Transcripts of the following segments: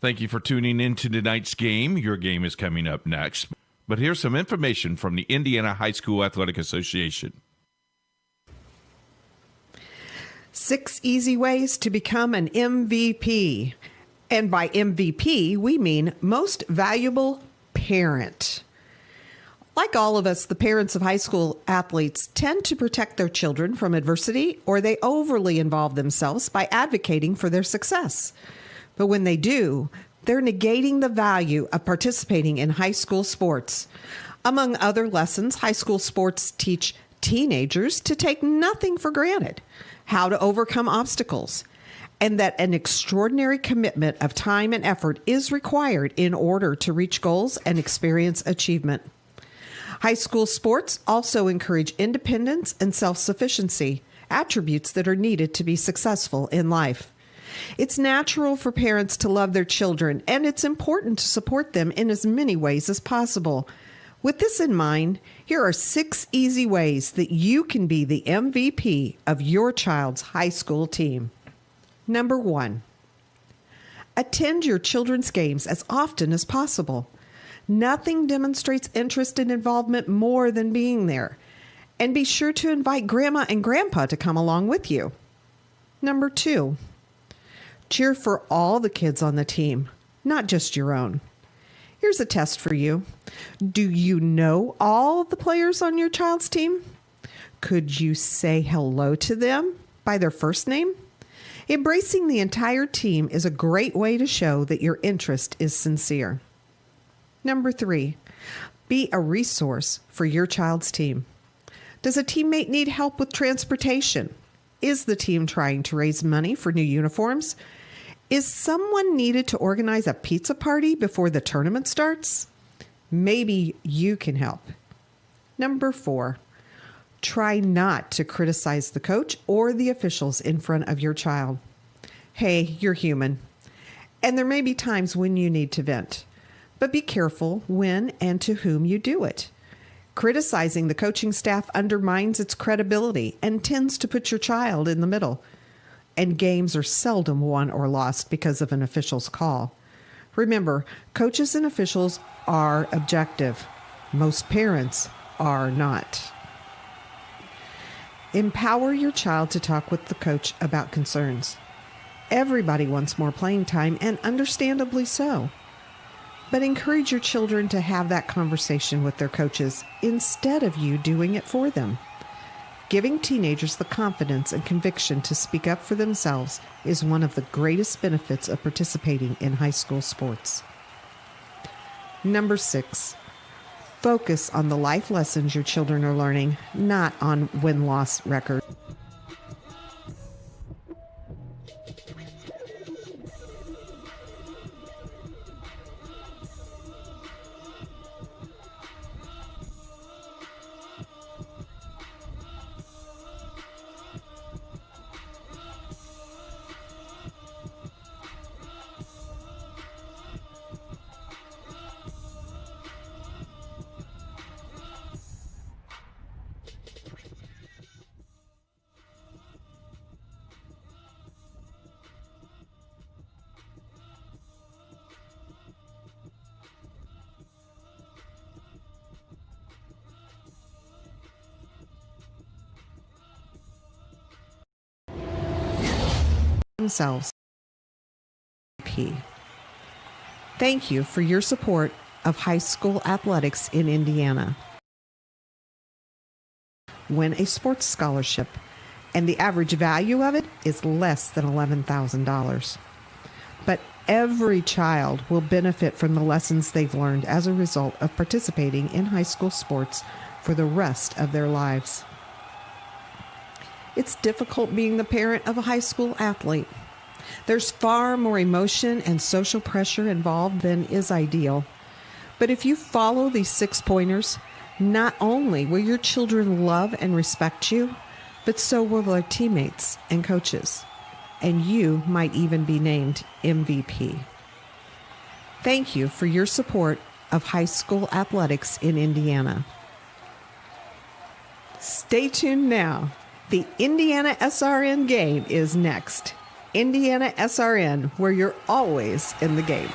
Thank you for tuning in to tonight's game. Your game is coming up next. But here's some information from the Indiana High School Athletic Association. 6 easy ways to become an MVP. And by MVP, we mean most valuable parent. Like all of us, the parents of high school athletes tend to protect their children from adversity, or they overly involve themselves by advocating for their success. But when they do, they're negating the value of participating in high school sports. Among other lessons, high school sports teach teenagers to take nothing for granted, how to overcome obstacles, and that an extraordinary commitment of time and effort is required in order to reach goals and experience achievement. High school sports also encourage independence and self-sufficiency, attributes that are needed to be successful in life. It's natural for parents to love their children, and it's important to support them in as many ways as possible. With this in mind, here are 6 easy ways that you can be the MVP of your child's high school team. Number 1, attend your children's games as often as possible. Nothing demonstrates interest and involvement more than being there. And be sure to invite Grandma and Grandpa to come along with you. Number 2, cheer for all the kids on the team, not just your own. Here's a test for you. Do you know all the players on your child's team? Could you say hello to them by their first name? Embracing the entire team is a great way to show that your interest is sincere. Number 3, be a resource for your child's team. Does a teammate need help with transportation? Is the team trying to raise money for new uniforms? Is someone needed to organize a pizza party before the tournament starts? Maybe you can help. Number 4, try not to criticize the coach or the officials in front of your child. Hey, you're human, and there may be times when you need to vent. But be careful when and to whom you do it. Criticizing the coaching staff undermines its credibility and tends to put your child in the middle. And games are seldom won or lost because of an official's call. Remember, coaches and officials are objective. Most parents are not. Empower your child to talk with the coach about concerns. Everybody wants more playing time, and understandably so. But encourage your children to have that conversation with their coaches instead of you doing it for them. Giving teenagers the confidence and conviction to speak up for themselves is one of the greatest benefits of participating in high school sports. Number 6, focus on the life lessons your children are learning, not on win-loss record. Themselves. Thank you for your support of high school athletics in Indiana. Win a sports scholarship, and the average value of it is less than $11,000. But every child will benefit from the lessons they've learned as a result of participating in high school sports for the rest of their lives. It's difficult being the parent of a high school athlete. There's far more emotion and social pressure involved than is ideal. But if you follow these 6 pointers, not only will your children love and respect you, but so will their teammates and coaches. And you might even be named MVP. Thank you for your support of high school athletics in Indiana. Stay tuned now. The Indiana SRN game is next. Indiana SRN, where you're always in the game.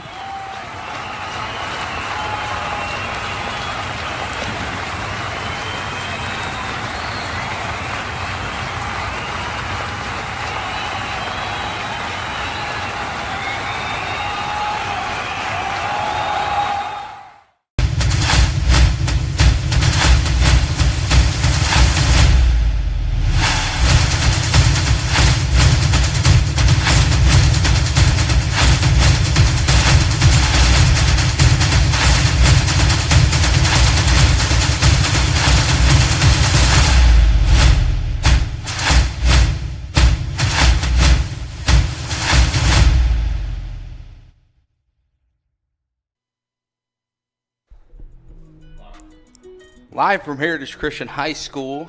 Live from Heritage Christian High School,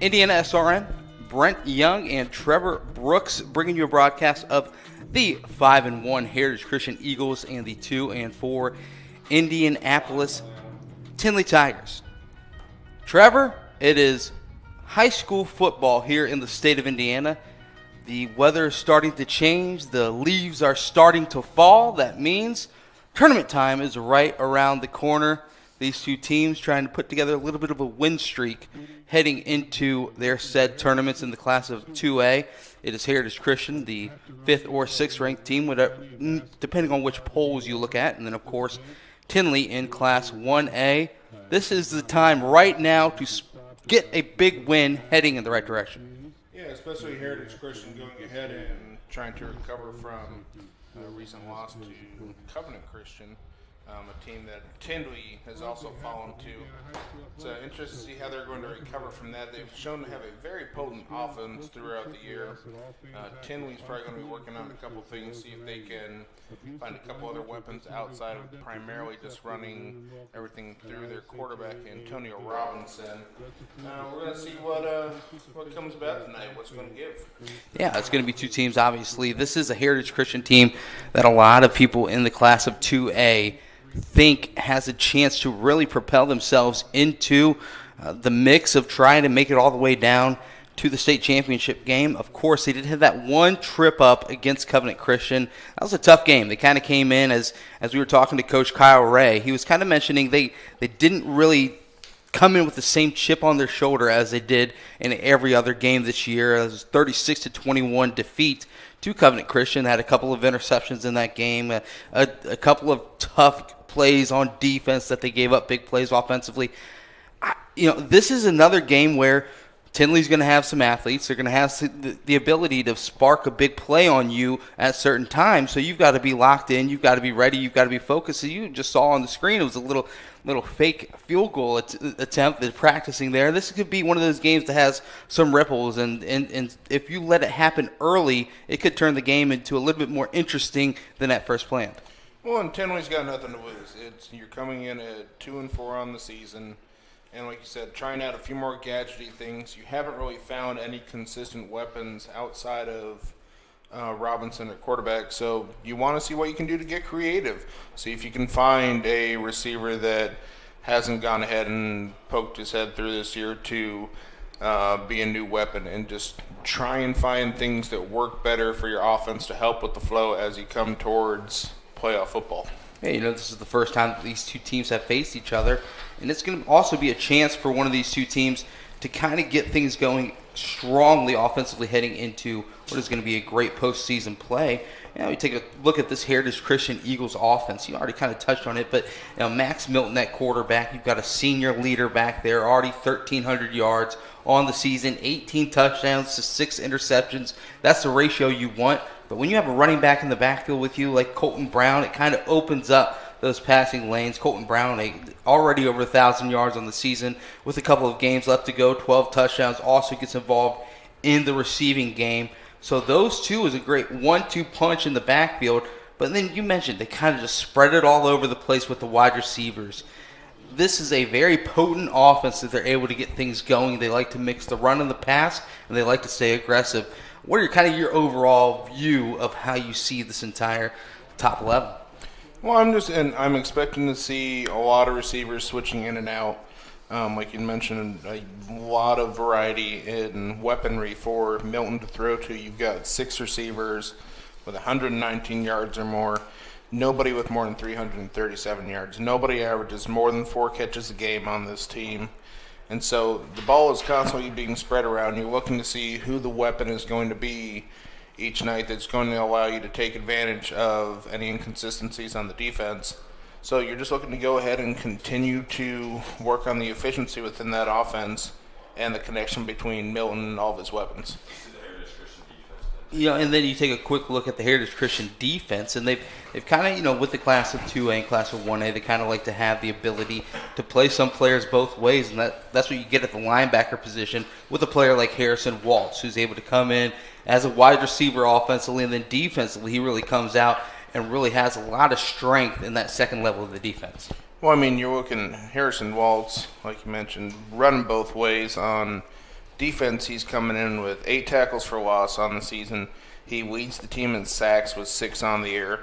Indiana SRN, Brent Young and Trevor Brooks bringing you a broadcast of the 5-1 Heritage Christian Eagles and the 2-4 Indianapolis Tinley Tigers. Trevor, it is high school football here in the state of Indiana. The weather is starting to change. The leaves are starting to fall. That means tournament time is right around the corner. These two teams trying to put together a little bit of a win streak heading into their said tournaments in the class of 2A. It is Heritage Christian, the 5th or 6th ranked team, depending on which polls you look at. And then, of course, Tinley in class 1A. This is the time right now to get a big win heading in the right direction. Yeah, especially Heritage Christian going ahead and trying to recover from a recent loss to Covenant Christian. A team that Tindley has also fallen to. It's interesting to see how they're going to recover from that. They've shown to have a very potent offense throughout the year. Tindley's probably going to be working on a couple things, see if they can find a couple other weapons outside of primarily just running everything through their quarterback, Antonio Robinson. We're going to see what comes about tonight, what's going to give. Yeah, it's going to be two teams, obviously. This is a Heritage Christian team that a lot of people in the class of 2A think has a chance to really propel themselves into the mix of trying to make it all the way down to the state championship game. Of course, they did have that one trip up against Covenant Christian. That was a tough game. They kind of came in, as we were talking to Coach Kyle Ray, he was kind of mentioning they didn't really come in with the same chip on their shoulder as they did in every other game this year. It was 36-21 defeat to Covenant Christian. They had a couple of interceptions in that game, a couple of tough plays on defense that they gave up big plays offensively. This is another game where Tinley's going to have some athletes. They're going to have the ability to spark a big play on you at certain times. So you've got to be locked in. You've got to be ready. You've got to be focused. So you just saw on the screen it was a little fake field goal attempt that's practicing there. This could be one of those games that has some ripples, and if you let it happen early, it could turn the game into a little bit more interesting than at first planned. Well, and Tinley's got nothing to lose. You're coming in at 2-4 on the season, and like you said, trying out a few more gadgety things. You haven't really found any consistent weapons outside of Robinson at quarterback, so you want to see what you can do to get creative. See if you can find a receiver that hasn't gone ahead and poked his head through this year to be a new weapon, and just try and find things that work better for your offense to help with the flow as you come towards playoff football. Hey, this is the first time that these two teams have faced each other, and it's going to also be a chance for one of these two teams to kind of get things going strongly offensively heading into what is going to be a great postseason play. We take a look at this Heritage Christian Eagles offense. You already kind of touched on it, but Max Milton at quarterback. You've got a senior leader back there, already 1,300 yards on the season, 18 touchdowns to 6 interceptions. That's the ratio you want. But when you have a running back in the backfield with you like Colton Brown, it kind of opens up those passing lanes. Colton Brown already over 1,000 yards on the season with a couple of games left to go, 12 touchdowns, also gets involved in the receiving game. So those two is a great 1-2 punch in the backfield. But then you mentioned they kind of just spread it all over the place with the wide receivers. This is a very potent offense that they're able to get things going. They like to mix the run and the pass, and they like to stay aggressive. What are your overall view of how you see this entire top 11? Well, I'm expecting to see a lot of receivers switching in and out. Like you mentioned, a lot of variety in weaponry for Milton to throw to. You've got 6 receivers with 119 yards or more. Nobody with more than 337 yards. Nobody averages more than 4 catches a game on this team. And so the ball is constantly being spread around. You're looking to see who the weapon is going to be each night that's going to allow you to take advantage of any inconsistencies on the defense. So you're just looking to go ahead and continue to work on the efficiency within that offense and the connection between Milton and all of his weapons. And then you take a quick look at the Heritage Christian defense, and they've kind of, with the class of 2A and class of 1A, they kind of like to have the ability to play some players both ways, and that's what you get at the linebacker position with a player like Harrison Waltz, who's able to come in as a wide receiver offensively, and then defensively he really comes out and really has a lot of strength in that second level of the defense. Well, I mean, you're looking Harrison Waltz, like you mentioned, running both ways. On defense, he's coming in with 8 tackles for loss on the season. He leads the team in sacks with 6 on the year.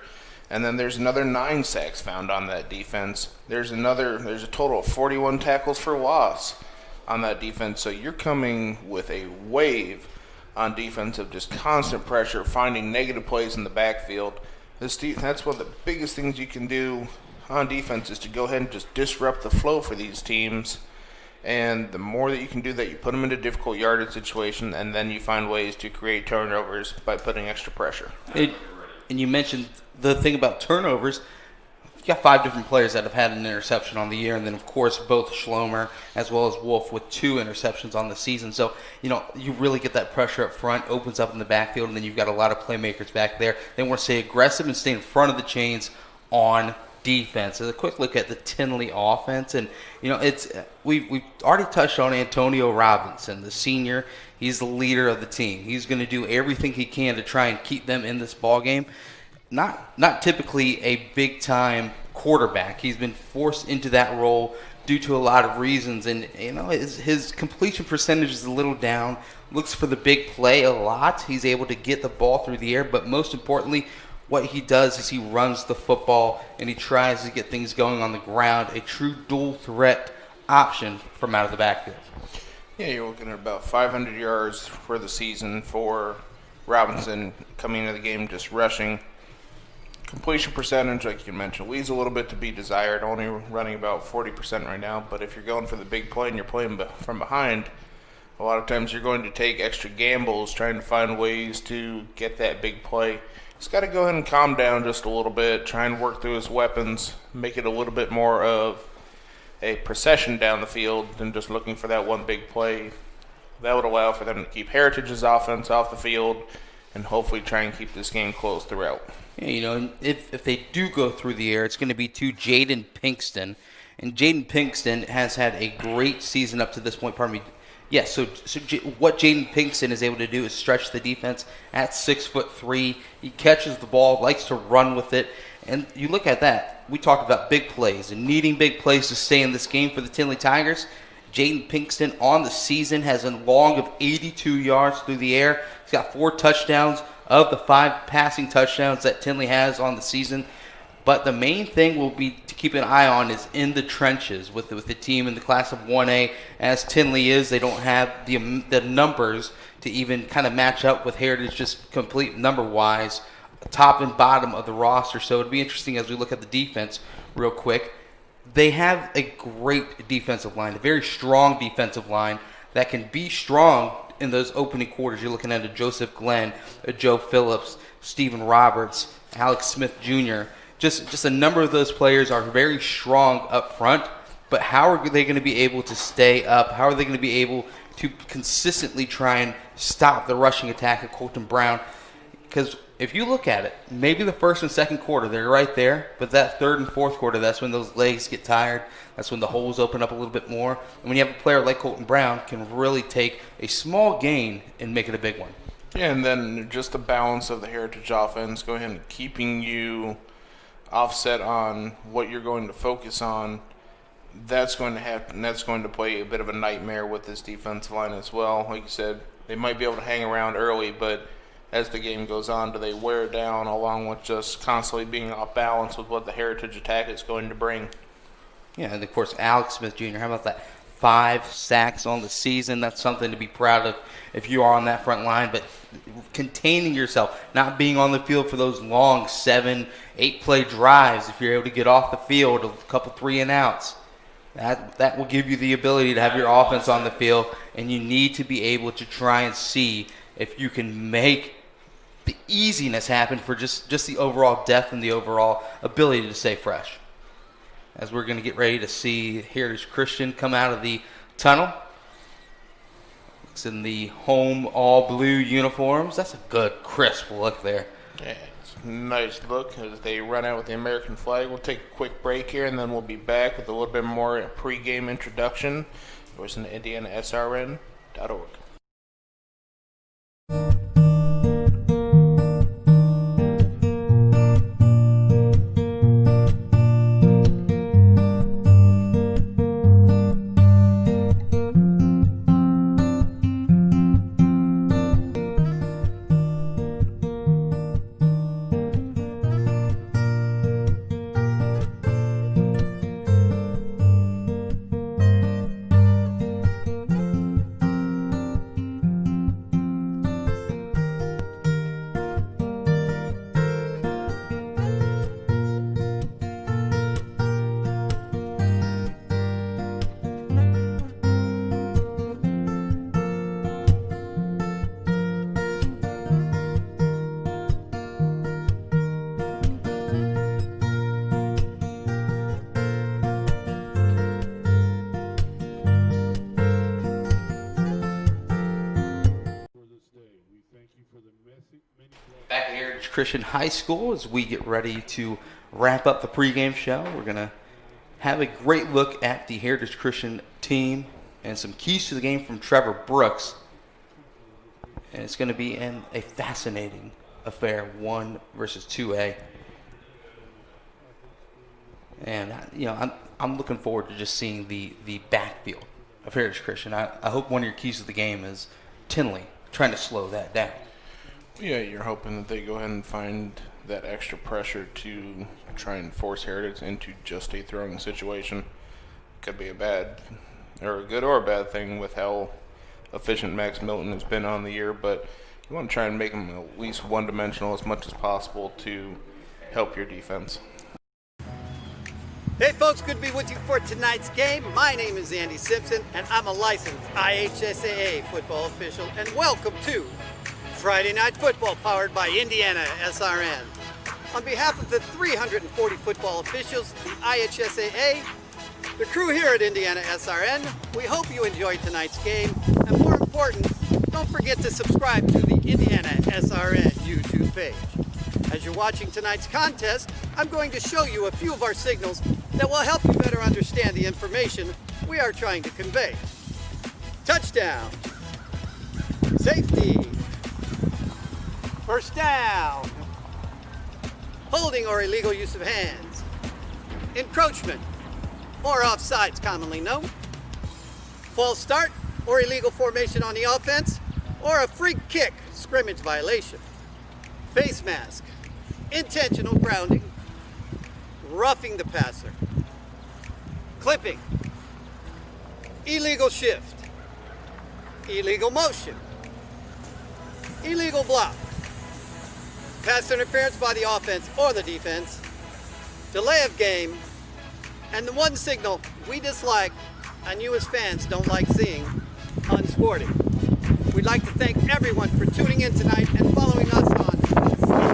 And then there's another 9 sacks found on that defense. There's a total of 41 tackles for loss on that defense. So you're coming with a wave on defense of just constant pressure, finding negative plays in the backfield. That's one of the biggest things you can do on defense, is to go ahead and just disrupt the flow for these teams. And the more that you can do that, you put them into difficult yardage situation, and then you find ways to create turnovers by putting extra pressure. And you mentioned the thing about turnovers. You've got 5 different players that have had an interception on the year, and then, of course, both Schlomer as well as Wolf with 2 interceptions on the season. So, you really get that pressure up front, opens up in the backfield, and then you've got a lot of playmakers back there. They want to stay aggressive and stay in front of the chains on defense. As a quick look at the Tinley offense, and we've already touched on Antonio Robinson, the senior. He's the leader of the team. He's going to do everything he can to try and keep them in this ball game. Not typically a big-time quarterback. He's been forced into that role due to a lot of reasons, and his completion percentage is a little down. Looks for the big play a lot. He's able to get the ball through the air, but most importantly, what he does is he runs the football and he tries to get things going on the ground, a true dual threat option from out of the backfield. Yeah, you're looking at about 500 yards for the season for Robinson coming into the game, just rushing. Completion percentage, like you mentioned, leaves a little bit to be desired, only running about 40% right now. But if you're going for the big play and you're playing from behind, a lot of times you're going to take extra gambles trying to find ways to get that big play. He's got to go ahead and calm down just a little bit, try and work through his weapons, make it a little bit more of a procession down the field than just looking for that one big play. That would allow for them to keep Heritage's offense off the field and hopefully try and keep this game close throughout. Yeah, if they do go through the air, it's going to be to Jaden Pinkston. And Jaden Pinkston has had a great season up to this point. Pardon me. Yeah, so what Jaden Pinkston is able to do is stretch the defense at 6'3". He catches the ball, likes to run with it. And you look at that. We talked about big plays and needing big plays to stay in this game for the Tinley Tigers. Jaden Pinkston on the season has a long of 82 yards through the air. He's got 4 touchdowns of the 5 passing touchdowns that Tinley has on the season. But the main thing will be to keep an eye on is in the trenches with the team in the class of 1A. As Tinley is, they don't have the numbers to even kind of match up with Heritage just complete number-wise, top and bottom of the roster. So it'll be interesting as we look at the defense real quick. They have a great defensive line, a very strong defensive line that can be strong in those opening quarters. You're looking at a Joseph Glenn, a Joe Phillips, Stephen Roberts, Alex Smith Jr. Just a number of those players are very strong up front, but how are they going to be able to stay up? How are they going to be able to consistently try and stop the rushing attack of Colton Brown? Because if you look at it, maybe the first and second quarter, they're right there, but that third and fourth quarter, that's when those legs get tired. That's when the holes open up a little bit more. And when you have a player like Colton Brown, can really take a small gain and make it a big one. Yeah, and then just the balance of the Heritage offense, go ahead and keeping you offset on what you're going to focus on. That's going to happen. That's going to play a bit of a nightmare with this defensive line as well. Like you said, they might be able to hang around early, but as the game goes on, do they wear down along with just constantly being off balance with what the Heritage attack is going to bring? Yeah, and of course, Alex Smith Jr., how about that? 5 sacks on the season. That's something to be proud of if you are on that front line. But containing yourself, not being on the field for those long 7-8 play drives, if you're able to get off the field, a couple 3-and-outs, that will give you the ability to have your offense on the field, and you need to be able to try and see if you can make the easiness happen for just the overall depth and the overall ability to stay fresh. As we're going to get ready to see Heritage Christian come out of the tunnel. It's in the home all-blue uniforms. That's a good, crisp look there. Yeah, it's a nice look as they run out with the American flag. We'll take a quick break here, and then we'll be back with a little bit more pregame introduction. Listen to IndianaSRN.org. Back at Heritage Christian High School as we get ready to wrap up the pregame show. We're going to have a great look at the Heritage Christian team and some keys to the game from Trevor Brooks. And it's going to be a fascinating affair, 1 versus 2A. And, I'm looking forward to just seeing the backfield of Heritage Christian. I hope one of your keys to the game is Tinley, trying to slow that down. Yeah, you're hoping that they go ahead and find that extra pressure to try and force Heritage into just a throwing situation. Could be a good or a bad thing with how efficient Max Milton has been on the year, but you want to try and make him at least one-dimensional as much as possible to help your defense. Hey folks, good to be with you for tonight's game. My name is Andy Simpson, and I'm a licensed IHSAA football official, and welcome to Friday Night Football, powered by Indiana SRN. On behalf of the 340 football officials, the IHSAA, the crew here at Indiana SRN, we hope you enjoyed tonight's game, and more important, don't forget to subscribe to the Indiana SRN YouTube page. As you're watching tonight's contest, I'm going to show you a few of our signals that will help you better understand the information we are trying to convey. Touchdown, safety, first down, holding or illegal use of hands, encroachment, or offsides commonly known, false start or illegal formation on the offense, or a free kick, scrimmage violation, face mask, intentional grounding, roughing the passer, clipping, illegal shift, illegal motion, illegal block, pass interference by the offense or the defense, delay of game, and the one signal we dislike and you as fans don't like seeing, unsporting. We'd like to thank everyone for tuning in tonight and following us on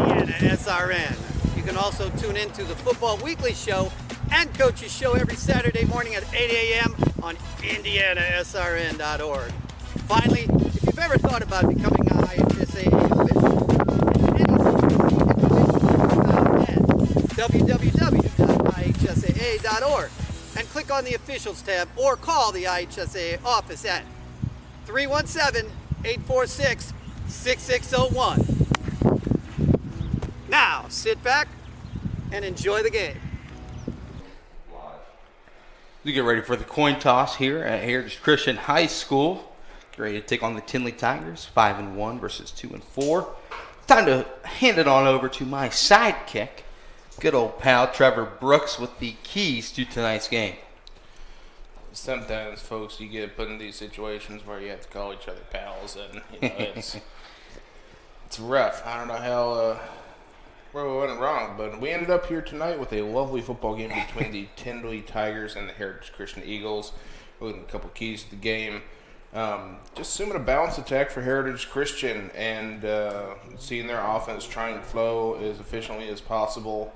Indiana SRN. You can also tune in to the Football Weekly Show and Coach's Show every Saturday morning at 8 a.m. on IndianaSRN.org. Finally, if you've ever thought about becoming an IHSAA official, www.ihsaa.org and click on the Officials tab or call the IHSAA office at 317-846-6601. Now, sit back and enjoy the game. We get ready for the coin toss here at Heritage Christian High School. Get ready to take on the Tinley Tigers, 5-1 versus 2-4. Time to hand it on over to my sidekick, good old pal Trevor Brooks, with the keys to tonight's game. sometimes, folks, you get put in these situations where you have to call each other pals, and it's rough. I don't know how where we went wrong, but we ended up here tonight with a lovely football game between the Tindley Tigers and the Heritage Christian Eagles. We're looking at a couple keys to the game. Just assuming a balanced attack for Heritage Christian and seeing their offense trying to flow as efficiently as possible.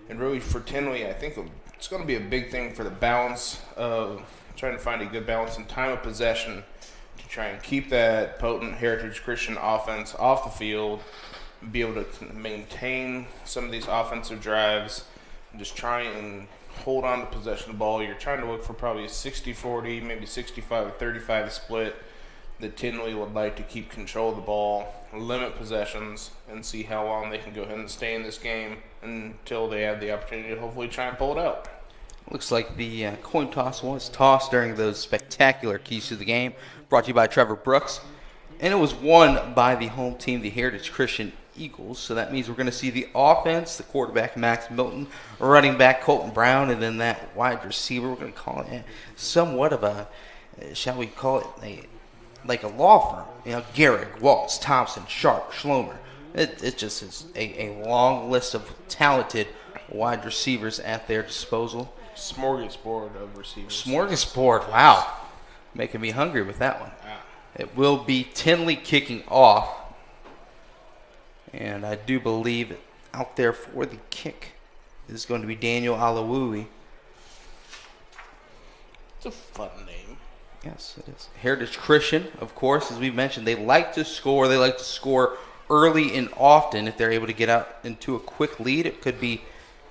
And really for Tinley, I think it's going to be a big thing for the balance of trying to find a good balance in time of possession to try and keep that potent Heritage Christian offense off the field, be able to maintain some of these offensive drives, and just try and hold on to possession of the ball. You're trying to look for probably a 60-40, maybe 65-35 split that Tinley would like to keep control of the ball, limit possessions, and see how long they can go ahead and stay in this game until they have the opportunity to hopefully try and pull it out. Looks like the coin toss was tossed during those spectacular keys to the game, brought to you by Trevor Brooks. And it was won by the home team, the Heritage Christian Eagles. So that means we're going to see the offense, the quarterback Max Milton, running back Colton Brown, and then that wide receiver, we're going to call it somewhat of a, shall we call it, like a law firm. You know, Garrick, Waltz, Thompson, Sharp, Schlomer. It just is a long list of talented wide receivers at their disposal. Smorgasbord of receivers. Smorgasbord, wow. Making me hungry with that one. Wow. It will be Tinley kicking off. And I do believe out there for the kick is going to be Daniel Alawui. It's a fun name. Yes, it is. Heritage Christian, of course, as we mentioned, they like to score. They like to score early and often. If they're able to get out into a quick lead, it could be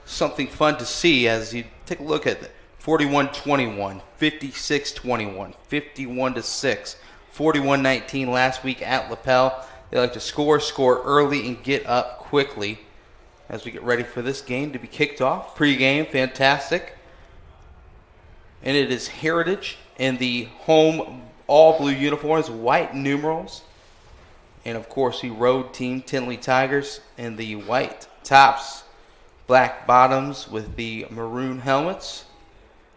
something fun to see as you take a look at 41-21, 56-21, 51-6, 41-19 last week at Lapel. They like to score early, and get up quickly as we get ready for this game to be kicked off. Pre-game, fantastic. And it is Heritage in the home all-blue uniforms, white numerals. And, of course, the road team, Tinley Tigers, in the white tops, black bottoms with the maroon helmets.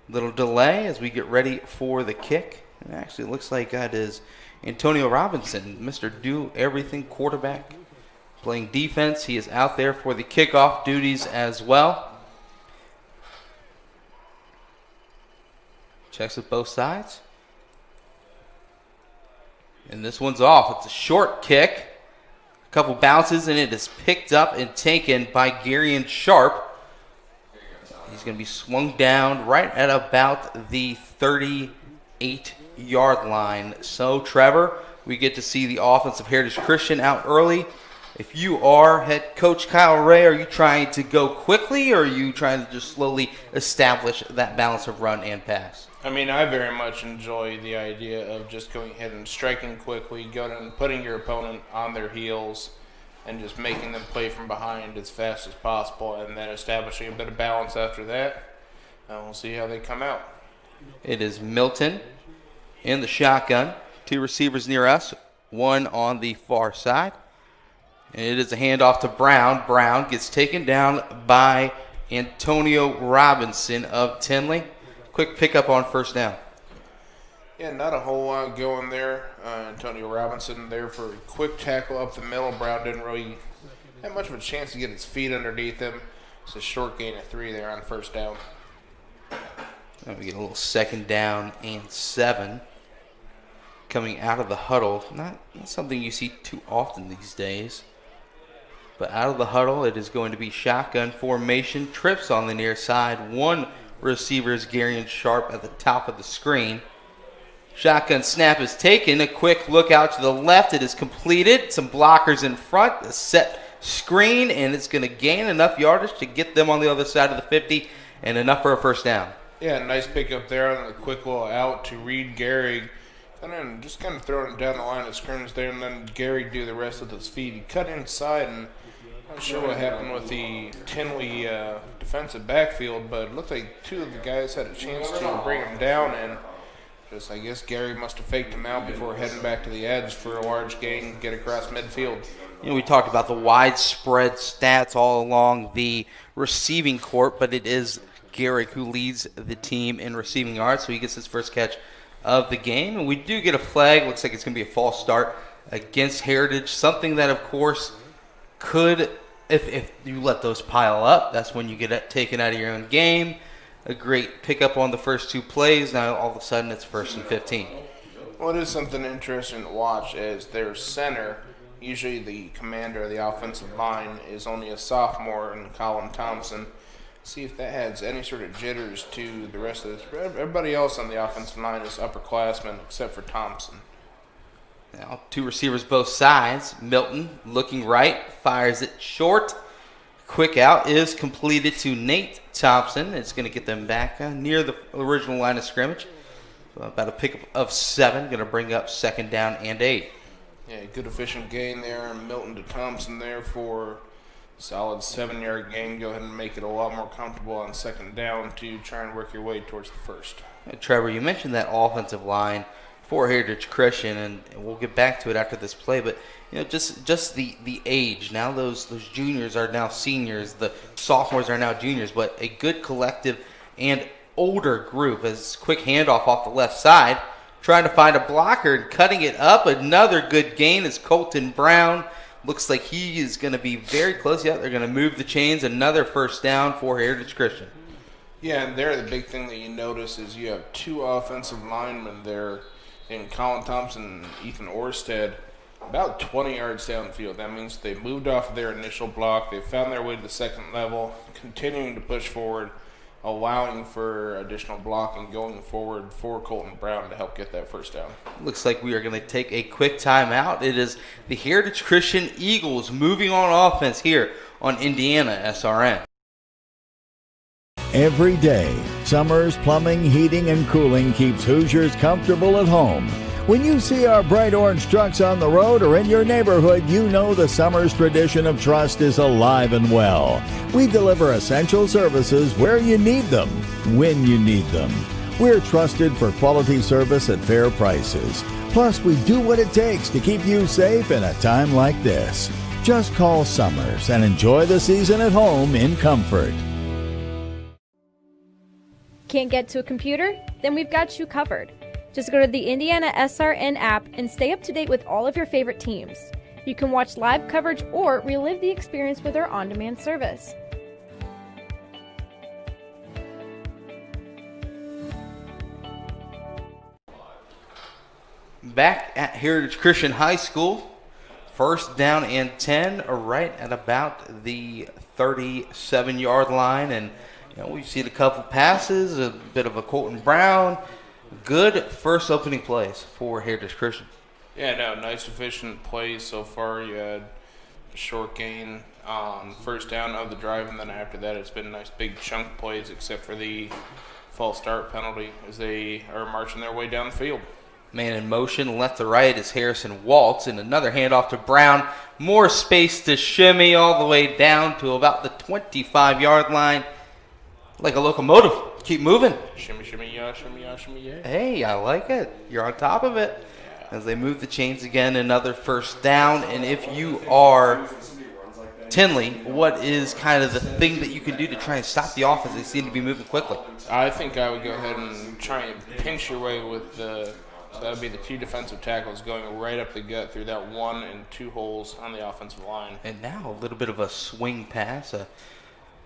Little delay as we get ready for the kick. And actually, it looks like that is Antonio Robinson, Mr. Do-Everything quarterback, playing defense. He is out there for the kickoff duties as well. Checks with both sides. And this one's off. It's a short kick. A couple bounces, and it is picked up and taken by Garion Sharp. He's going to be swung down right at about the 38-yard line. So, Trevor, we get to see the offense of Heritage Christian out early. If you are head coach Kyle Ray, are you trying to go quickly, or are you trying to just slowly establish that balance of run and pass? I mean, I very much enjoy the idea of just going ahead and striking quickly, going and putting your opponent on their heels, and just making them play from behind as fast as possible, and then establishing a bit of balance after that. And we'll see how they come out. It is Milton in the shotgun. Two receivers near us, one on the far side. And it is a handoff to Brown. Brown gets taken down by Antonio Robinson of Tinley. Quick pickup on first down. Yeah, not a whole lot going there. Antonio Robinson there for a quick tackle up the middle. Brown didn't really have much of a chance to get his feet underneath him. It's a short gain of 3 there on first down. And we get a little second down and 7 coming out of the huddle. Not something you see too often these days. But out of the huddle, it is going to be shotgun formation. Trips on the near side. One receiver is Garion Sharp at the top of the screen. Shotgun snap is taken. A quick look out to the left. It is completed. Some blockers in front. A set screen, and it's going to gain enough yardage to get them on the other side of the 50 and enough for a first down. Yeah, nice pickup there on a quick little out to Reed Gehrig. And then just kind of throwing it down the line of scrimmage there, and then Gehrig do the rest with his feet. He cut inside, and I'm not sure what happened with the Tinley defensive backfield, but it looked like 2 of the guys had a chance to bring him down, and just I guess Gehrig must have faked him out before heading back to the edge for a large gain, get across midfield. You know, we talked about the widespread stats all along the receiving court, but it is Garrick, who leads the team in receiving yards, so he gets his first catch of the game. And we do get a flag. Looks like it's going to be a false start against Heritage, something that, of course, could, if you let those pile up, that's when you get taken out of your own game. A great pickup on the first 2 plays. Now all of a sudden it's 1st and 15. Well, it is something interesting to watch as their center, usually the commander of the offensive line, is only a sophomore in Colin Thompson. See if that adds any sort of jitters to the rest of this. Everybody else on the offensive line is upperclassmen except for Thompson. Now 2 receivers both sides. Milton looking right, fires it short. Quick out is completed to Nate Thompson. It's going to get them back near the original line of scrimmage. So about a pickup of 7, going to bring up 2nd down and 8. Yeah, good efficient gain there. Milton to Thompson there for a solid 7-yard gain. Go ahead and make it a lot more comfortable on 2nd down to try and work your way towards the 1st. Trevor, you mentioned that offensive line for Heritage Christian, and we'll get back to it after this play, but just the age. Now those juniors are now seniors, the sophomores are now juniors, but a good collective and older group. As quick handoff off the left side, trying to find a blocker and cutting it up. Another good gain is Colton Brown. Looks like he is going to be very close. Yeah, they're going to move the chains. Another 1st down for Heritage Christian. Yeah, and there the big thing that you notice is you have 2 offensive linemen there in Colin Thompson and Ethan Orsted, about 20 yards downfield. That means they moved off of their initial block. They found their way to the 2nd level, continuing to push forward, allowing for additional blocking going forward for Colton Brown to help get that 1st down. Looks like we are going to take a quick timeout. It is the Heritage Christian Eagles moving on offense here on Indiana SRN. Every day, Summers Plumbing, Heating, and Cooling keeps Hoosiers comfortable at home. When you see our bright orange trucks on the road or in your neighborhood, you know the Summers tradition of trust is alive and well. We deliver essential services where you need them, when you need them. We're trusted for quality service at fair prices. Plus, we do what it takes to keep you safe in a time like this. Just call Summers and enjoy the season at home in comfort. Can't get to a computer? Then we've got you covered. Just go to the Indiana SRN app and stay up to date with all of your favorite teams. You can watch live coverage or relive the experience with our on-demand service. Back at Heritage Christian High School, 1st down and 10, right at about the 37-yard line, and we've seen a couple passes, a bit of a Colton Brown. Good first opening plays for Heritage Christian. Yeah, no, nice efficient plays so far. You had a short gain on 1st down of the drive, and then after that it's been nice big chunk plays except for the false start penalty as they are marching their way down the field. Man in motion, left to right is Harrison Waltz, and another handoff to Brown. More space to shimmy all the way down to about the 25-yard line. Like a locomotive. Keep moving. Shimmy, shimmy, yeah, shimmy, yeah, shimmy, yeah. Hey, I like it. You're on top of it. As they move the chains again, another 1st down. And if you are Tinley, what is kind of the thing that you can do to try and stop the offense? They seem to be moving quickly. I think I would go ahead and try and pinch your way with so that would be the 2 defensive tackles going right up the gut through that 1 and 2 holes on the offensive line. And now a little bit of a swing pass.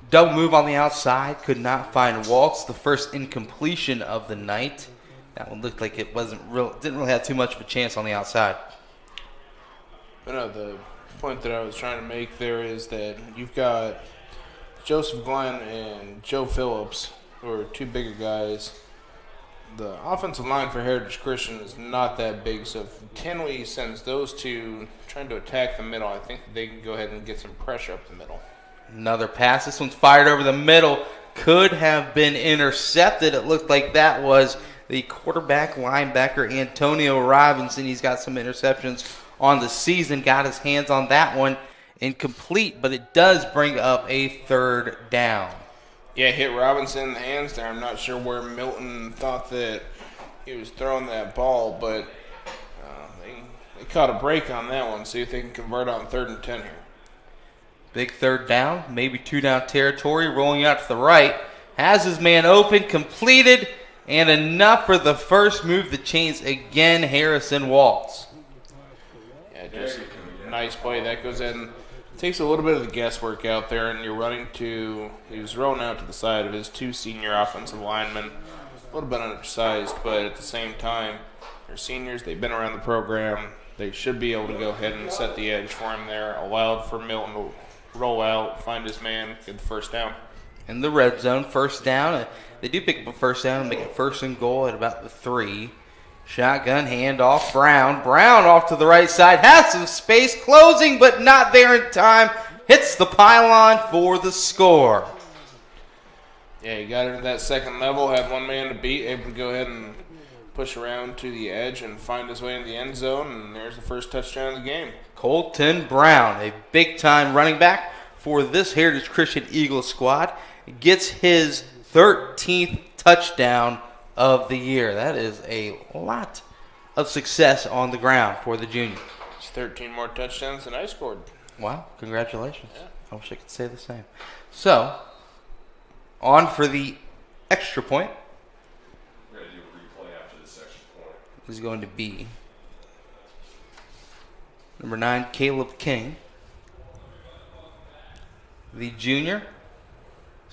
Double move on the outside, could not find Waltz. The first incompletion of the night. That one looked like it didn't really have too much of a chance on the outside. But no, the point that I was trying to make there is that you've got Joseph Glenn and Joe Phillips, who are 2 bigger guys. The offensive line for Heritage Christian is not that big, so if Tinley sends those 2 trying to attack the middle, I think they can go ahead and get some pressure up the middle. Another pass. This one's fired over the middle. Could have been intercepted. It looked like that was the quarterback linebacker Antonio Robinson. He's got some interceptions on the season. Got his hands on that one. Incomplete, but it does bring up a 3rd down. Yeah, hit Robinson in the hands there. I'm not sure where Milton thought that he was throwing that ball, but they caught a break on that one. See if they can convert on 3rd and 10 here. Big 3rd down, maybe 2 down territory, rolling out to the right. has his man open, completed, and enough for the first move the chains again, Harrison Waltz. Yeah, just a nice play. That goes in. Takes a little bit of the guesswork out there, and you're running to, he was rolling out to the side of his two senior offensive linemen. A little bit undersized, but at the same time, they're seniors. They've been around the program. They should be able to go ahead and set the edge for him there. Allowed for Milton to roll out, find his man, get the first down. In the red zone, first down. They do pick up a first down and make it 1st and goal at about the 3. Shotgun handoff, Brown. Brown off to the right side, has some space, closing, but not there in time. Hits the pylon for the score. Yeah, he got into that second level, had one man to beat, able to go ahead and push around to the edge and find his way in the end zone, and there's the first touchdown of the game. Colton Brown, a big-time running back for this Heritage Christian Eagles squad, gets his 13th touchdown of the year. That is a lot of success on the ground for the junior. It's 13 more touchdowns than I scored. Wow, congratulations. Yeah. I wish I could say the same. So, on for the extra point. We're going to do a replay after this extra point. Is going to be number 9, Caleb King. The junior.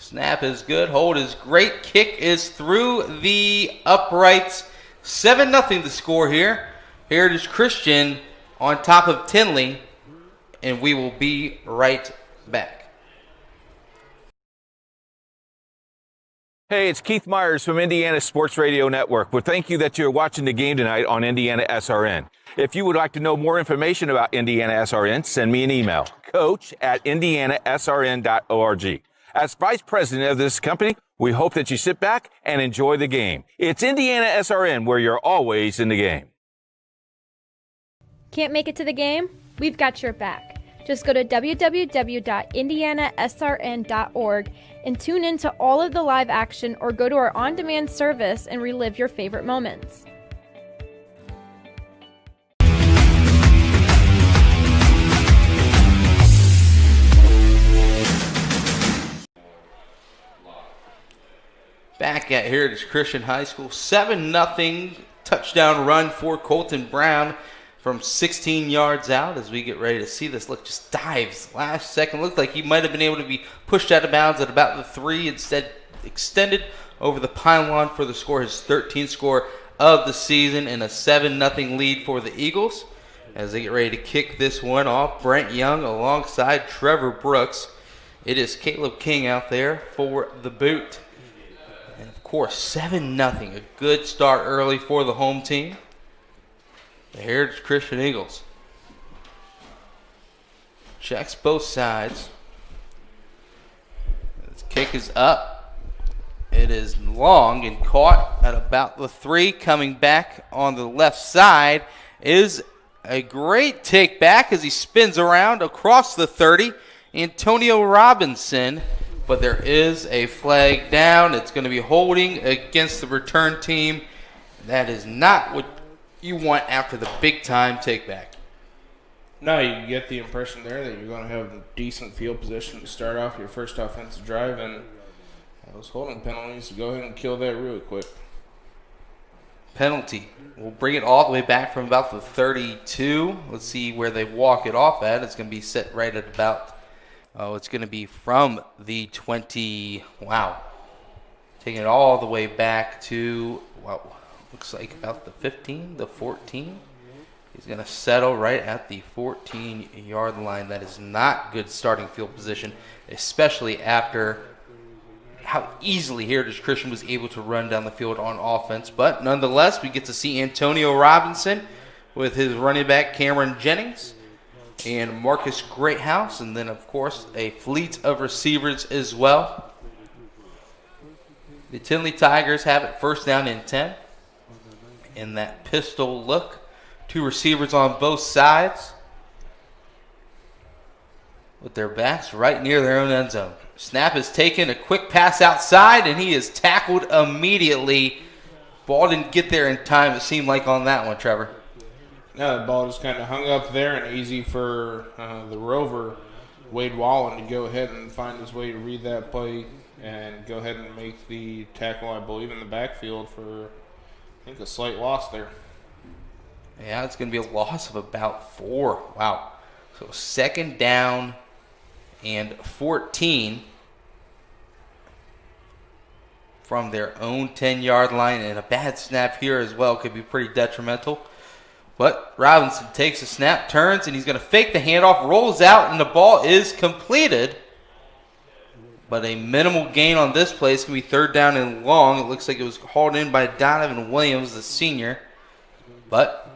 Snap is good. Hold is great. Kick is through the uprights. 7-0 the score here. Heritage Christian on top of Tinley. And we will be right back. Hey, it's Keith Myers from Indiana Sports Radio Network. Well, thank you that you're watching the game tonight on Indiana SRN. If you would like to know more information about Indiana SRN, send me an email, coach@indianasrn.org. As vice president of this company, we hope that you sit back and enjoy the game. It's Indiana SRN, where you're always in the game. Can't make it to the game? We've got your back. Just go to www.indianasrn.org and tune in to all of the live action, or go to our on-demand service and relive your favorite moments. Back at Heritage Christian High School, 7-0 touchdown run for Colton Brown from 16 yards out. As we get ready to see this, look, just dives last second. Looked like he might have been able to be pushed out of bounds at about the 3, instead extended over the pylon for the score, his 13th score of the season, and a 7-0 lead for the Eagles. As they get ready to kick this one off, Brent Young alongside Trevor Brooks. It is Caleb King out there for the boot. And, of course, 7-0. A good start early for the home team, the Heritage Christian Eagles. Checks both sides. This kick is up. It is long and caught at about the 3. Coming back on the left side is a great take back as he spins around across the 30. Antonio Robinson. But there is a flag down. It's going to be holding against the return team. That is not what you want after the big-time take-back. No, you get the impression there that you're going to have a decent field position to start off your first offensive drive, and those holding penalties, go ahead and kill that really quick. Penalty. We'll bring it all the way back from about the 32. Let's see where they walk it off at. It's going to be set right at about... it's going to be from the 20. Wow. Taking it all the way back to, looks like about the 15, the 14. He's going to settle right at the 14-yard line. That is not good starting field position, especially after how easily Heritage Christian was able to run down the field on offense. But nonetheless, we get to see Antonio Robinson with his running back Cameron Jennings and Marcus Greathouse, and then, of course, a fleet of receivers as well. The Tinley Tigers have it first down and 10. In that pistol look, 2 receivers on both sides with their backs right near their own end zone. Snap is taken, a quick pass outside, and he is tackled immediately. Ball didn't get there in time, it seemed like, on that one, Trevor. Yeah, the ball just kind of hung up there, and easy for the rover, Wade Wallen, to go ahead and find his way to read that play and go ahead and make the tackle, I believe, in the backfield for, I think, a slight loss there. Yeah, it's going to be a loss of about 4. Wow. So second down and 14 from their own 10-yard line, and a bad snap here as well could be pretty detrimental. But Robinson takes a snap, turns, and he's going to fake the handoff, rolls out, and the ball is completed. But a minimal gain on this play. It's going to be third down and long. It looks like it was hauled in by Donovan Williams, the senior. But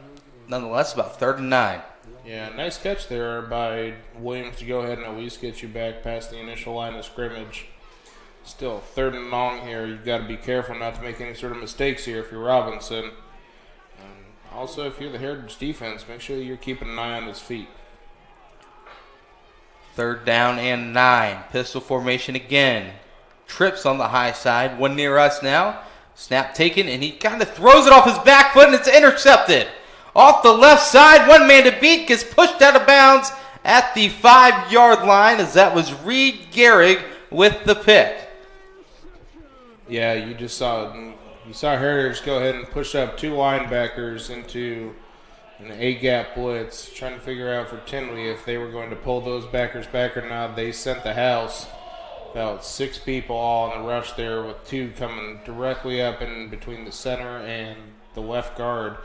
nonetheless, about 3rd and 9. Yeah, nice catch there by Williams to go ahead and at least get you back past the initial line of scrimmage. Still 3rd and long here. You've got to be careful not to make any sort of mistakes here if you're Robinson. Also, if you're the Heritage defense, make sure you're keeping an eye on his feet. 3rd down and 9. Pistol formation again. Trips on the high side. One near us now. Snap taken, and he kind of throws it off his back foot, and it's intercepted. Off the left side, one man to beat, gets pushed out of bounds at the 5-yard line, as that was Reed Gehrig with the pick. Yeah, you saw Heritage go ahead and push up 2 linebackers into an A-gap blitz, trying to figure out for Tinley if they were going to pull those backers back or not. They sent the house. About 6 people all in the rush there, with 2 coming directly up in between the center and the left guard.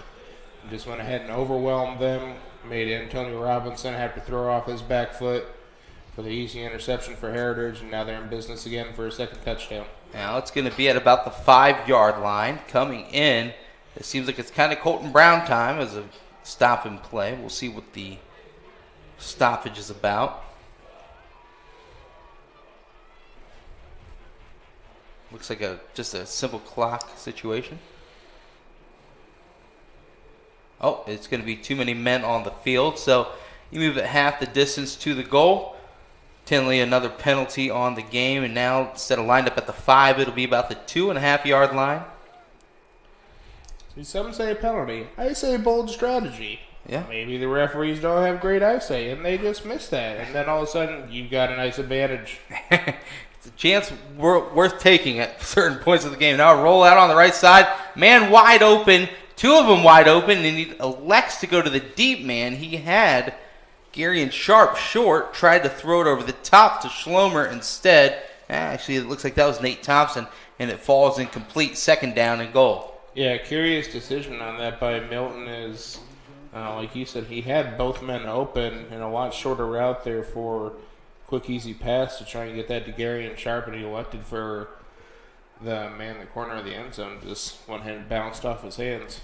Just went ahead and overwhelmed them, made Antonio Robinson have to throw off his back foot for the easy interception for Heritage, and now they're in business again for a second touchdown. Now it's going to be at about the 5-yard line. Coming in, it seems like it's kind of Colton Brown time as a stop and play. We'll see what the stoppage is about. Looks like just a simple clock situation. Oh, it's going to be too many men on the field, so you move it half the distance to the goal. Tinley, another penalty on the game, and now instead of lined up at the 5, it'll be about the 2.5-yard line. See, some say penalty. I say bold strategy. Yeah. Maybe the referees don't have great eyesight, and they just miss that. And then all of a sudden, you've got a nice advantage. It's a chance worth taking at certain points of the game. Now a roll out on the right side. Man wide open. 2 of them wide open, and he elects to go to the deep man. He had Gary and Sharp short, tried to throw it over the top to Schlomer instead. Actually, it looks like that was Nate Thompson, and it falls incomplete. 2nd down and goal. Yeah, curious decision on that by Milton is, like you said, he had both men open and a lot shorter route there for quick, easy pass to try and get that to Gary and Sharp, and he elected for the man in the corner of the end zone. Just went ahead and bounced off his hands.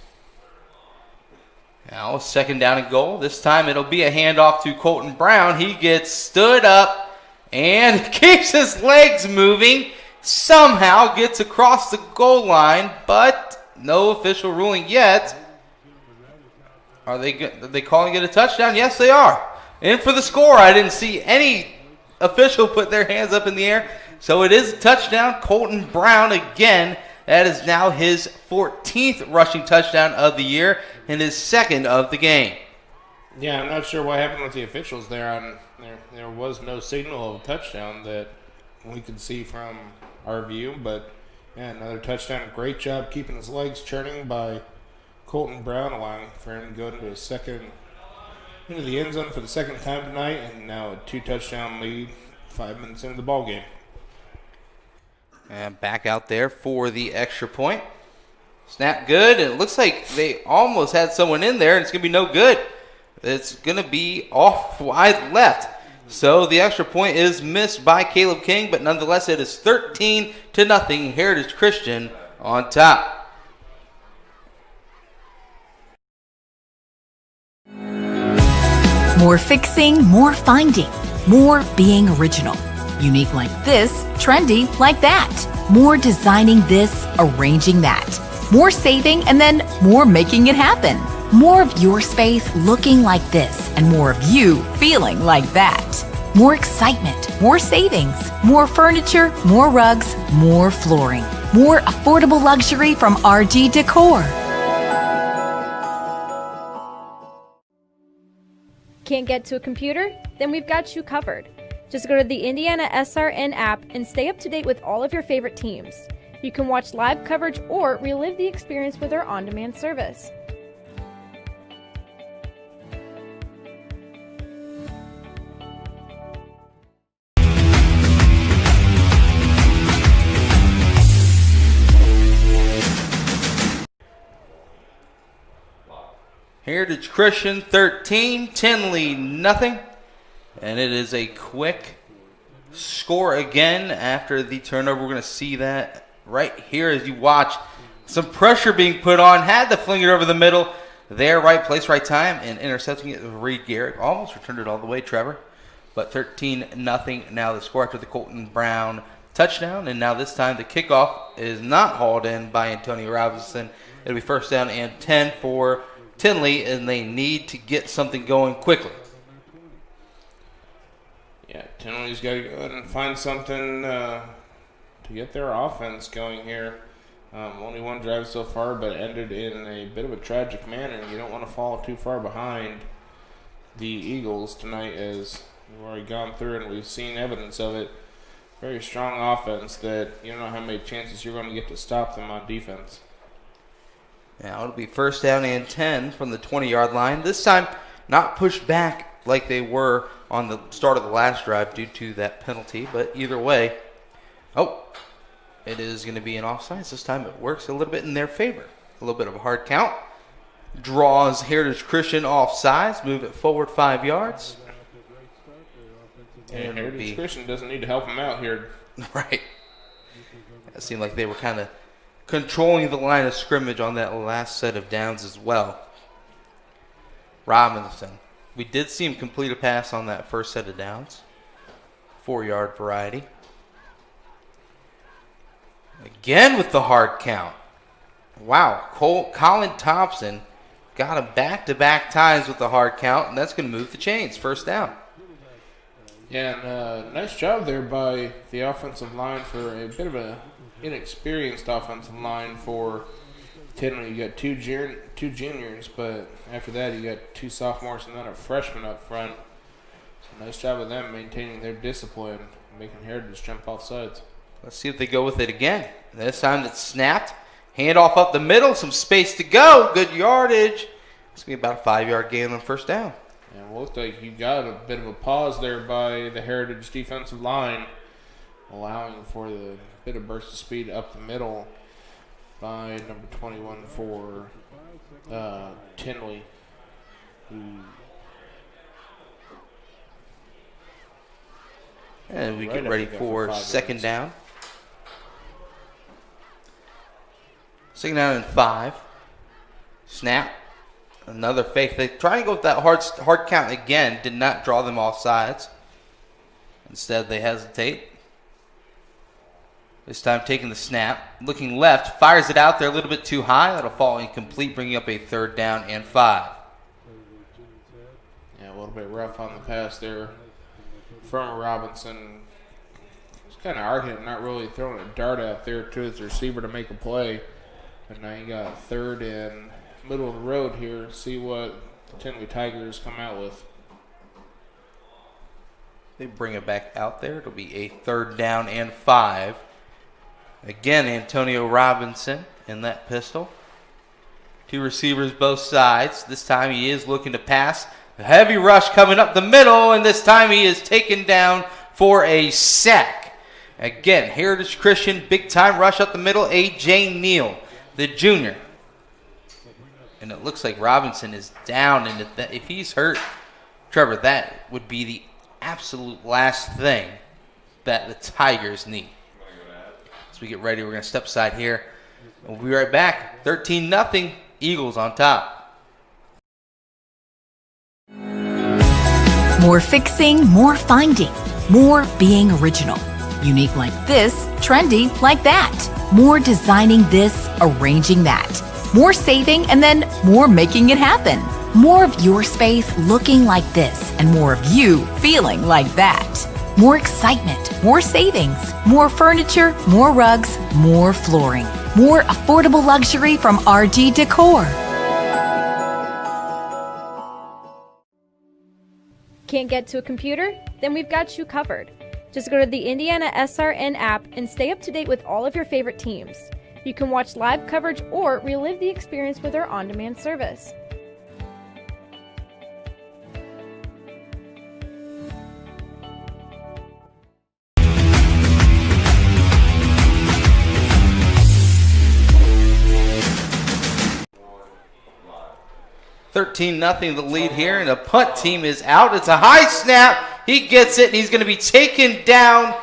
Now 2nd down and goal. This time it'll be a handoff to Colton Brown. He gets stood up and keeps his legs moving. Somehow gets across the goal line, but no official ruling yet. Are they calling it a touchdown? Yes, they are. In for the score. I didn't see any official put their hands up in the air. So it is a touchdown. Colton Brown again. That is now his 14th rushing touchdown of the year and his 2nd of the game. Yeah, I'm not sure what happened with the officials there. There was no signal of a touchdown that we could see from our view, but yeah, another touchdown. Great job keeping his legs churning by Colton Brown, allowing for him to go into the end zone for the 2nd time tonight, and now a 2-touchdown lead 5 minutes into the ball game. And back out there for the extra point. Snap good, and it looks like they almost had someone in there, and it's going to be no good. It's going to be off wide left. So the extra point is missed by Caleb King, but nonetheless it is 13-0, Heritage Christian on top. More fixing, more finding, more being original. Unique like this, trendy like that. More designing this, arranging that. More saving, and then more making it happen. More of your space looking like this, and more of you feeling like that. More excitement, more savings, more furniture, more rugs, more flooring. More affordable luxury from RG Decor. Can't get to a computer? Then we've got you covered. Just go to the Indiana SRN app and stay up to date with all of your favorite teams. You can watch live coverage or relive the experience with our on-demand service. Heritage Christian 13, Tinley nothing. And it is a quick score again after the turnover. We're going to see that right here as you watch. Some pressure being put on. Had to fling it over the middle. There, right place, right time. And intercepting it with Reed Garrett. Almost returned it all the way, Trevor. But 13-0 now the score after the Colton Brown touchdown. And now this time the kickoff is not hauled in by Antonio Robinson. It'll be first down and 10 for Tinley, and they need to get something going quickly. Yeah, Tinley's got to go ahead and find something to get their offense going here. Only one drive so far, but ended in a bit of a tragic manner. You don't want to fall too far behind the Eagles tonight, as we've already gone through and we've seen evidence of it. Very strong offense that you don't know how many chances you're going to get to stop them on defense. Now it'll be first down and 10 from the 20-yard line. This time not pushed back like they were on the start of the last drive due to that penalty. But either way, it is going to be an offsides. This time it works a little bit in their favor. A little bit of a hard count. Draws Heritage Christian offsides. Move it forward 5 yards. And Heritage Christian doesn't need to help them out here. Right. It seemed like they were kind of controlling the line of scrimmage on that last set of downs as well. Robinson. We did see him complete a pass on that first set of downs. 4-yard variety. Again with the hard count. Wow. Colin Thompson got him back-to-back times with the hard count, and that's going to move the chains. First down. Yeah, and nice job there by the offensive line for a bit of a inexperienced offensive line for Tinley. You got two juniors, but after that you got 2 sophomores and then a freshman up front. So nice job of them maintaining their discipline, making Heritage jump off sides. Let's see if they go with it again. This time it's snapped. Handoff up the middle, some space to go. Good yardage. It's going to be about a 5-yard gain on first down. And it looked like you got a bit of a pause there by the Heritage defensive line, allowing for the bit of burst of speed up the middle by number 21 for Tinley. And we get ready for second down. Second down and 5. Snap. Another fake. They try to go with that hard count again. Did not draw them off sides. Instead, they hesitate. This time taking the snap. Looking left. Fires it out there a little bit too high. That'll fall incomplete, bringing up a third down and 5. Yeah, a little bit rough on the pass there from Robinson. It's kind of arguing, not really throwing a dart out there to his receiver to make a play. But now you got third and middle of the road here. See what the Tinley Tigers come out with. They bring it back out there. It'll be a third down and 5. Again, Antonio Robinson in that pistol. 2 receivers both sides. This time he is looking to pass. A heavy rush coming up the middle, and this time he is taken down for a sack. Again, Heritage Christian, big time rush up the middle. A.J. Neal, the junior. And it looks like Robinson is down, and if he's hurt, Trevor, that would be the absolute last thing that the Tigers need. As we get ready, we're going to step aside here. We'll be right back. 13-0, Eagles on top. More fixing, more finding, more being original. Unique like this, trendy like that. More designing this, arranging that. More saving, and then more making it happen. More of your space looking like this, and more of you feeling like that. More excitement, more savings, more furniture, more rugs, more flooring, more affordable luxury from RG Decor. Can't get to a computer? then we've got you covered. Just go to the Indiana SRN app and stay up to date with all of your favorite teams. You can watch live coverage or relive the experience with our on-demand service. $13-0 the lead here, and the punt team is out. It's a high snap. He gets it, and he's going to be taken down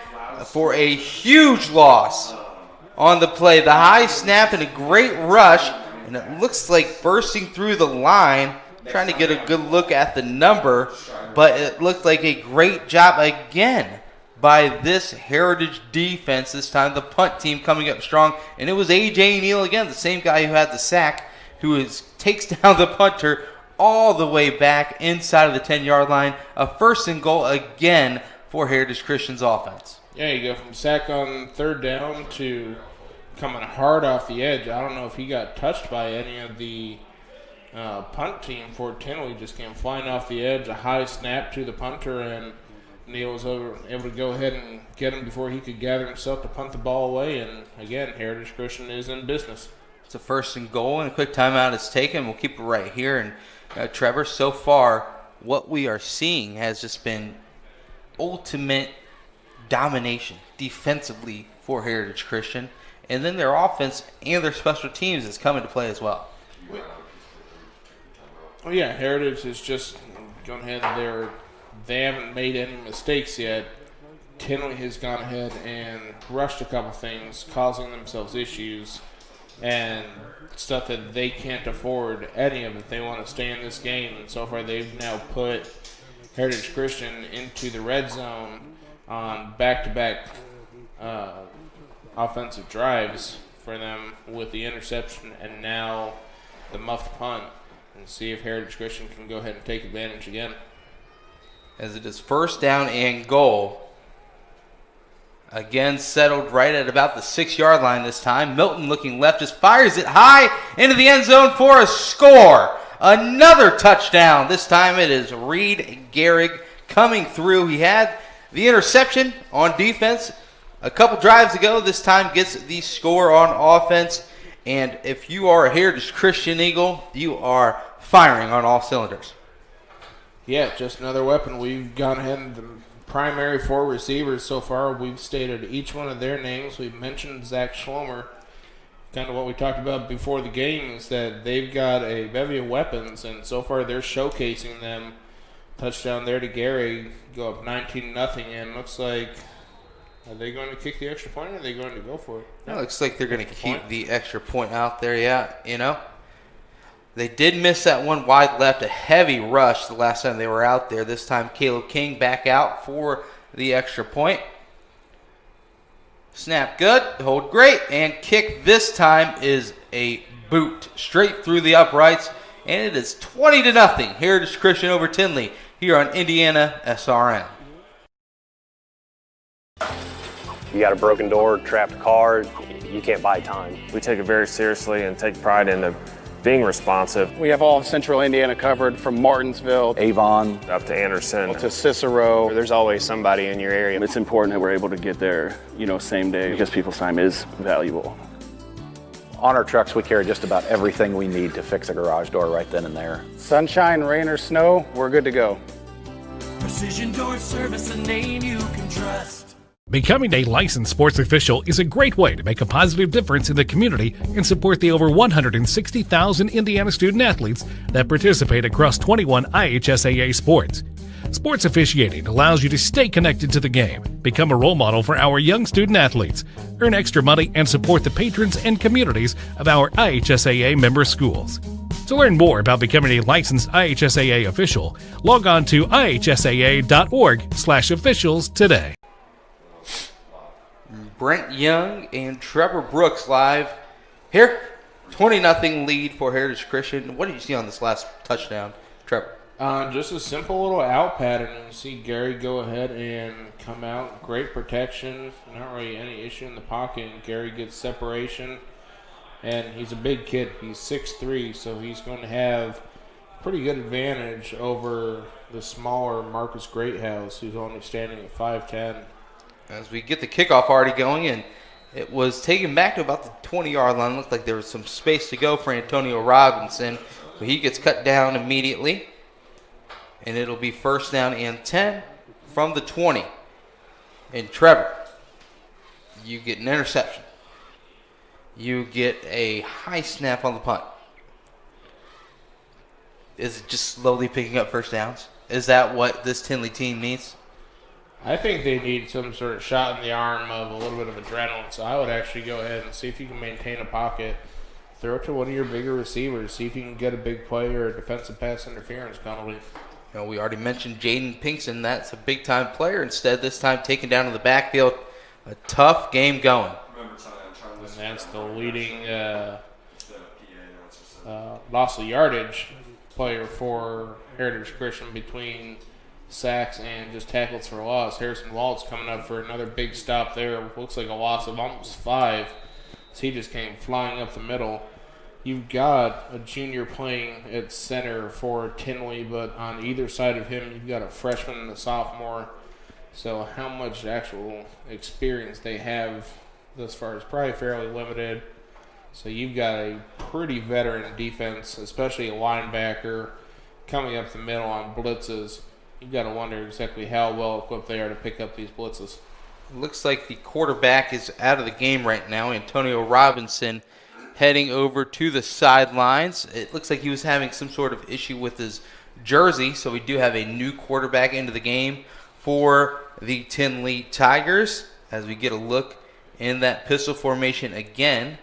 for a huge loss on the play. The high snap and a great rush, and it looks like bursting through the line. Trying to get a good look at the number, but it looked like a great job again by this Heritage defense. This time the punt team coming up strong, and it was A.J. Neal again, the same guy who had the sack, who takes down the punter all the way back inside of the 10-yard line. A 1st and goal again for Heritage Christian's offense. Yeah, you go from sack on 3rd down to coming hard off the edge. I don't know if he got touched by any of the punt team for Tinley. Just came flying off the edge, a high snap to the punter, and Neal was able to go ahead and get him before he could gather himself to punt the ball away. And again, Heritage Christian is in business. It's a 1st and goal, and a quick timeout is taken. We'll keep it right here. And Trevor, so far, what we are seeing has just been ultimate domination defensively for Heritage Christian. And then their offense and their special teams is coming to play as well. Oh, yeah, Heritage is just going ahead. They haven't made any mistakes yet. Tinley has gone ahead and rushed a couple things, causing themselves issues and stuff that they can't afford any of it. They want to stay in this game, and so far they've now put Heritage Christian into the red zone on back-to-back offensive drives for them with the interception and now the muffed punt, and see if Heritage Christian can go ahead and take advantage again. As it is 1st down and goal. Again, settled right at about the 6-yard line this time. Milton looking left, just fires it high into the end zone for a score. Another touchdown. This time it is Reed Gehrig coming through. He had the interception on defense a couple drives ago. This time gets the score on offense. And if you are a Heritage Christian Eagle, you are firing on all cylinders. Yeah, just another weapon. We've gone ahead and the primary 4 receivers so far, we've stated each one of their names. We've mentioned Zach Schlomer. Kind of what we talked about before the game is that they've got a bevy of weapons, and so far they're showcasing them. Touchdown there to Gary, go up 19-0, and looks like, are they going to kick the extra point, or are they going to go for it? It looks like they're going to keep the extra point out there, yeah, you know. They did miss that one wide left, a heavy rush the last time they were out there. This time Caleb King back out for the extra point. Snap good, hold great, and kick this time is a boot straight through the uprights, and it is 20-0. Heritage Christian over Tinley here on Indiana SRN. You got a broken door, trapped car, you can't buy time. We take it very seriously and take pride in being responsive. We have all of Central Indiana covered, from Martinsville, Avon, up to Anderson, to Cicero. There's always somebody in your area. It's important that we're able to get there, same day, because people's time is valuable. On our trucks, we carry just about everything we need to fix a garage door right then and there. Sunshine, rain, or snow, we're good to go. Precision Door Service, a name you can trust. Becoming a licensed sports official is a great way to make a positive difference in the community and support the over 160,000 Indiana student athletes that participate across 21 IHSAA sports. Sports officiating allows you to stay connected to the game, become a role model for our young student athletes, earn extra money, and support the patrons and communities of our IHSAA member schools. To learn more about becoming a licensed IHSAA official, log on to ihsaa.org/officials today. Brent Young and Trevor Brooks live here. 20-0 lead for Heritage Christian. What did you see on this last touchdown, Trevor? Just a simple little out pattern. You see Gary go ahead and come out. Great protection. Not really any issue in the pocket. Gary gets separation. And he's a big kid. He's 6'3", so he's going to have pretty good advantage over the smaller Marcus Greathouse, who's only standing at 5'10". As we get the kickoff already going, and it was taken back to about the 20-yard line. Looked like there was some space to go for Antonio Robinson, but he gets cut down immediately. And it'll be first down and 10 from the 20. And Trevor, you get an interception. You get a high snap on the punt. Is it just slowly picking up first downs? Is that what this Tinley team needs? I think they need some sort of shot in the arm of a little bit of adrenaline. So I would actually go ahead and see if you can maintain a pocket. Throw it to one of your bigger receivers. See if you can get a big play or a defensive pass interference penalty. You know, we already mentioned Jaden Pinkston. That's a big-time player. Instead, this time taken down to the backfield. A tough game going. And that's the leading loss of yardage player for Heritage Christian between sacks and just tackles for loss. Harrison Waltz coming up for another big stop there. Looks like a loss of almost 5. So he just came flying up the middle. You've got a junior playing at center for Tinley, but on either side of him, you've got a freshman and a sophomore. So how much actual experience they have thus far is probably fairly limited. So you've got a pretty veteran defense, especially a linebacker coming up the middle on blitzes. You've got to wonder exactly how well equipped they are to pick up these blitzes. Looks like the quarterback is out of the game right now. Antonio Robinson heading over to the sidelines. It looks like he was having some sort of issue with his jersey, so we do have a new quarterback into the game for the Tinley Tigers as we get a look in that pistol formation again.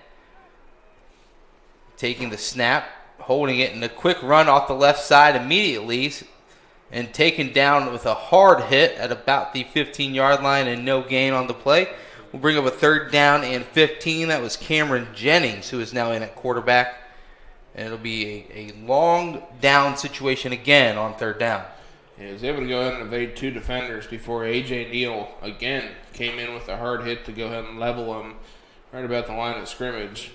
Taking the snap, holding it in a quick run off the left side immediately, and taken down with a hard hit at about the 15-yard line and no gain on the play. We'll bring up a third down and 15. That was Cameron Jennings, who is now in at quarterback. And it'll be a long down situation again on third down. He was able to go ahead and evade 2 defenders before A.J. Neal again came in with a hard hit to go ahead and level him right about the line of scrimmage.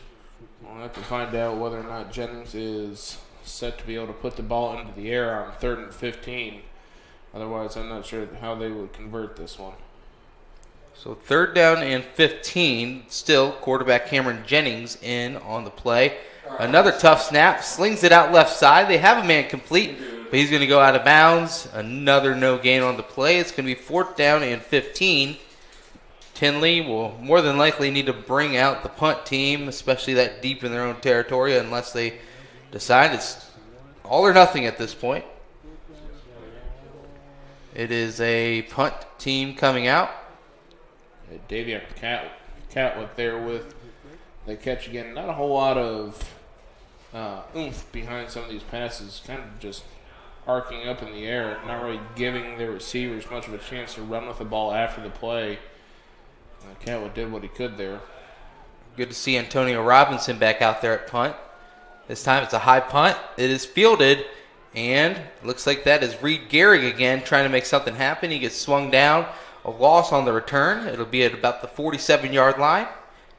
We'll have to find out whether or not Jennings is set to be able to put the ball into the air on 3rd and 15. Otherwise, I'm not sure how they would convert this one. So third down and 15. Still, quarterback Cameron Jennings in on the play. Another tough snap. Slings it out left side. They have a man complete, but he's going to go out of bounds. Another no gain on the play. It's going to be 4th down and 15. Tinley will more than likely need to bring out the punt team, especially that deep in their own territory, unless they decide it's all or nothing at this point. It is a punt team coming out. Davion Catlick there with the catch again. Not a whole lot of oomph behind some of these passes. Kind of just arcing up in the air. Not really giving their receivers much of a chance to run with the ball after the play. Catlick did what he could there. Good to see Antonio Robinson back out there at punt. This time it's a high punt. It is fielded, and it looks like that is Reed Gehrig again trying to make something happen. He gets swung down. A loss on the return. It'll be at about the 47-yard line,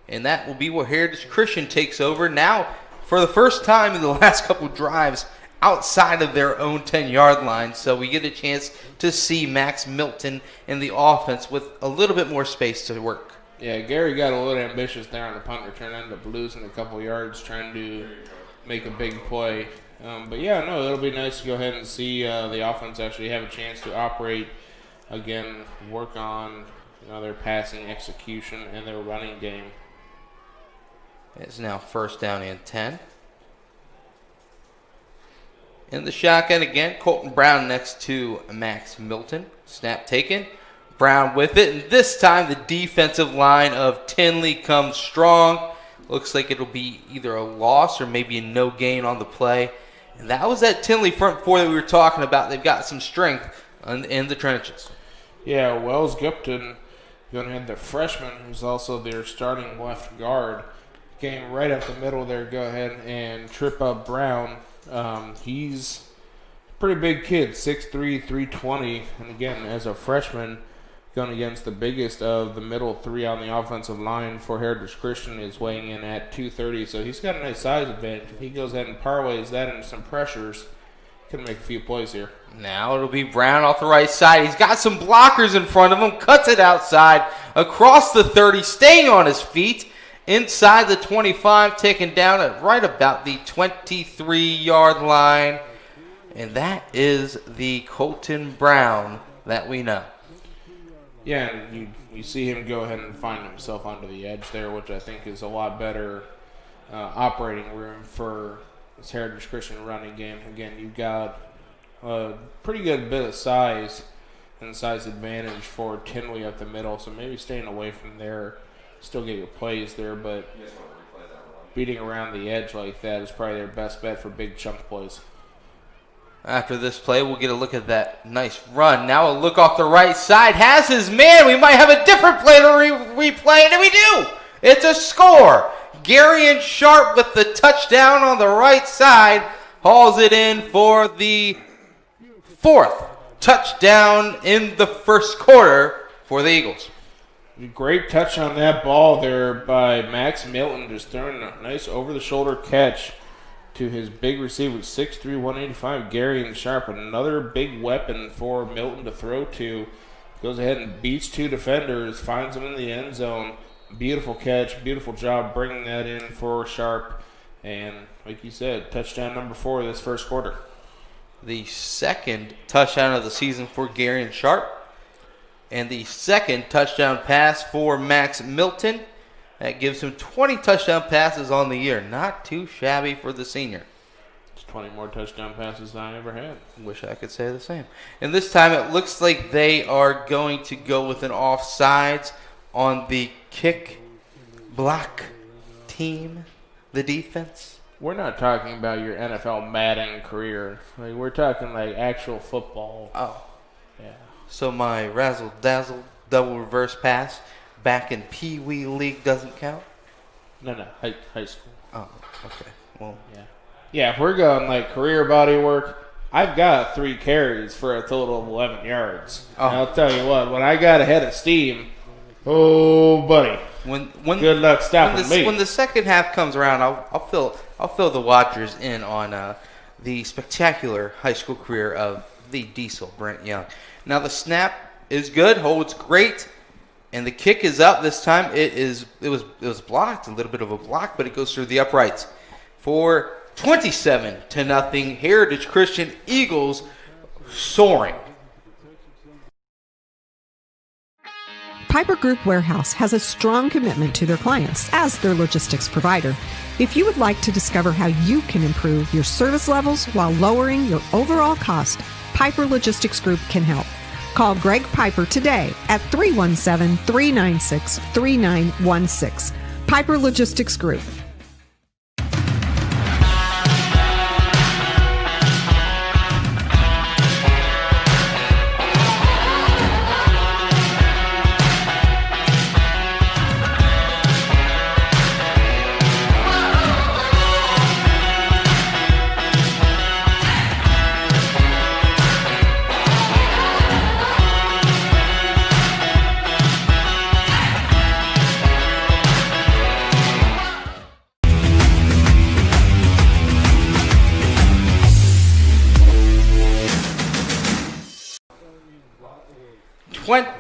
and that will be where Heritage Christian takes over now for the first time in the last couple drives outside of their own 10-yard line. So we get a chance to see Max Milton in the offense with a little bit more space to work. Yeah, Gary got a little ambitious there on the punt return. Ended up losing a couple yards trying to make a big play. But yeah, no, it'll be nice to go ahead and see the offense actually have a chance to operate again, work on their passing execution and their running game. It's now 1st down and 10. In the shotgun again, Colton Brown next to Max Milton. Snap taken. Brown with it, and this time the defensive line of Tinley comes strong. Looks like it'll be either a loss or maybe a no gain on the play. And that was that Tinley front 4 that we were talking about. They've got some strength in the trenches. Yeah, Wells Gupton, going to have the freshman, who's also their starting left guard, came right up the middle there, go ahead and trip up Brown. He's a pretty big kid, 6'3", 320, and again, as a freshman, going against the biggest of the middle 3 on the offensive line for Heritage Christian is weighing in at 230, so he's got a nice size advantage. If he goes ahead and parlays that into some pressures, Could make a few plays here. Now it'll be Brown off the right side. He's got some blockers in front of him. Cuts it outside across the 30, staying on his feet. Inside the 25, taken down at right about the 23-yard line. And that is the Colton Brown that we know. Yeah, and you see him go ahead and find himself onto the edge there, which I think is a lot better operating room for this Heritage Christian running game. Again, you've got a pretty good bit of size and size advantage for Tinley up the middle, so maybe staying away from there, still get your plays there, but beating around the edge like that is probably their best bet for big chunk plays. After this play, we'll get a look at that nice run. Now a look off the right side. Has his man. We might have a different play to replay, and we do. It's a score. Gary Sharp with the touchdown on the right side. Hauls it in for the 4th touchdown in the first quarter for the Eagles. Great touch on that ball there by Max Milton, just throwing a nice over-the-shoulder catch to his big receiver, 6'3", 185, Gary Sharp. Another big weapon for Milton to throw to. Goes ahead and beats 2 defenders, finds them in the end zone. Beautiful catch, beautiful job bringing that in for Sharp. And like you said, touchdown number 4 this first quarter. The second touchdown of the season for Gary Sharp. And the second touchdown pass for Max Milton. That gives him 20 touchdown passes on the year. Not too shabby for the senior. It's 20 more touchdown passes than I ever had. Wish I could say the same. And this time it looks like they are going to go with an offsides on the kick block team, the defense. We're not talking about your NFL Madden career. Like, we're talking like actual football. Oh. Yeah. So my razzle-dazzle double reverse pass back in Pee Wee League doesn't count? No, high school. Oh, okay. Well, yeah. Yeah, if we're going like career body work, I've got 3 carries for a total of 11 yards. Oh. And I'll tell you what, when I got ahead of steam, oh buddy, when good luck stopping me. When the second half comes around, I'll fill the watchers in on the spectacular high school career of the Diesel Brent Young. Now the snap is good, holds great. And the kick is up this time. It was blocked, a little bit of a block, but it goes through the uprights for 27-0. Heritage Christian Eagles soaring. Piper Group Warehouse has a strong commitment to their clients as their logistics provider. If you would like to discover how you can improve your service levels while lowering your overall cost, Piper Logistics Group can help. Call Greg Piper today at 317-396-3916. Piper Logistics Group.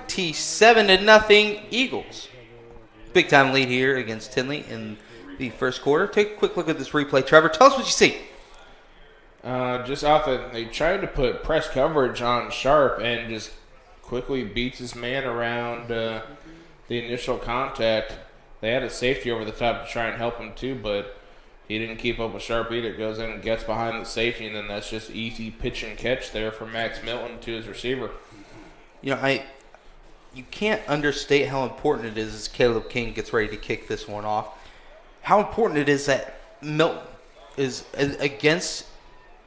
$27-0 Eagles. Big time lead here against Tinley in the first quarter. Take a quick look at this replay. Trevor, tell us what you see. Just off they tried to put press coverage on Sharp and just quickly beats his man around the initial contact. They had a safety over the top to try and help him too, but he didn't keep up with Sharp either. Goes in and gets behind the safety, and then that's just easy pitch and catch there for Max Milton to his receiver. You know, you can't understate how important it is as Caleb King gets ready to kick this one off. How important it is that Milton is against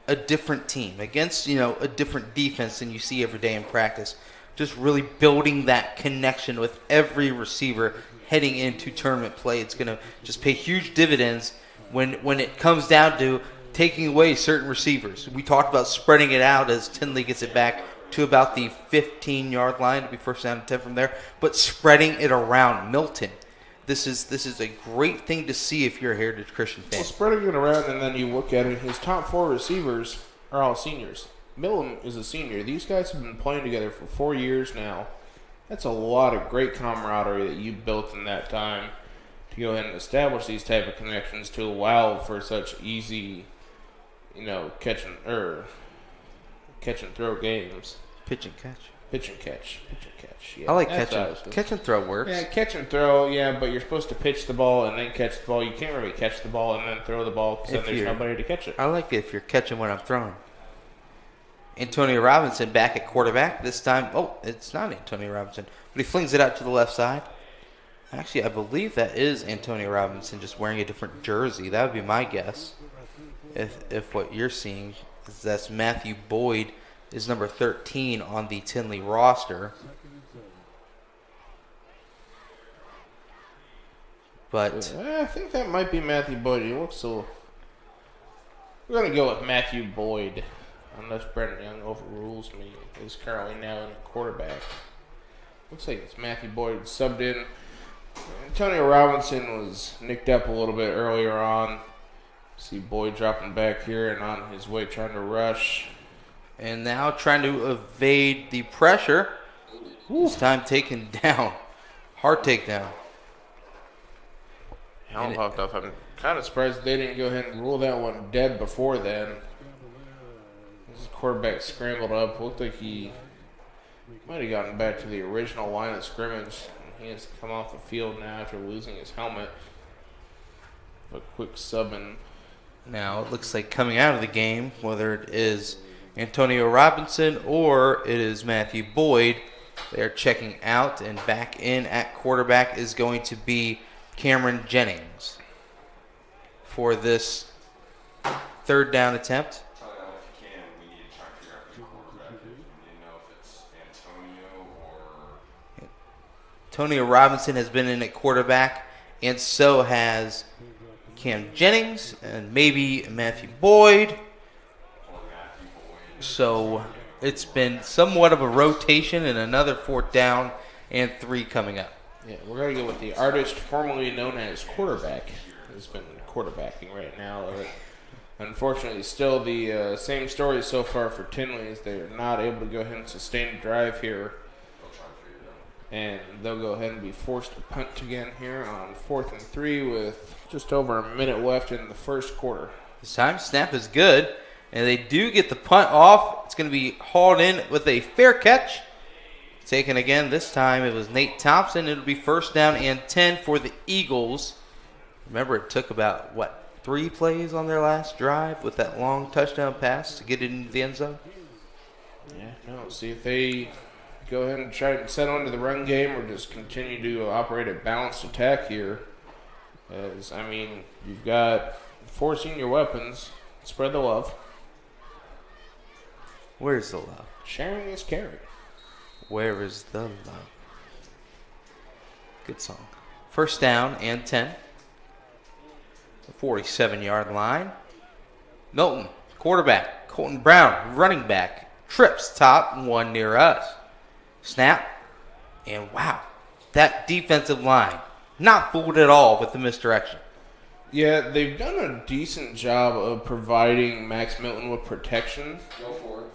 a different team, against, a different defense than you see every day in practice. Just really building that connection with every receiver heading into tournament play. It's going to just pay huge dividends when it comes down to taking away certain receivers. We talked about spreading it out as Tinley gets it back to about the 15-yard line to be first down and 10 from there, but spreading it around Milton. This is a great thing to see if you're a Heritage Christian fan. Well, spreading it around, and then you look at it, his top 4 receivers are all seniors. Millen is a senior. These guys have been playing together for 4 years now. That's a lot of great camaraderie that you built in that time to go ahead and establish these type of connections to allow for such easy, catch and throw games. Pitch and catch. Yeah, I like catch and throw works. Yeah, catch and throw. Yeah, but you're supposed to pitch the ball and then catch the ball. You can't really catch the ball and then throw the ball because then there's nobody to catch it. I like it if you're catching when I'm throwing. Antonio Robinson back at quarterback. This time, it's not Antonio Robinson, but he flings it out to the left side. Actually, I believe that is Antonio Robinson, just wearing a different jersey. That would be my guess. If what you're seeing is that's Matthew Boyd is number 13 on the Tinley roster. But I think that might be Matthew Boyd. He looks so. We're going to go with Matthew Boyd, unless Brendan Young overrules me. He's currently now in quarterback. Looks like it's Matthew Boyd subbed in. Antonio Robinson was nicked up a little bit earlier on. See Boyd dropping back here and on his way trying to rush. And now trying to evade the pressure. This time taken down. Hard takedown. I'm kind of surprised they didn't go ahead and rule that one dead before then. This quarterback scrambled up. Looked like he might have gotten back to the original line of scrimmage. He has to come off the field now after losing his helmet. A quick subbing. Now it looks like coming out of the game, whether it is Antonio Robinson or it is Matthew Boyd, they're checking out, and back in at quarterback is going to be Cameron Jennings for this third down attempt. Antonio Robinson has been in at quarterback, and so has Cam Jennings and maybe Matthew Boyd. So it's been somewhat of a rotation, and another 4th down and 3 coming up. Yeah, we're going to go with the artist formerly known as quarterback. He's been quarterbacking right now. Unfortunately, still the same story so far for Tinley, as they are not able to go ahead and sustain a drive here. And they'll go ahead and be forced to punt again here on 4th and 3 with just over a minute left in the first quarter. This time, snap is good, and they do get the punt off. It's going to be hauled in with a fair catch. Taken again. This time it was Nate Thompson. It'll be 1st down and 10 for the Eagles. Remember, it took about, 3 plays on their last drive with that long touchdown pass to get it into the end zone? See if they go ahead and try to settle into the run game or just continue to operate a balanced attack here. As, you've got 4 senior weapons. Spread the love. Where's the love? Sharing is caring. Where is the love? Good song. 1st down and 10. The 47-yard line. Milton, quarterback. Colton Brown, running back. Trips top, 1 near us. Snap. And wow, that defensive line not fooled at all with the misdirection. Yeah, they've done a decent job of providing Max Milton with protection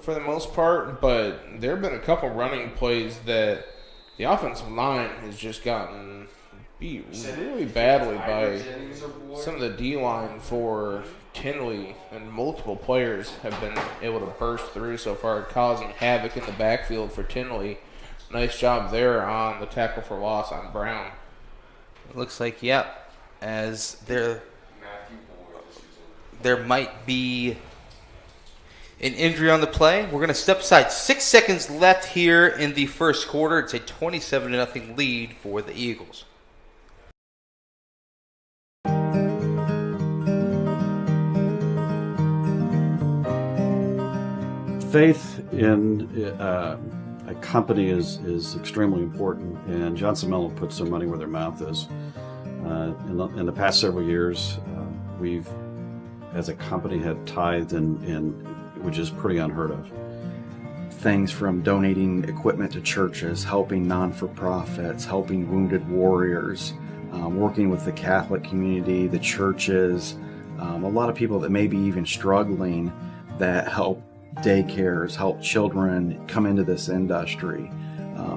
for the most part, but there have been a couple running plays that the offensive line has just gotten beat really badly by some of the D-line for Tinley, and multiple players have been able to burst through so far, causing havoc in the backfield for Tinley. Nice job there on the tackle for loss on Brown. It looks like, as there might be an injury on the play. We're going to step aside. 6 seconds left here in the first quarter. It's a 27-0 lead for the Eagles. Faith in a company is extremely important, and Johnson Mello puts their money where their mouth is. In the past several years, we've, as a company, had tithed in which is pretty unheard of. Things from donating equipment to churches, helping non-for-profits, helping wounded warriors, working with the Catholic community, the churches, a lot of people that may be even struggling that help daycares, help children come into this industry.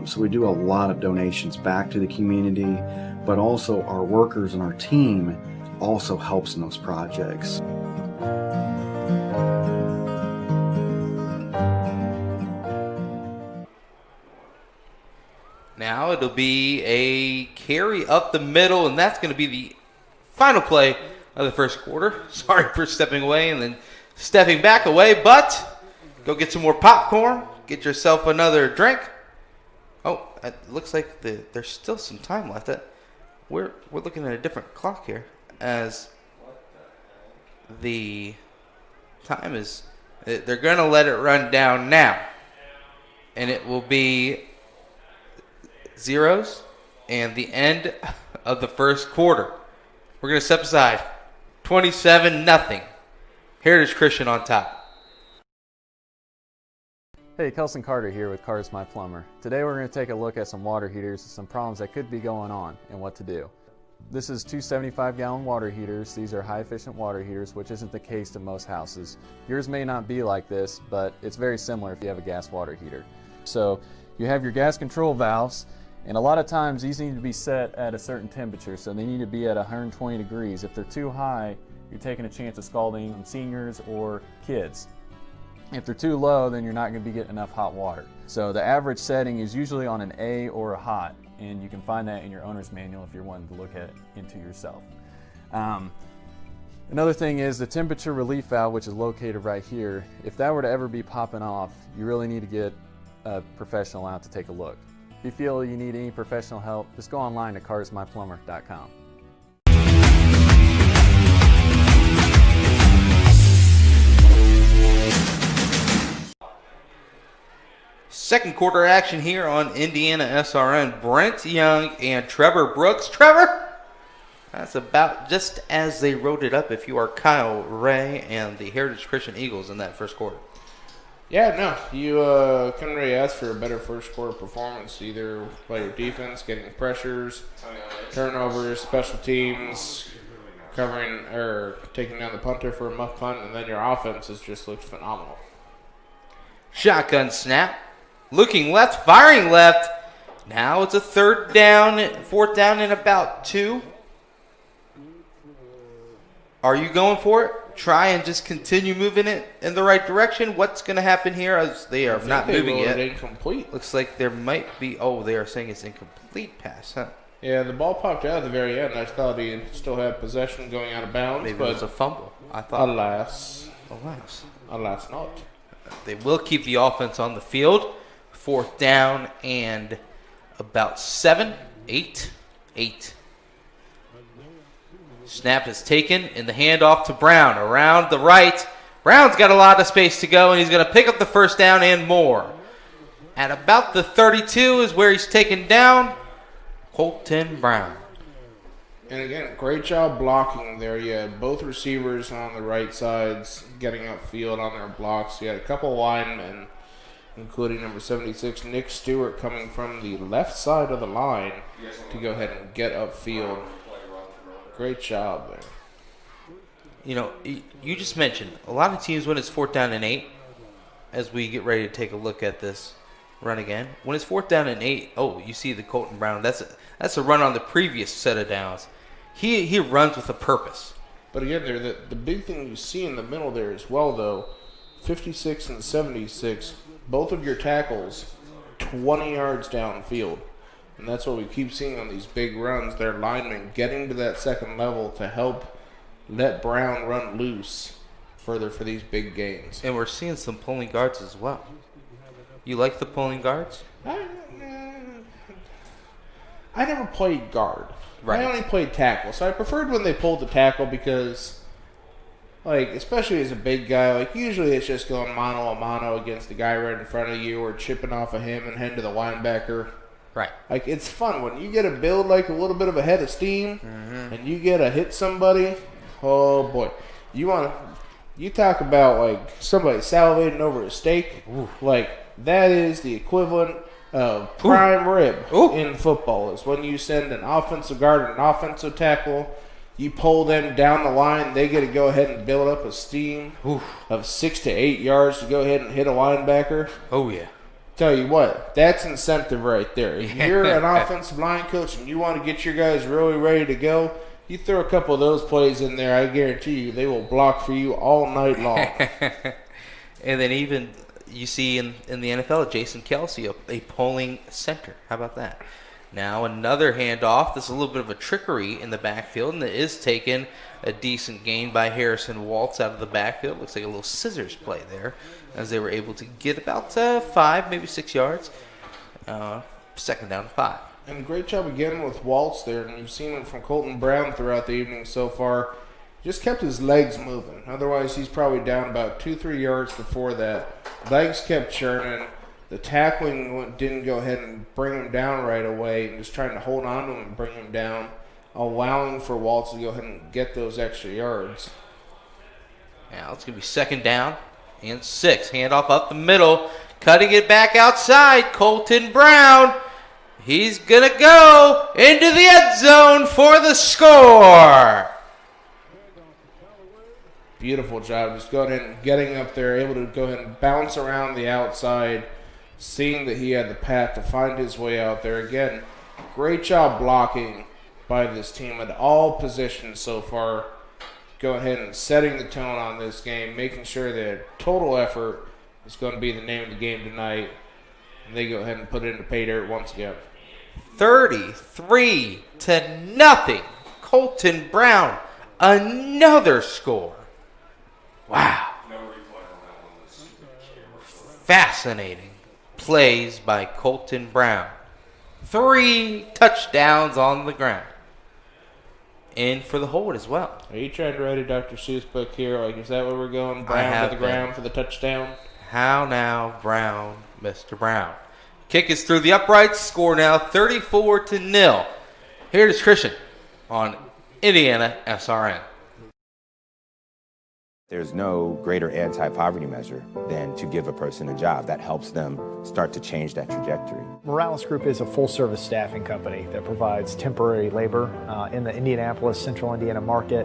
So we do a lot of donations back to the community, but also our workers and our team also helps in those projects. Now it'll be a carry up the middle, and that's going to be the final play of the first quarter. Sorry for stepping away and then stepping back away, but go get some more popcorn, get yourself another drink. Oh, it looks like there's still some time left. We're looking at a different clock here, as the time is. They're going to let it run down now, and it will be zeros and the end of the first quarter. We're going to step aside. 27-0. Heritage Christian on top. Hey, Kelson Carter here with Cars My Plumber. Today we're going to take a look at some water heaters and some problems that could be going on and what to do. This is two 75-gallon water heaters. These are high-efficient water heaters, which isn't the case to most houses. Yours may not be like this, but it's very similar if you have a gas water heater. So you have your gas control valves, and a lot of times these need to be set at a certain temperature, so they need to be at 120 degrees. If they're too high, you're taking a chance of scalding seniors or kids. If they're too low, then you're not going to be getting enough hot water. So the average setting is usually on an A or a hot, and you can find that in your owner's manual if you're wanting to look at into yourself. Another thing is the temperature relief valve, which is located right here. If that were to ever be popping off, you really need to get a professional out to take a look. If you feel you need any professional help, just go online to carsmyplumber.com. Second quarter action here on Indiana SRN. Brent Young and Trevor Brooks. Trevor, that's about just as they wrote it up if you are Kyle Ray and the Heritage Christian Eagles in that first quarter. Yeah, no, you couldn't really ask for a better first quarter performance, either by your defense, getting pressures, turnovers, special teams, covering or taking down the punter for a muff punt, and then your offense has just looked phenomenal. Shotgun snap. Looking left, firing left. Now it's a fourth down and about 2. Are you going for it? Try and just continue moving it in the right direction. What's going to happen here as they are not moving yet? Incomplete. Looks like there might be. Oh, they are saying it's incomplete pass, huh? Yeah, the ball popped out at the very end. I thought he still had possession going out of bounds. Maybe but it was a fumble. I thought. Alas not. They will keep the offense on the field. Fourth down and about 7, 8. Snap is taken in the handoff to Brown. Around the right. Brown's got a lot of space to go, and he's going to pick up the first down and more. At about the 32 is where he's taken down. Colton Brown. And again, great job blocking there. You had both receivers on the right sides getting upfield on their blocks. You had a couple linemen, including number 76, Nick Stewart, coming from the left side of the line to go ahead and get upfield. Great job there. You know, you just mentioned a lot of teams when it's 4th down and 8, as we get ready to take a look at this run again. When it's 4th down and 8, you see the Colton Brown. That's a run on the previous set of downs. He runs with a purpose. But again, there the big thing you see in the middle there as well, though, 56 and 76, both of your tackles 20 yards downfield. And that's what we keep seeing on these big runs. Their linemen getting to that second level to help let Brown run loose further for these big gains. And we're seeing some pulling guards as well. You like the pulling guards? I never played guard. Right. I only played tackle. So I preferred when they pulled the tackle because, like, especially as a big guy, usually it's just going mano a mano against the guy right in front of you or chipping off of him and heading to the linebacker. Right. It's fun when you get to build a little bit of a head of steam and you get to hit somebody. Oh boy, you talk about somebody salivating over a steak. Ooh. That is the equivalent of prime rib in football. Is when you send an offensive guard and an offensive tackle You pull them down the line, they get to go ahead and build up a steam of 6 to 8 yards to go ahead and hit a linebacker. Oh, yeah. Tell you what, that's incentive right there. If you're an offensive line coach and you want to get your guys really ready to go, you throw a couple of those plays in there, I guarantee you they will block for you all night long. And then even you see in the NFL, Jason Kelsey, a pulling center. How about that? Now another handoff. This is a little bit of a trickery in the backfield, and it is taken a decent gain by Harrison Waltz out of the backfield. Looks like a little scissors play there as they were able to get about 5, maybe 6 yards. Second down 5. And great job again with Waltz there, and you've seen it from Colton Brown throughout the evening so far. Just kept his legs moving. Otherwise, he's probably down about 2-3 yards before that. Legs kept churning. The tackling didn't go ahead and bring him down right away, and just trying to hold on to him and bring him down, allowing for Waltz to go ahead and get those extra yards. Now it's going to be second down and 6. Handoff up the middle, cutting it back outside. Colton Brown. He's going to go into the end zone for the score. Beautiful job. Just going ahead and getting up there, able to go ahead and bounce around the outside, seeing that he had the path to find his way out there. Again, great job blocking by this team at all positions so far. Go ahead and setting the tone on this game, making sure that total effort is going to be the name of the game tonight. And they go ahead and put it into pay dirt once again. 33-0. Colton Brown, another score. Wow. Fascinating plays by Colton Brown. 3 touchdowns on the ground. And for the hold as well. Are you trying to write a Dr. Seuss book here? Like, is that where we're going? Brown to the ground for the touchdown? How now, Brown, Mr. Brown. Kick is through the uprights. Score now 34-0. Heritage Christian on Indiana SRN. There's no greater anti-poverty measure than to give a person a job. That helps them start to change that trajectory. Morales Group is a full-service staffing company that provides temporary labor in the Indianapolis, Central Indiana market.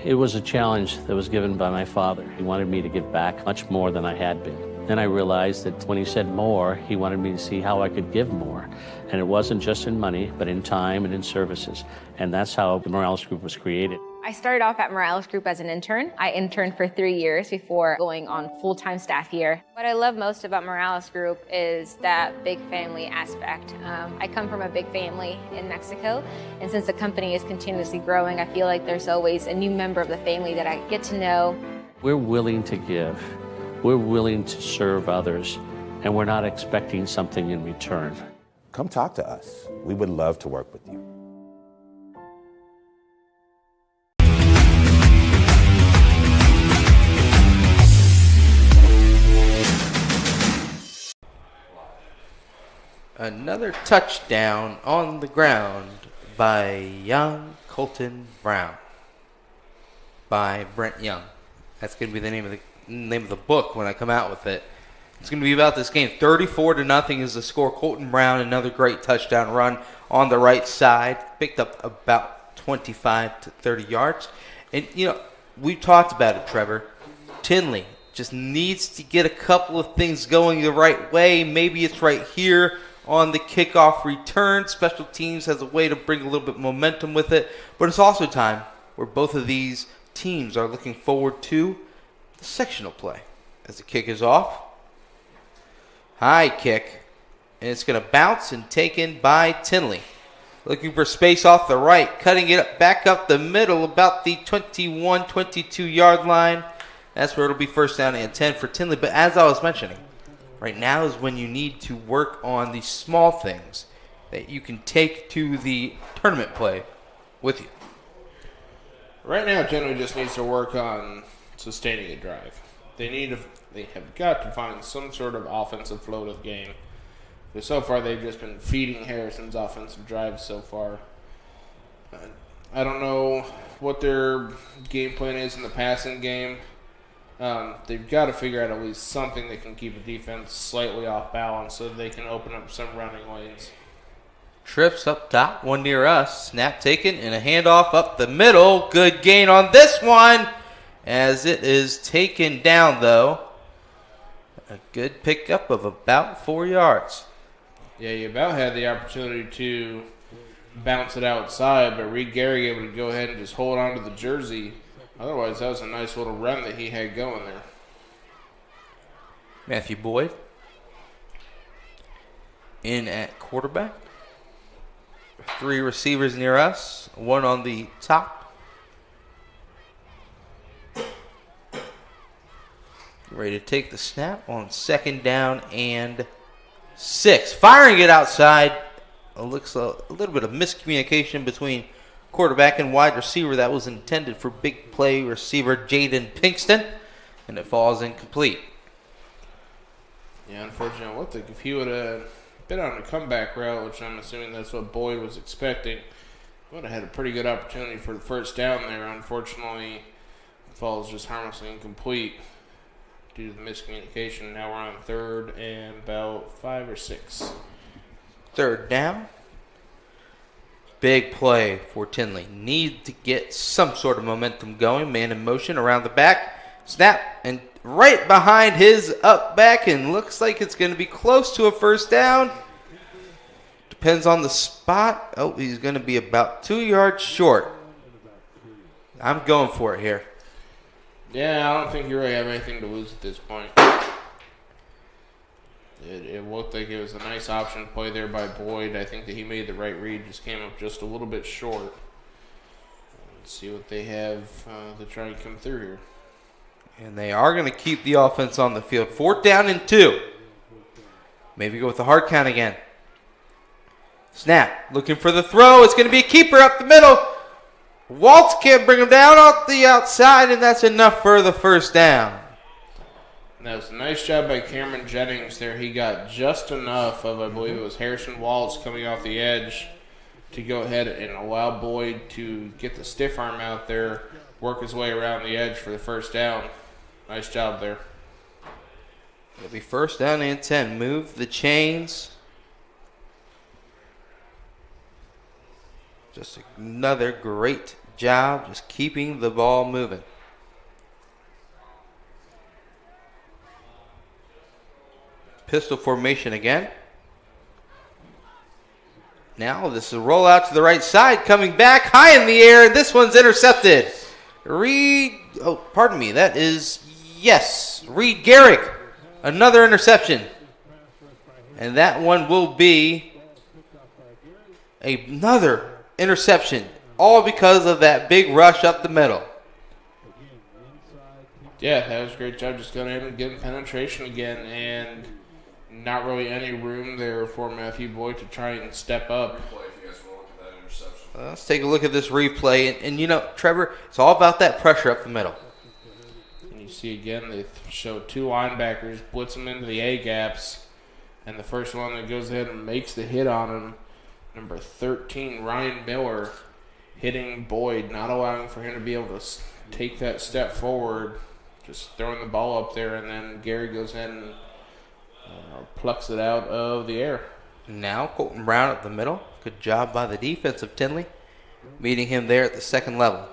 It was a challenge that was given by my father. He wanted me to give back much more than I had been. Then I realized that when he said more, he wanted me to see how I could give more. And it wasn't just in money, but in time and in services. And that's how the Morales Group was created. I started off at Morales Group as an intern. I interned for 3 years before going on full-time staff here. What I love most about Morales Group is that big family aspect. I come from a big family in Mexico, and since the company is continuously growing, I feel like there's always a new member of the family that I get to know. We're willing to give. We're willing to serve others, and we're not expecting something in return. Come talk to us. We would love to work with you. Another touchdown on the ground by young Colton Brown. By Brent Young. That's going to be the name of the book when I come out with it. It's going to be about this game. 34-0 is the score. Colton Brown, another great touchdown run on the right side. Picked up about 25 to 30 yards. And, you know, we talked about it, Trevor. Tinley just needs to get a couple of things going the right way. Maybe it's right here on the kickoff return. Special teams has a way to bring a little bit of momentum with it. But it's also time where both of these teams are looking forward to the sectional play. As the kick is off. High kick. And it's going to bounce and taken by Tinley. Looking for space off the right. Cutting it back up the middle about the 21, 22 yard line. That's where it'll be first down and 10 for Tinley. But as I was mentioning, right now is when you need to work on the small things that you can take to the tournament play with you. Right now, Tinley just needs to work on sustaining a drive. They have got to find some sort of offensive flow to the game. Because so far, they've just been feeding Harrison's offensive drives so far. I don't know what their game plan is in the passing game. They've got to figure out at least something that can keep the defense slightly off balance so they can open up some running lanes. Trips up top, one near us. Snap taken and a handoff up the middle. Good gain on this one as it is taken down, though. A good pickup of about 4 yards. Yeah, you about had the opportunity to bounce it outside, but Reed Gehrig able to go ahead and just hold on to the jersey. Otherwise, that was a nice little run that he had going there. Matthew Boyd in at quarterback. 3 receivers near us, one on the top. Ready to take the snap on 2nd down and 6. Firing it outside. It looks a little bit of miscommunication between quarterback and wide receiver. That was intended for big play receiver Jaden Pinkston, and it falls incomplete. Yeah, unfortunately, I think if he would have been on a comeback route, which I'm assuming that's what Boyd was expecting, would have had a pretty good opportunity for the first down there. Unfortunately, it falls just harmlessly incomplete due to the miscommunication. Now we're on 3rd and about 5 or 6. 3rd down. Big play for Tinley. Need to get some sort of momentum going. Man in motion around the back. Snap and right behind his up back, and looks like it's going to be close to a first down. Depends on the spot. Oh, he's going to be about 2 yards short. I'm going for it here. Yeah, I don't think you really have anything to lose at this point. It looked like it was a nice option play there by Boyd. I think that he made the right read, just came up just a little bit short. Let's see what they have to try and come through here. And they are going to keep the offense on the field. 4th down and 2. Maybe go with the hard count again. Snap. Looking for the throw. It's going to be a keeper up the middle. Waltz can't bring him down off the outside, and that's enough for the first down. That was a nice job by Cameron Jennings there. He got just enough of, I believe it was Harrison Waltz coming off the edge to go ahead and allow Boyd to get the stiff arm out there, work his way around the edge for the first down. Nice job there. It'll be 1st down and 10. Move the chains. Just another great job just keeping the ball moving. Pistol formation again. Now this is a rollout to the right side, coming back high in the air. This one's intercepted. Reed Gehrig. Another interception. And that one will be another interception, all because of that big rush up the middle. Yeah, that was a great job just going in and getting penetration again, and not really any room there for Matthew Boyd to try and step up. Let's take a look at this replay. And you know, Trevor, it's all about that pressure up the middle. And you see again, they show 2 linebackers, blitz them into the A-gaps, and the first one that goes ahead and makes the hit on him, number 13, Ryan Miller, hitting Boyd, not allowing for him to be able to take that step forward, just throwing the ball up there, and then Gary goes ahead and plucks it out of the air. Now Colton Brown up the middle. Good job by the defense of Tinley, meeting him there at the 2nd level.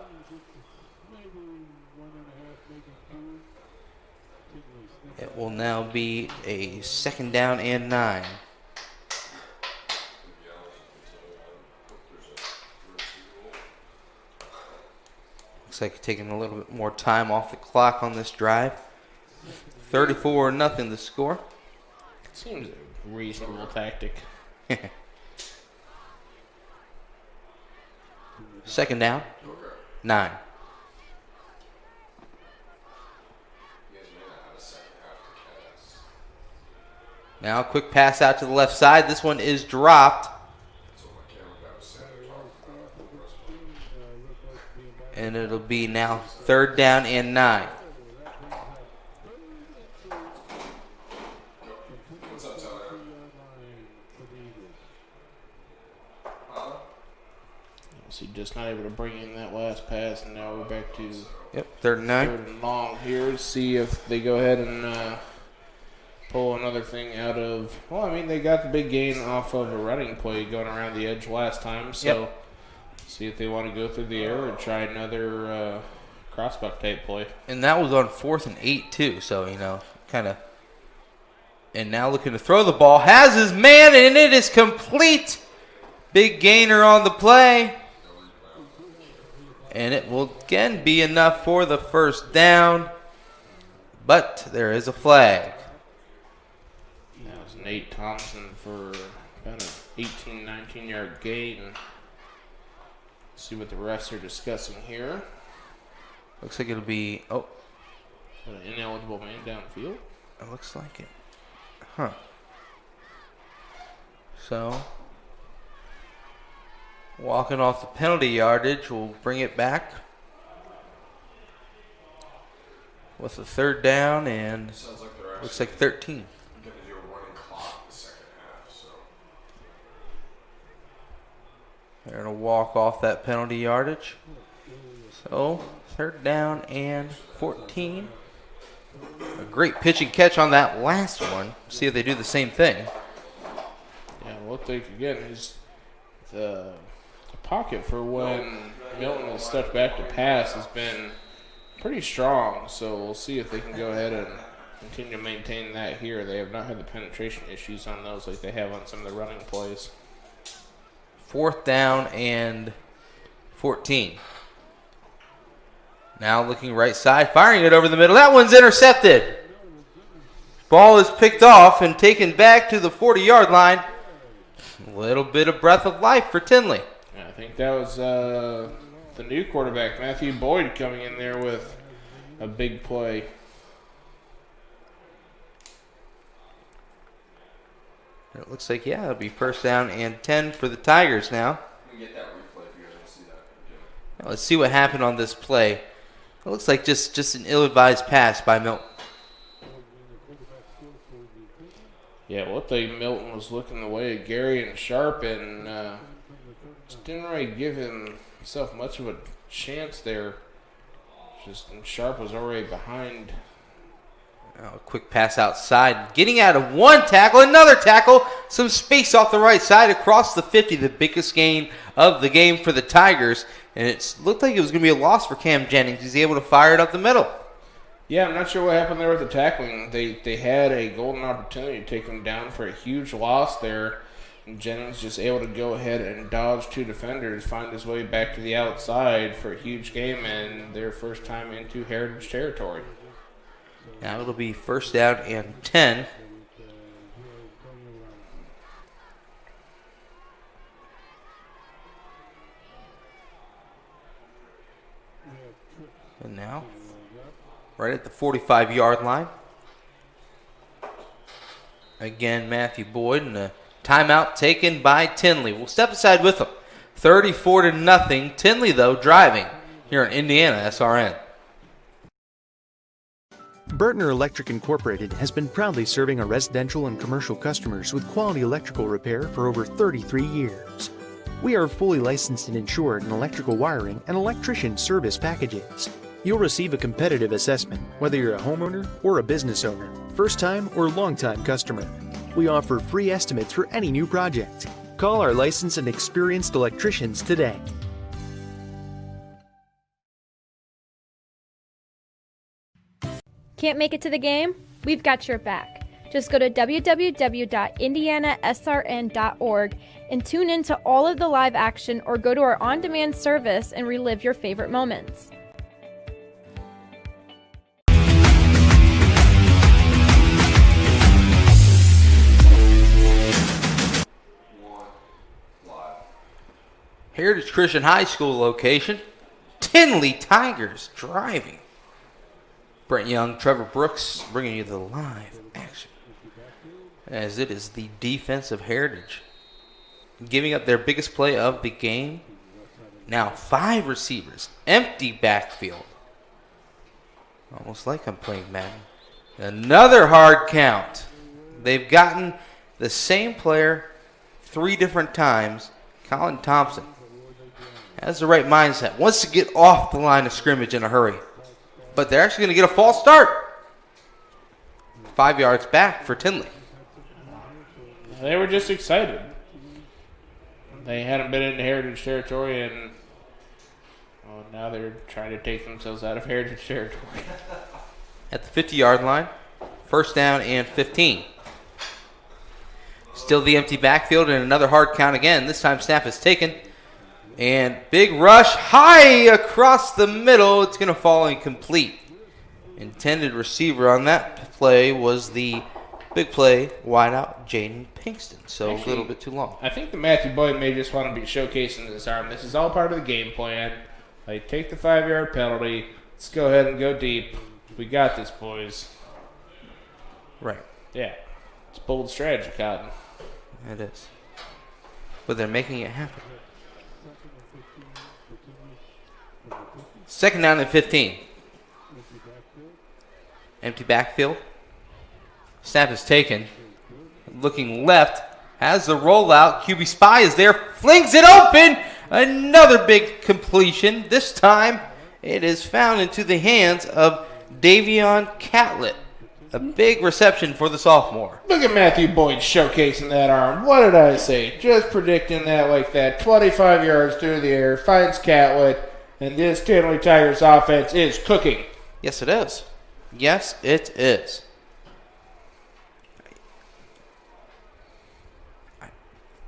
It will now be a 2nd down and 9. Looks like taking a little bit more time off the clock on this drive. 34-0 the score. Seems a reasonable tactic. 2nd down, 9. Now a quick pass out to the left side. This one is dropped. And it'll be now 3rd down and 9. So just not able to bring in that last pass, and now we're back to 3rd and 9. 3rd and long here. See if they go ahead and pull another thing out of, well, I mean, they got the big gain off of a running play going around the edge last time, so see if they want to go through the air and try another crossbuck type play. And that was on 4th and 8 too, so, kind of. And now looking to throw the ball, has his man, and it is complete. Big gainer on the play. And it will again be enough for the first down, but there is a flag. That was Nate Thompson for about an 18, 19-yard gain. See what the refs are discussing here. Looks like it'll be, an ineligible man downfield. It looks like it. Huh. So, walking off the penalty yardage, we'll bring it back with a 3rd down and looks like 13. They're going to walk off that penalty yardage. So, 3rd down and 14. A great pitch and catch on that last one. See if they do the same thing. Yeah, what they could get is the pocket for when Milton has stepped back to pass has been pretty strong. So we'll see if they can go ahead and continue to maintain that here. They have not had the penetration issues on those like they have on some of the running plays. 4th down and 14. Now looking right side, firing it over the middle. That one's intercepted. Ball is picked off and taken back to the 40-yard line. A little bit of breath of life for Tinley. Yeah, I think that was the new quarterback, Matthew Boyd, coming in there with a big play. It looks like, it'll be 1st down and 10 for the Tigers now. Get that replay if you guys want to see that. Now let's see what happened on this play. It looks like just an ill-advised pass by Milton. Yeah, Milton was looking the way of Gary and Sharp and just didn't really give himself much of a chance there. And Sharp was already behind. A quick pass outside. Getting out of one tackle, another tackle. Some space off the right side across the 50. The biggest gain of the game for the Tigers. And it looked like it was going to be a loss for Cam Jennings. He's able to fire it up the middle. Yeah, I'm not sure what happened there with the tackling. They had a golden opportunity to take him down for a huge loss there. And Jennings just able to go ahead and dodge 2 defenders, find his way back to the outside for a huge game and their first time into Heritage territory. Now it'll be 1st down and 10. And now, right at the 45-yard line. Again, Matthew Boyd, and a timeout taken by Tinley. We'll step aside with them. 34-0. Tinley, though, driving here in Indiana SRN. Burtner Electric Incorporated has been proudly serving our residential and commercial customers with quality electrical repair for over 33 years. We are fully licensed and insured in electrical wiring and electrician service packages. You'll receive a competitive assessment whether you're a homeowner or a business owner, first-time or long-time customer. We offer free estimates for any new project. Call our licensed and experienced electricians today. Can't make it to the game? We've got your back. Just go to www.indianasrn.org and tune in to all of the live action or go to our on-demand service and relive your favorite moments. Heritage Christian High School location. Tinley Tigers driving. Brent Young, Trevor Brooks bringing you the live action. As it is the defense of Heritage giving up their biggest play of the game. Now 5 receivers. Empty backfield. Almost like I'm playing Madden. Another hard count. They've gotten the same player 3 different times. Colin Thompson has the right mindset. Wants to get off the line of scrimmage in a hurry. But they're actually going to get a false start. 5 yards back for Tinley. They were just excited. They hadn't been in Heritage territory, and now they're trying to take themselves out of Heritage territory. At the 50-yard line, first down and 15. Still the empty backfield and another hard count again. This time snap is taken. And big rush high across the middle. It's going to fall incomplete. Intended receiver on that play was the big play wideout Jaden Pinkston. So Actually, a little bit too long. I think that Matthew Boyd may just want to be showcasing this arm. This is all part of the game plan. Like, take the 5-yard penalty. Let's go ahead and go deep. We got this, boys. Right. Yeah. It's bold strategy, Cotton. It is. But they're making it happen. Second down and 15. Empty backfield. Snap is taken. Looking left. Has the rollout. QB spy is there. Flings it open. Another big completion. This time it is found into the hands of Davion Catlett. A big reception for the sophomore. Look at Matthew Boyd showcasing that arm. What did I say? Just predicting that like that. 25 yards through the air. Finds Catlett. And this Tinley Tigers offense is cooking. Yes, it is. Yes, it is.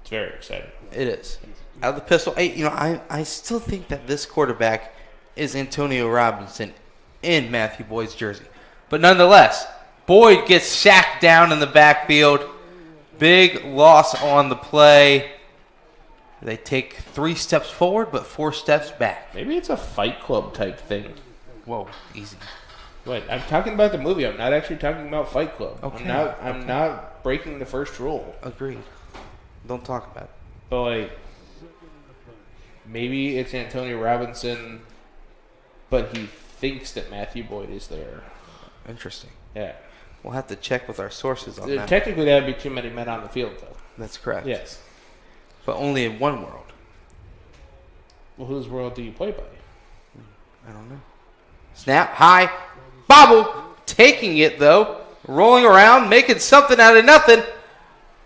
It's very exciting. It is. Out of the pistol, I still think that this quarterback is Antonio Robinson in Matthew Boyd's jersey. But nonetheless, Boyd gets sacked down in the backfield. Big loss on the play. They take 3 steps forward, but 4 steps back. Maybe it's a Fight Club type thing. Whoa, easy. Wait, I'm talking about the movie. I'm not actually talking about Fight Club. Okay. I'm not breaking the first rule. Agreed. Don't talk about it. But like, maybe it's Antonio Robinson, but he thinks that Matthew Boyd is there. Interesting. Yeah. We'll have to check with our sources on that. Technically, that would be too many men on the field, though. That's correct. Yes. But only in one world. Well, whose world do you play by? I don't know. Snap, high, bobble. Taking it, though. Rolling around, making something out of nothing.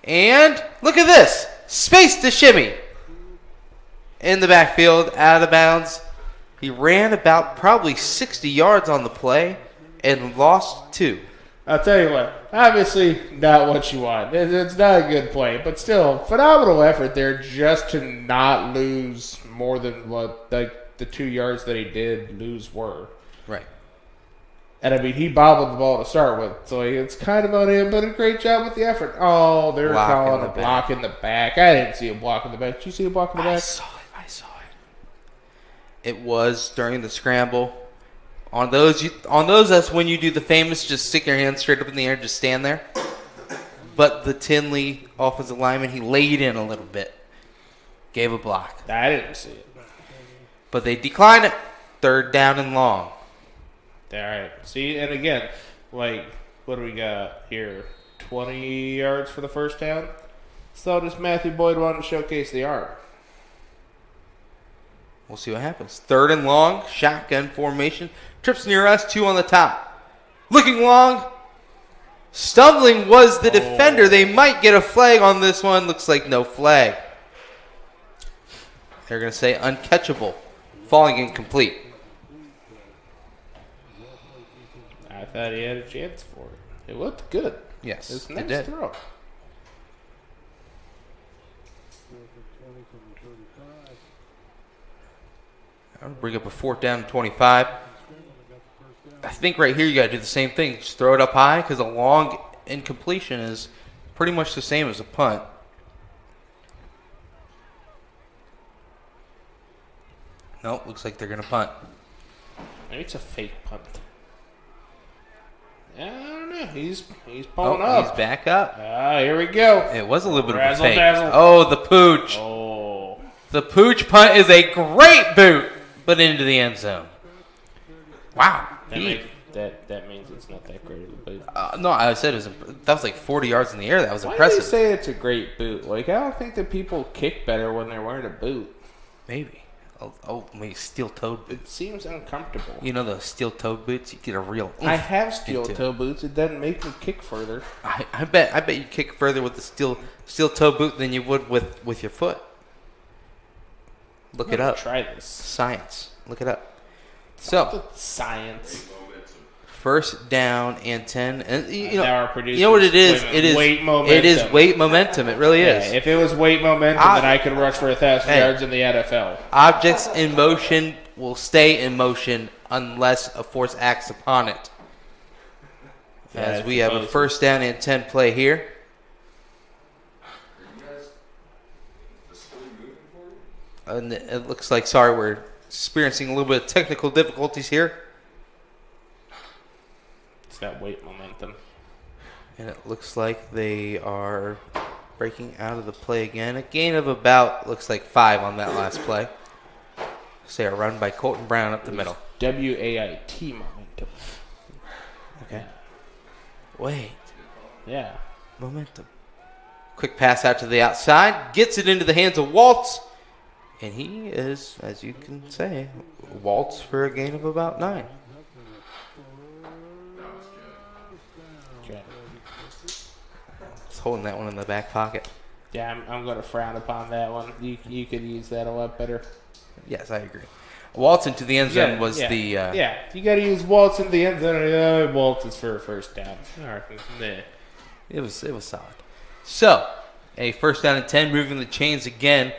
And look at this. Space to shimmy. In the backfield, out of bounds. He ran about probably 60 yards on the play and lost 2. I'll tell you what, obviously not what you want. It's not a good play, but still, phenomenal effort there just to not lose more than what like the 2 yards that he did lose were. Right. And I mean, he bobbled the ball to start with, so it's kind of on him, but a great job with the effort. Oh, they're calling a block in the back. I didn't see a block in the back. Did you see a block in the back? I saw it. It was during the scramble. On those, that's when you do the famous just stick your hand straight up in the air and just stand there. But the Tinley offensive lineman, he laid in a little bit. Gave a block. I didn't see it. But they declined it. 3rd down and long. All right. See, and again, like, what do we got here? 20 yards for the first down? So does Matthew Boyd want to showcase the arm? We'll see what happens. 3rd and long, shotgun formation. Trips near us, 2 on the top. Looking long. Stumbling was the defender. They might get a flag on this one. Looks like no flag. They're going to say uncatchable. Falling incomplete. I thought he had a chance for it. It looked good. Yes, it was a it nice did. throw. I'll bring up a 4th down and 25. I think right here you got to do the same thing. Just throw it up high because a long incompletion is pretty much the same as a punt. Nope, looks like they're going to punt. Maybe it's a fake punt. I don't know. He's pulling up. He's back up. Here we go. It was a little bit Razzle of a fake. dazzle. Oh, the pooch. Oh. The pooch punt is a great boot, but into the end zone. Wow. That means it's not that great of a boot. No, I said that was like 40 yards in the air. That was Why impressive. do you say it's a great boot? Like, I don't think that people kick better when they're wearing a boot. Maybe. Maybe steel-toed boots. It seems uncomfortable. You know those steel-toed boots? You get a real. I have steel-toe boots. It doesn't make me kick further. I bet you kick further with the steel-toe boot than you would with your foot. Look it up. Try this. Science. Look it up. So science. First down and 10, and you know what it is. It is weight momentum. It is weight momentum. It really is. If it was weight momentum, then I could rush for 1,000 yards in the NFL. Objects in motion will stay in motion unless a force acts upon it. As we have a first down and 10 play here. And it looks like, we're experiencing a little bit of technical difficulties here. It's that weight momentum. And it looks like they are breaking out of the play again. A gain of about, looks like 5 on that last play. So a run by Colton Brown up the middle. WAIT momentum. Okay. Wait. Yeah. Momentum. Quick pass out to the outside. Gets it into the hands of Waltz. And he is, as you can say, Waltz for a gain of about 9. Okay. He's holding that one in the back pocket. Yeah, I'm going to frown upon that one. You could use that a lot better. Yes, I agree. Waltz into the end zone was the... yeah, you got to use Waltz into the end zone. Waltz is for a first down. All right. Nah. It was solid. So, a first down and 10, moving the chains again.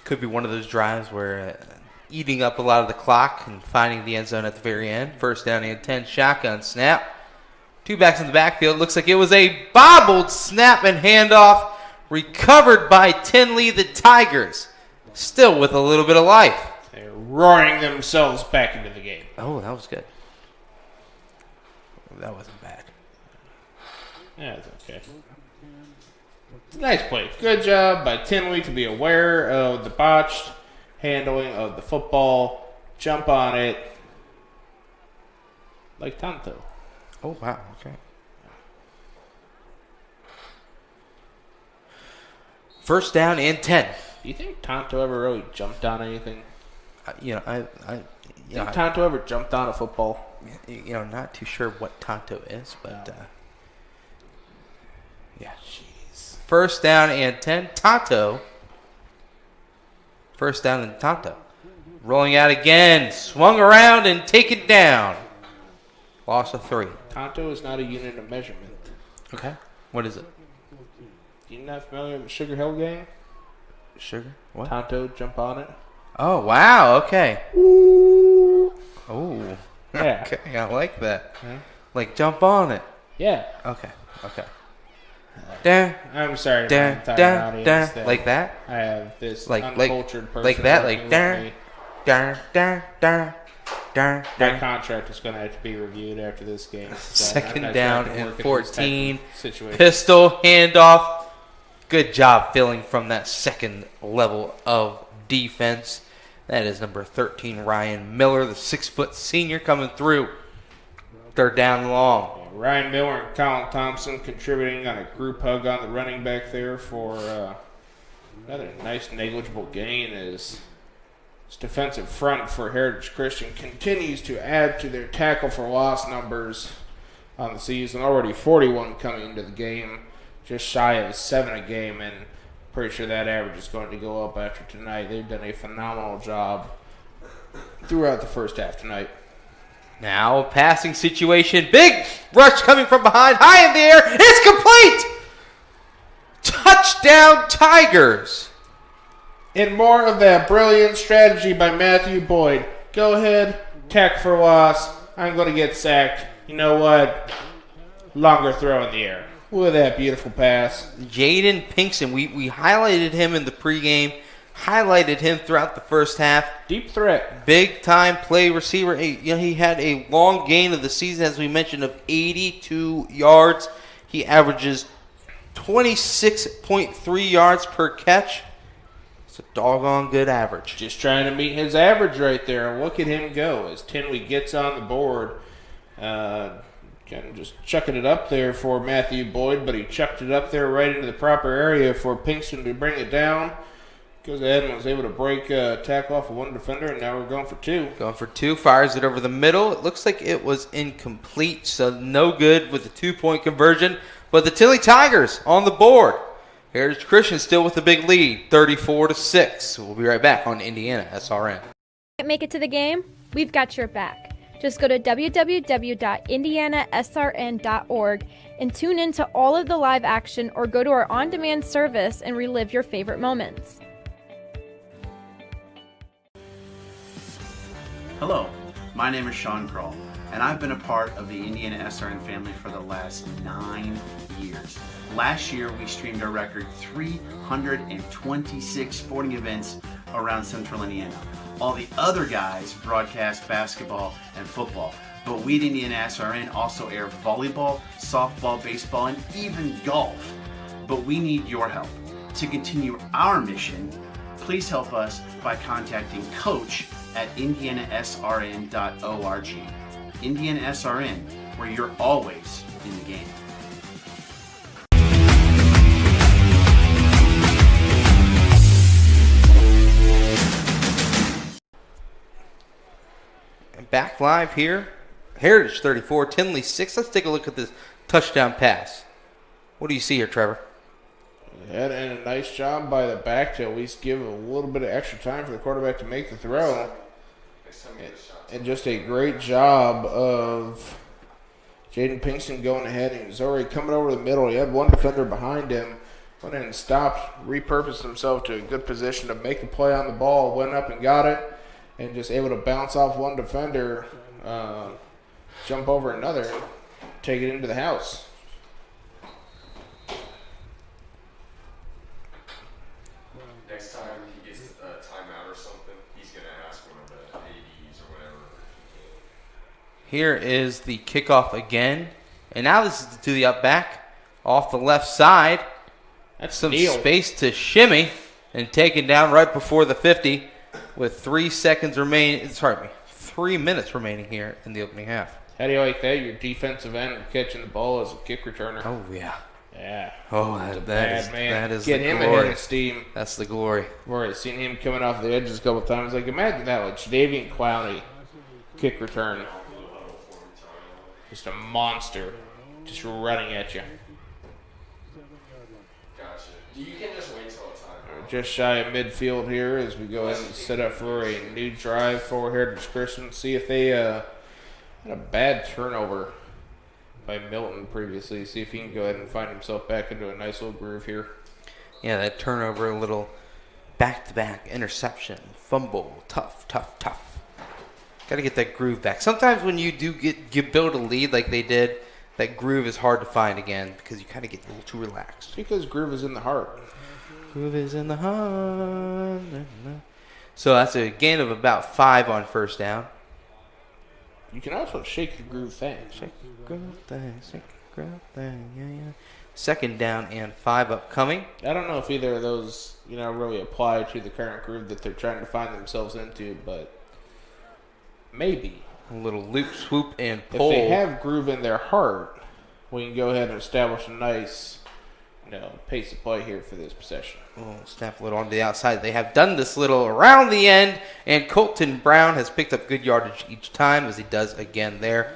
Could be one of those drives where eating up a lot of the clock and finding the end zone at the very end. First down and 10, shotgun snap. 2 backs in the backfield. Looks like it was a bobbled snap and handoff recovered by Tinley, the Tigers. Still with a little bit of life. They're roaring themselves back into the game. Oh, that was good. That wasn't bad. Yeah, it's okay. Nice play. Good job by Tinley to be aware of the botched handling of the football. Jump on it like Tonto. Oh, wow. Okay. First down and 10. Do you think Tonto ever really jumped on anything? I think Tonto ever jumped on a football? Not too sure what Tonto is, but yeah. Jeez. First down and 10. Tonto. First down and Tonto. Rolling out again. Swung around and taken down. Loss of 3. Tonto is not a unit of measurement. Okay. What is it? You're not familiar with the Sugar Hill game? Sugar? What? Tonto, jump on it. Oh, wow. Okay. Oh. Yeah. Okay, I like that. Huh? Like, jump on it. Yeah. Okay. I'm sorry to my entire audience. Like that? I have this like uncultured person. Like that? working Like My contract is going to have to be reviewed after this game. So Second down and 14. Situation. Pistol handoff. Good job filling from that second level of defense. That is number 13, Ryan Miller, the 6-foot senior coming through. Third down and long. Ryan Miller and Colin Thompson contributing on a group hug on the running back there for another nice negligible gain as this defensive front for Heritage Christian continues to add to their tackle for loss numbers on the season. Already 41 coming into the game, just shy of 7 a game, and pretty sure that average is going to go up after tonight. They've done a phenomenal job throughout the first half tonight. Now, passing situation. Big rush coming from behind. High in the air. It's complete. Touchdown, Tigers. And more of that brilliant strategy by Matthew Boyd. Go ahead, tackle for loss. I'm going to get sacked. You know what? Longer throw in the air. Look at that beautiful pass. Jaden Pinkston. We highlighted him in the pregame. Highlighted him throughout the first half. Deep threat. Big time play receiver. He had a long gain of the season, as we mentioned, of 82 yards. He averages 26.3 yards per catch. It's a doggone good average. Just trying to meet his average right there. Look at him go as Tinley gets on the board. Kind of just chucking it up there for Matthew Boyd, but he chucked it up there right into the proper area for Pinkston to bring it down. Goes ahead and was able to break tackle off of one defender, and now we're going for two. Going for two, fires it over the middle. It looks like it was incomplete, so no good with the 2-point conversion. But the Tinley Tigers on the board. Heritage Christian still with a big lead, 34-6. We'll be right back on Indiana SRN. Can't make it to the game? We've got your back. Just go to www.indianasrn.org and tune in to all of the live action, or go to our on-demand service and relive your favorite moments. Hello, my name is Sean Kroll, and I've been a part of the Indiana SRN family for the last 9 years. Last year, we streamed a record 326 sporting events around Central Indiana. All the other guys broadcast basketball and football, but we at Indiana SRN also air volleyball, softball, baseball, and even golf. But we need your help. To continue our mission, please help us by contacting Coach at indianasrn.org. Indiana SRN, where you're always in the game. And back live here, Heritage 34, Tinley 6. Let's take a look at this touchdown pass. What do you see here, Trevor? And a nice job by the back to at least give a little bit of extra time for the quarterback to make the throw. And just a great job of Jaden Pinkston going ahead. He was already coming over the middle. He had one defender behind him. Went in and stopped, repurposed himself to a good position to make a play on the ball. Went up and got it. And just able to bounce off one defender, jump over another, and take it into the house. Next time he gets a timeout or something, he's going to ask one of the ADs or whatever. Here is the kickoff again. And now this is to the up back off the left side. That's some Neal. space to shimmy and taken down right before the 50 with 3 minutes remaining here in the opening half. How do you like that? Your defensive end catching the ball as a kick returner. Oh, yeah. Yeah. Oh, that is Get the him glory. ahead of steam. That's the glory. Where I've seen him coming off the edges a couple times. Like, imagine that, like Jadavian Clowney kick return. Just a monster. Just running at you. Gotcha. You can just wait till it's time. Just shy of midfield here as we go ahead and set up for a new drive for Heritage Christian. See if they had a bad turnover by Milton previously. See if he can go ahead and find himself back into a nice little groove here. Yeah, that turnover, a little back-to-back interception, fumble, tough. Got to get that groove back. Sometimes when you do build a lead like they did, that groove is hard to find again because you kind of get a little too relaxed. Because groove is in the heart. Groove is in the heart. So that's a gain of about 5 on first down. You can also shake your groove thing. Shake your groove thing, yeah. Second down and 5 upcoming. I don't know if either of those, really apply to the current groove that they're trying to find themselves into, but maybe. A little loop, swoop, and pull. If they have groove in their heart, we can go ahead and establish a nice, pace of play here for this possession. Oh, snap a little onto the outside. They have done this little around the end, and Colton Brown has picked up good yardage each time, as he does again there.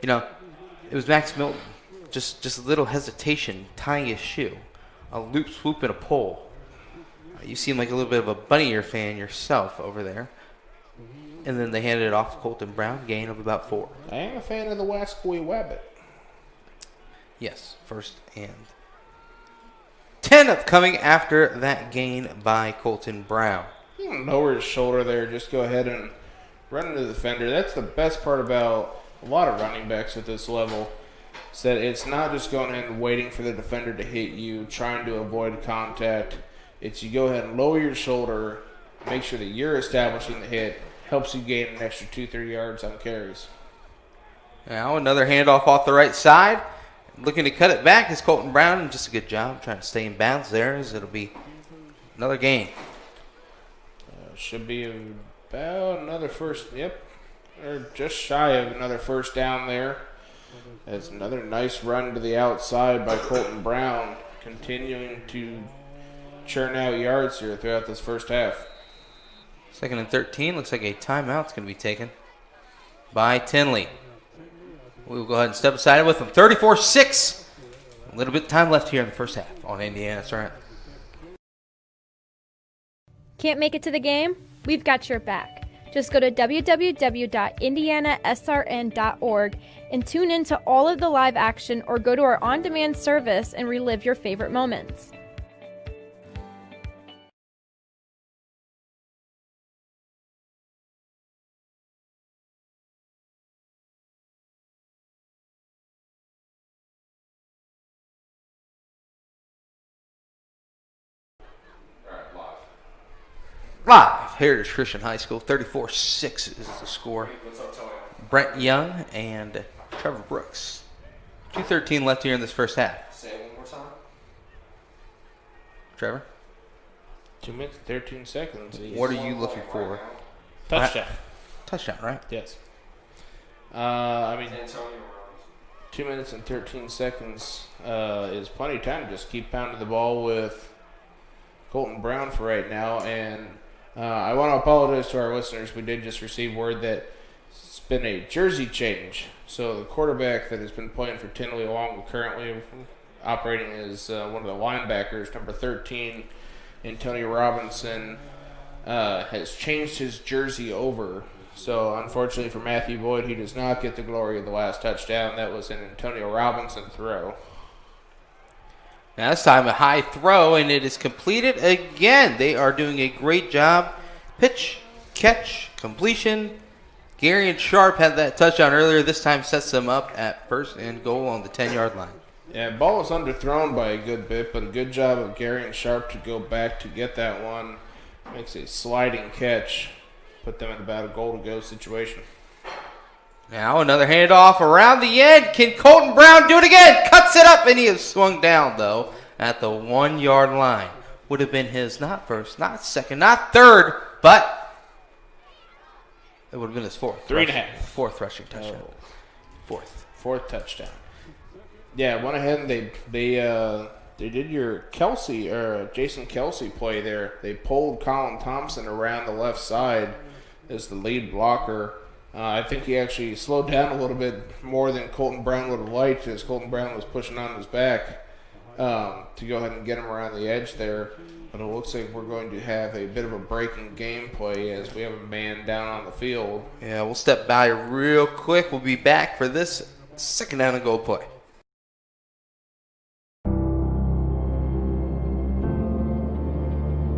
It was Max Milton. Just a little hesitation, tying his shoe. A loop, swoop, and a pull. You seem like a little bit of a bunny ear fan yourself over there. And then they handed it off to Colton Brown, gain of about 4. I am a fan of the Wascoy Wabbit. Yes, first and 10 upcoming after that gain by Colton Brown. You can lower his shoulder there. Just go ahead and run into the defender. That's the best part about a lot of running backs at this level. Is that it's not just going ahead and waiting for the defender to hit you, trying to avoid contact. It's you go ahead and lower your shoulder, make sure that you're establishing the hit. Helps you gain an extra 2-3 yards on carries. Now another handoff off the right side. Looking to cut it back is Colton Brown. Just a good job trying to stay in bounds there, as it'll be another gain. Should be about another first, or just shy of another first down there. That's another nice run to the outside by Colton Brown, continuing to churn out yards here throughout this first half. 2nd and 13. Looks like a timeout's going to be taken by Tinley. We'll go ahead and step aside with them. 34-6. A little bit of time left here in the first half on Indiana SRN. Can't make it to the game? We've got your back. Just go to www.indianasrn.org and tune in to all of the live action, or go to our on-demand service and relive your favorite moments. Live, Heritage Christian High School, 34-6 is the score. Brent Young and Trevor Brooks. 2:13 left here in this first half. Say it one more time. Trevor? 2 minutes, 13 seconds. What are you looking for? Touchdown. Touchdown, right? Yes. 2 minutes and 13 seconds is plenty of time to just keep pounding the ball with Colton Brown for right now. And I want to apologize to our listeners. We did just receive word that it's been a jersey change. So the quarterback that has been playing for Tinley, along with currently operating as one of the linebackers, number 13, Antonio Robinson, has changed his jersey over. So unfortunately for Matthew Boyd, he does not get the glory of the last touchdown. That was an Antonio Robinson throw. Now this time a high throw, and it is completed again. They are doing a great job. Pitch, catch, completion. Gary and Sharp had that touchdown earlier. This time sets them up at 1st and goal on the 10-yard line. Yeah, ball was underthrown by a good bit, but a good job of Gary and Sharp to go back to get that one. Makes a sliding catch. Put them in about a goal-to-go situation. Now another handoff around the end. Can Colton Brown do it again? Cuts it up, and he is swung down, though, at the 1-yard line. Would have been his not first, not second, not third, but it would have been his 4th. 3.5. 4th rushing touchdown. 4th touchdown. Yeah, went ahead and they did your Kelsey or Jason Kelsey play there. They pulled Colin Thompson around the left side as the lead blocker. I think he actually slowed down a little bit more than Colton Brown would have liked, as Colton Brown was pushing on his back to go ahead and get him around the edge there. But it looks like we're going to have a bit of a breaking gameplay as we have a man down on the field. Yeah, we'll step by real quick. We'll be back for this 2nd down and goal play.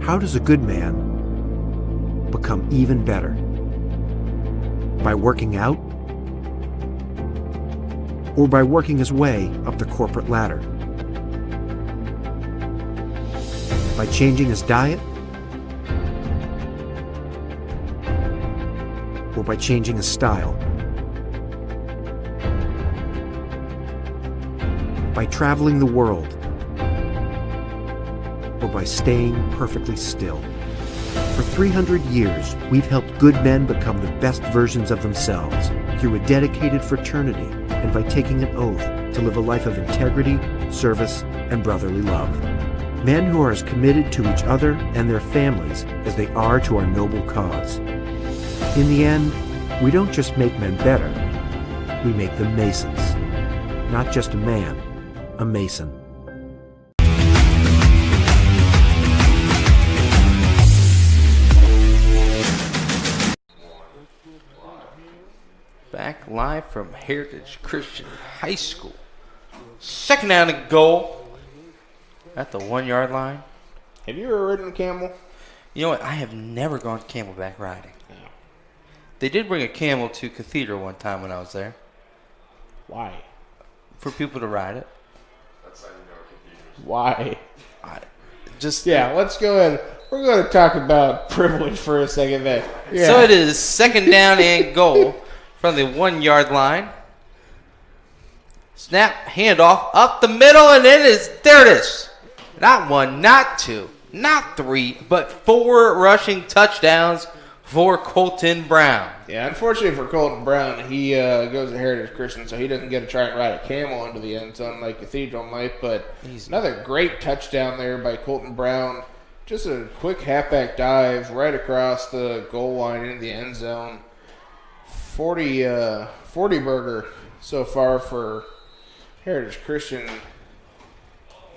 How does a good man become even better? By working out? Or by working his way up the corporate ladder? By changing his diet? Or by changing his style? By traveling the world? Or by staying perfectly still? For 300 years, we've helped good men become the best versions of themselves through a dedicated fraternity and by taking an oath to live a life of integrity, service, and brotherly love. Men who are as committed to each other and their families as they are to our noble cause. In the end, we don't just make men better, we make them Masons. Not just a man, a Mason. Back live from Heritage Christian High School. 2nd down and goal at the 1-yard line. Have you ever ridden a camel? You know what? I have never gone camelback riding. No. They did bring a camel to Cathedral one time when I was there. Why? For people to ride it. That's how you know Why? Yeah, let's go ahead. We're going to talk about privilege for a second there. Yeah. So it is 2nd down and goal from the 1-yard line. Snap, handoff, up the middle, and there it is. Not 1, not 2, not 3, but 4 rushing touchdowns for Colton Brown. Yeah, unfortunately for Colton Brown, he goes to Heritage Christian, so he doesn't get to try and ride a camel into the end zone like Cathedral might, but another great touchdown there by Colton Brown. just a quick halfback dive right across the goal line into the end zone. 40 burger so far for Heritage Christian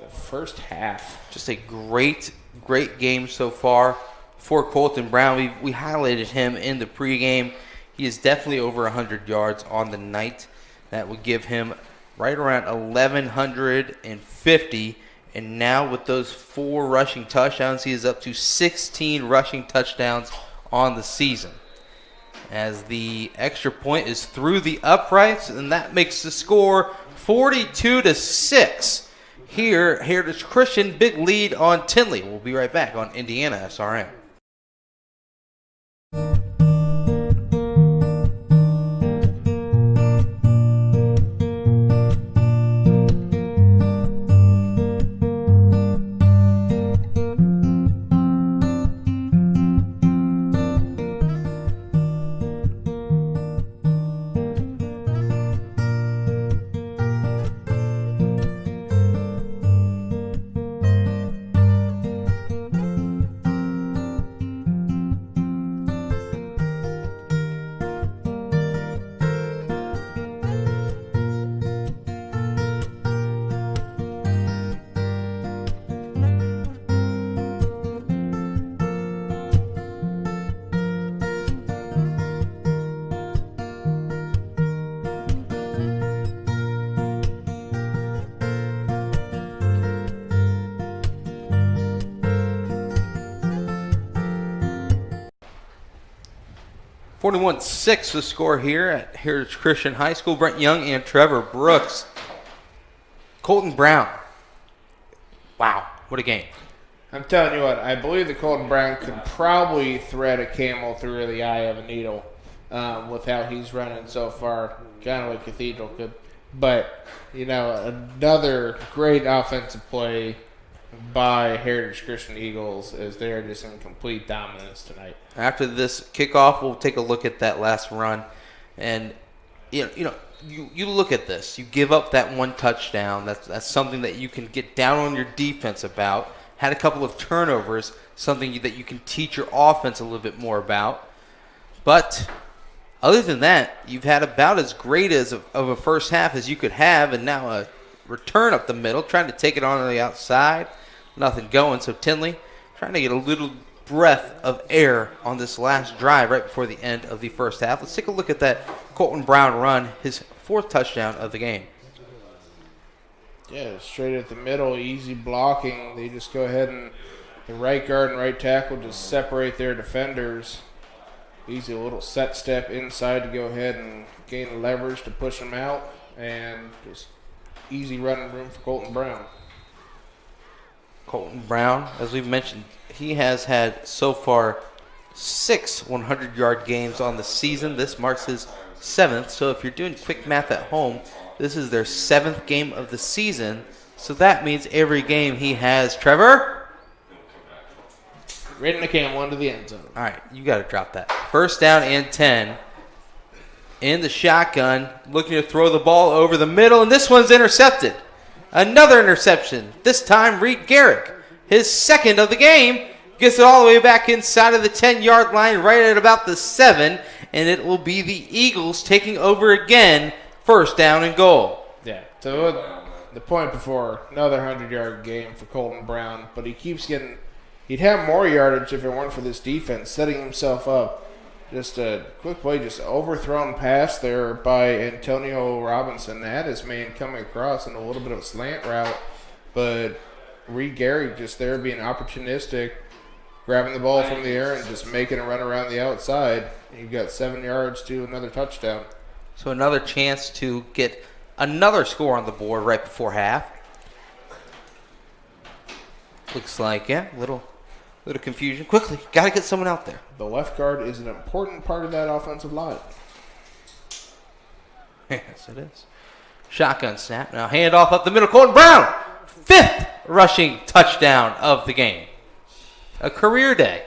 the first half. Just a great game so far for Colton Brown. We highlighted him in the pregame. He is definitely over 100 yards on the night. That would give him right around 1,150. And now with those 4 rushing touchdowns, he is up to 16 rushing touchdowns on the season. As the extra point is through the uprights, and that makes the score 42-6. Here, Heritage Christian, big lead on Tinley. We'll be right back on Indiana SRN. (41-6) the score here at Heritage Christian High School. Brent Young and Trevor Brooks. Colton Brown. Wow, what a game. I'm telling you what, I believe that Colton Brown could probably thread a camel through the eye of a needle with how he's running so far, kind of like Cathedral could. But, another great offensive play by Heritage Christian Eagles as they're just in complete dominance tonight. After this kickoff, we'll take a look at that last run. And, you look at this. You give up that 1 touchdown. That's something that you can get down on your defense about. Had a couple of turnovers, something that you can teach your offense a little bit more about. But other than that, you've had about as great of a first half as you could have, and now a return up the middle, trying to take it on the outside. Nothing going, so Tinley trying to get a little breath of air on this last drive right before the end of the first half. Let's take a look at that Colton Brown run, his 4th touchdown of the game. Yeah, straight at the middle, easy blocking. They just go ahead and the right guard and right tackle just separate their defenders. Easy little set step inside to go ahead and gain leverage to push them out, and just easy running room for Colton Brown. Colton Brown, as we've mentioned, he has had so far 6 100-yard games on the season. This marks his 7th. So if you're doing quick math at home, this is their 7th game of the season. So that means every game he has, Trevor? Ridden the camel into the end zone. All right, you got to drop that. 1st down and 10. In the shotgun, looking to throw the ball over the middle, and this one's intercepted. Another interception. This time, Reed Garrick, his 2nd of the game, gets it all the way back inside of the 10-yard line, right at about the 7, and it will be the Eagles taking over again, 1st down and goal. Yeah, so the point before, another 100-yard game for Colton Brown, but he keeps getting, he'd have more yardage if it weren't for this defense, setting himself up. Just a quick play, just overthrown pass there by Antonio Robinson. Had his man coming across in a little bit of a slant route, but Reed Gary just there being opportunistic, grabbing the ball from the air and just making a run around the outside. You've got 7 yards to another touchdown. So another chance to get another score on the board right before half. Looks like, little confusion. Quickly, got to get someone out there. The left guard is an important part of that offensive line. Yes, it is. Shotgun snap. Now hand off up the middle. Colton Brown, 5th rushing touchdown of the game. A career day.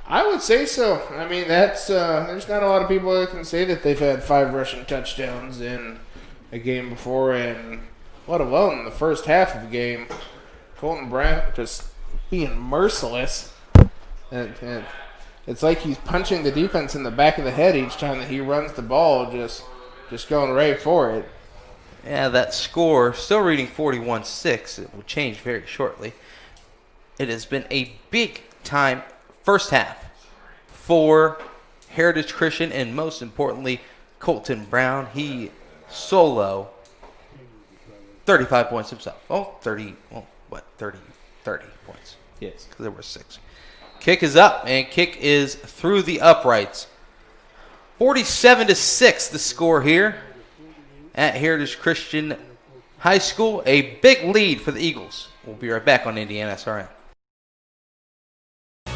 I would say so. I mean, that's there's not a lot of people that can say that they've had 5 rushing touchdowns in a game before, and let alone in the first half of the game. Colton Brown just being merciless. And it's like he's punching the defense in the back of the head each time that he runs the ball, just going right for it. Yeah, that score, still reading 41-6. It will change very shortly. It has been a big-time first half for Heritage Christian and, most importantly, Colton Brown. He solo 35 points himself. 30 points. Yes. Because there were 6. Kick is up, and kick is through the uprights. 47-6 the score here at Heritage Christian High School. A big lead for the Eagles. We'll be right back on Indiana SRN.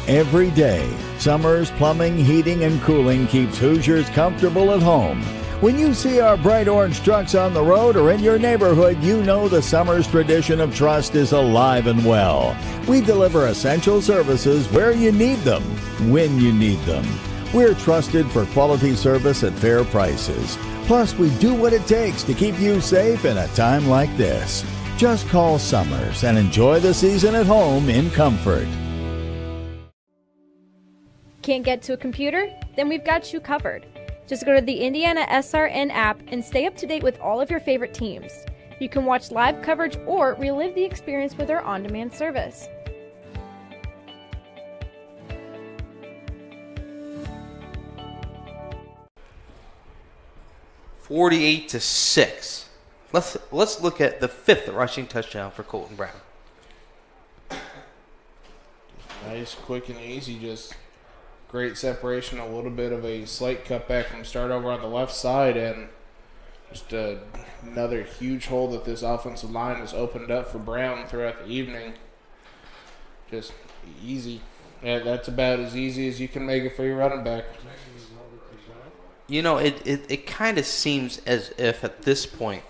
Every day, Summers Plumbing, Heating, and Cooling keeps Hoosiers comfortable at home. When you see our bright orange trucks on the road or in your neighborhood, you know the Summers tradition of trust is alive and well. We deliver essential services where you need them, when you need them. We're trusted for quality service at fair prices. Plus, we do what it takes to keep you safe in a time like this. Just call Summers and enjoy the season at home in comfort. Can't get to a computer? Then we've got you covered. Just go to the Indiana SRN app and stay up to date with all of your favorite teams. You can watch live coverage or relive the experience with our on-demand service. $48-6. Let's look at the 5th rushing touchdown for Colton Brown. Nice, quick, and easy. Just great separation. A little bit of a slight cutback from start over on the left side, and just another huge hole that this offensive line has opened up for Brown throughout the evening. Just easy. Yeah, that's about as easy as you can make it for your running back. You know, it kind of seems as if at this point,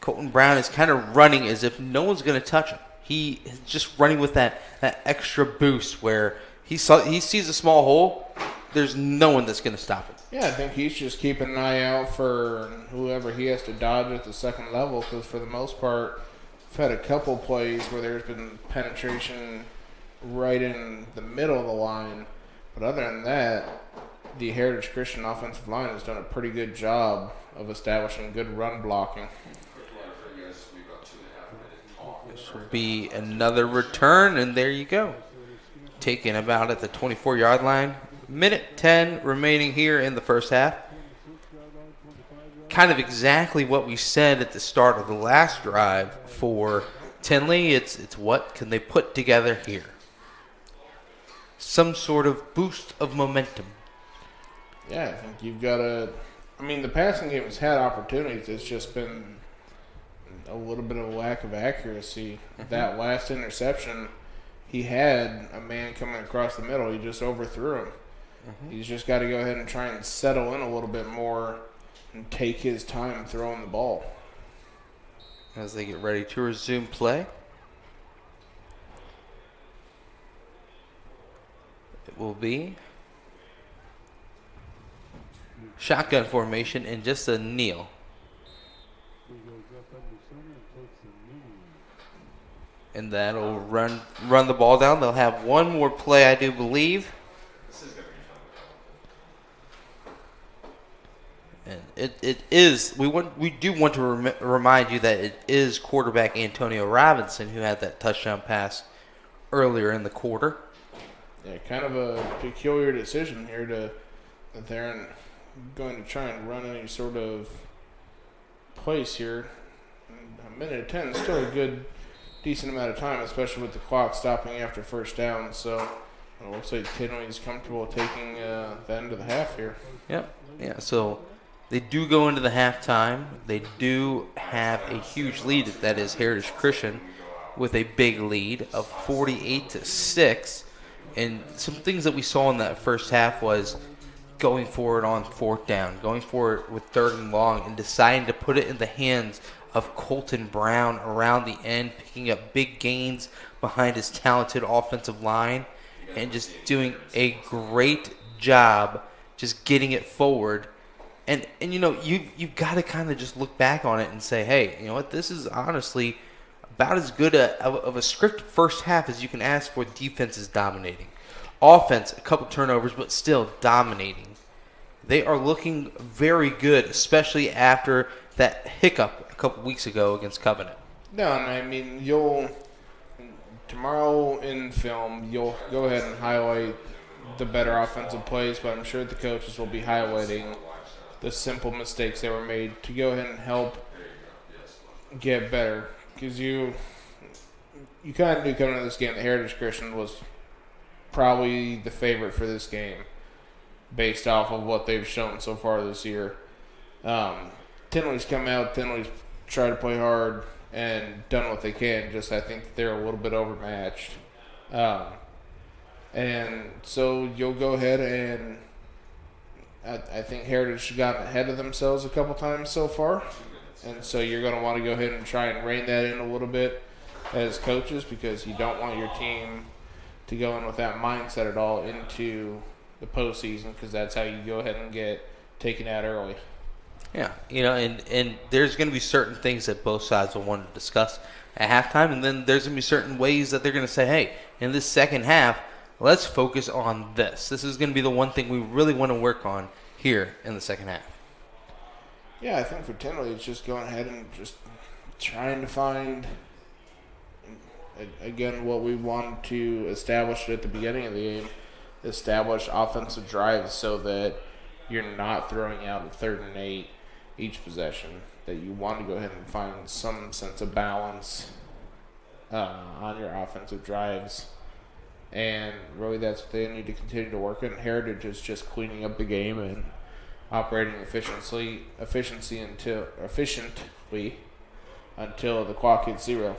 Colton Brown is kind of running as if no one's going to touch him. He is just running with that extra boost where he sees a small hole, there's no one that's going to stop him. Yeah, I think he's just keeping an eye out for whoever he has to dodge at the second level, because for the most part, I've had a couple plays where there's been penetration right in the middle of the line. But other than that, the Heritage Christian offensive line has done a pretty good job of establishing good run blocking. This will be another return, and there you go. Taken about at the 24-yard line. Minute 10 remaining here in the first half. Kind of exactly what we said at the start of the last drive for Tinley. It's what can they put together here? Some sort of boost of momentum. Yeah, I think you've got to – I mean, the passing game has had opportunities. It's just been a little bit of a lack of accuracy. Mm-hmm. That last interception, he had a man coming across the middle. He just overthrew him. Mm-hmm. He's just got to go ahead and try and settle in a little bit more and take his time throwing the ball. As they get ready to resume play. It will be shotgun formation and just a kneel. And that'll run the ball down. They'll have one more play, I do believe. And it is. We do want to remind you that it is quarterback Antonio Robinson who had that touchdown pass earlier in the quarter. Yeah, kind of a peculiar decision here that they're going to try and run any sort of place here. A minute of 10 is still a good, decent amount of time, especially with the clock stopping after first down. So it looks like Tinley is comfortable taking the end of the half here. Yep. Yeah. So they do go into the halftime. They do have a huge lead. That is Heritage Christian with a big lead of 48-6. And some things that we saw in that first half was going for it on fourth down, going for it with third and long, and deciding to put it in the hands of Colton Brown around the end, picking up big gains behind his talented offensive line, and just doing a great job just getting it forward. And you know, you've got to kind of just look back on it and say, hey, you know what, this is honestly a about as good of a script first half as you can ask for. Defense is dominating. Offense, a couple turnovers, but still dominating. They are looking very good, especially after that hiccup a couple weeks ago against Covenant. No, I mean, tomorrow in film, you'll go ahead and highlight the better offensive plays, but I'm sure the coaches will be highlighting the simple mistakes that were made to go ahead and help get better. Because you kind of knew coming into this game that Heritage Christian was probably the favorite for this game based off of what they've shown so far this year. Tinley's come out. Tinley's tried to play hard and done what they can. Just I think they're a little bit overmatched. And so you'll go ahead and I think Heritage has gotten ahead of themselves a couple times so far. And so you're going to want to go ahead and try and rein that in a little bit as coaches, because you don't want your team to go in with that mindset at all into the postseason, because that's how you go ahead and get taken out early. Yeah, and there's going to be certain things that both sides will want to discuss at halftime, and then there's going to be certain ways that they're going to say, hey, in this second half, let's focus on this. This is going to be the one thing we really want to work on here in the second half. Yeah, I think for Tinley, it's just going ahead and just trying to find, again, what we wanted to establish at the beginning of the game, establish offensive drives so that you're not throwing out a 3rd and 8 each possession, that you want to go ahead and find some sense of balance on your offensive drives. And really that's what they need to continue to work on. Heritage is just cleaning up the game and operating efficiently until the clock hits 0.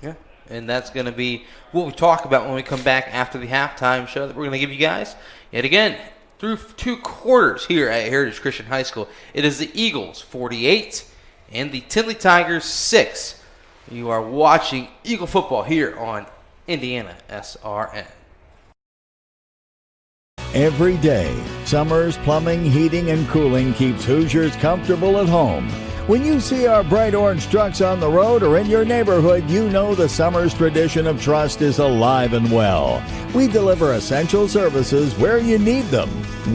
Yeah, and that's going to be what we talk about when we come back after the halftime show that we're going to give you guys. Yet again, through 2 quarters here at Heritage Christian High School, it is the Eagles 48 and the Tindley Tigers 6. You are watching Eagle football here on Indiana SRN. Every day, Summers Plumbing, Heating, and Cooling keeps Hoosiers comfortable at home. When you see our bright orange trucks on the road or in your neighborhood, you know the Summers tradition of trust is alive and well. We deliver essential services where you need them,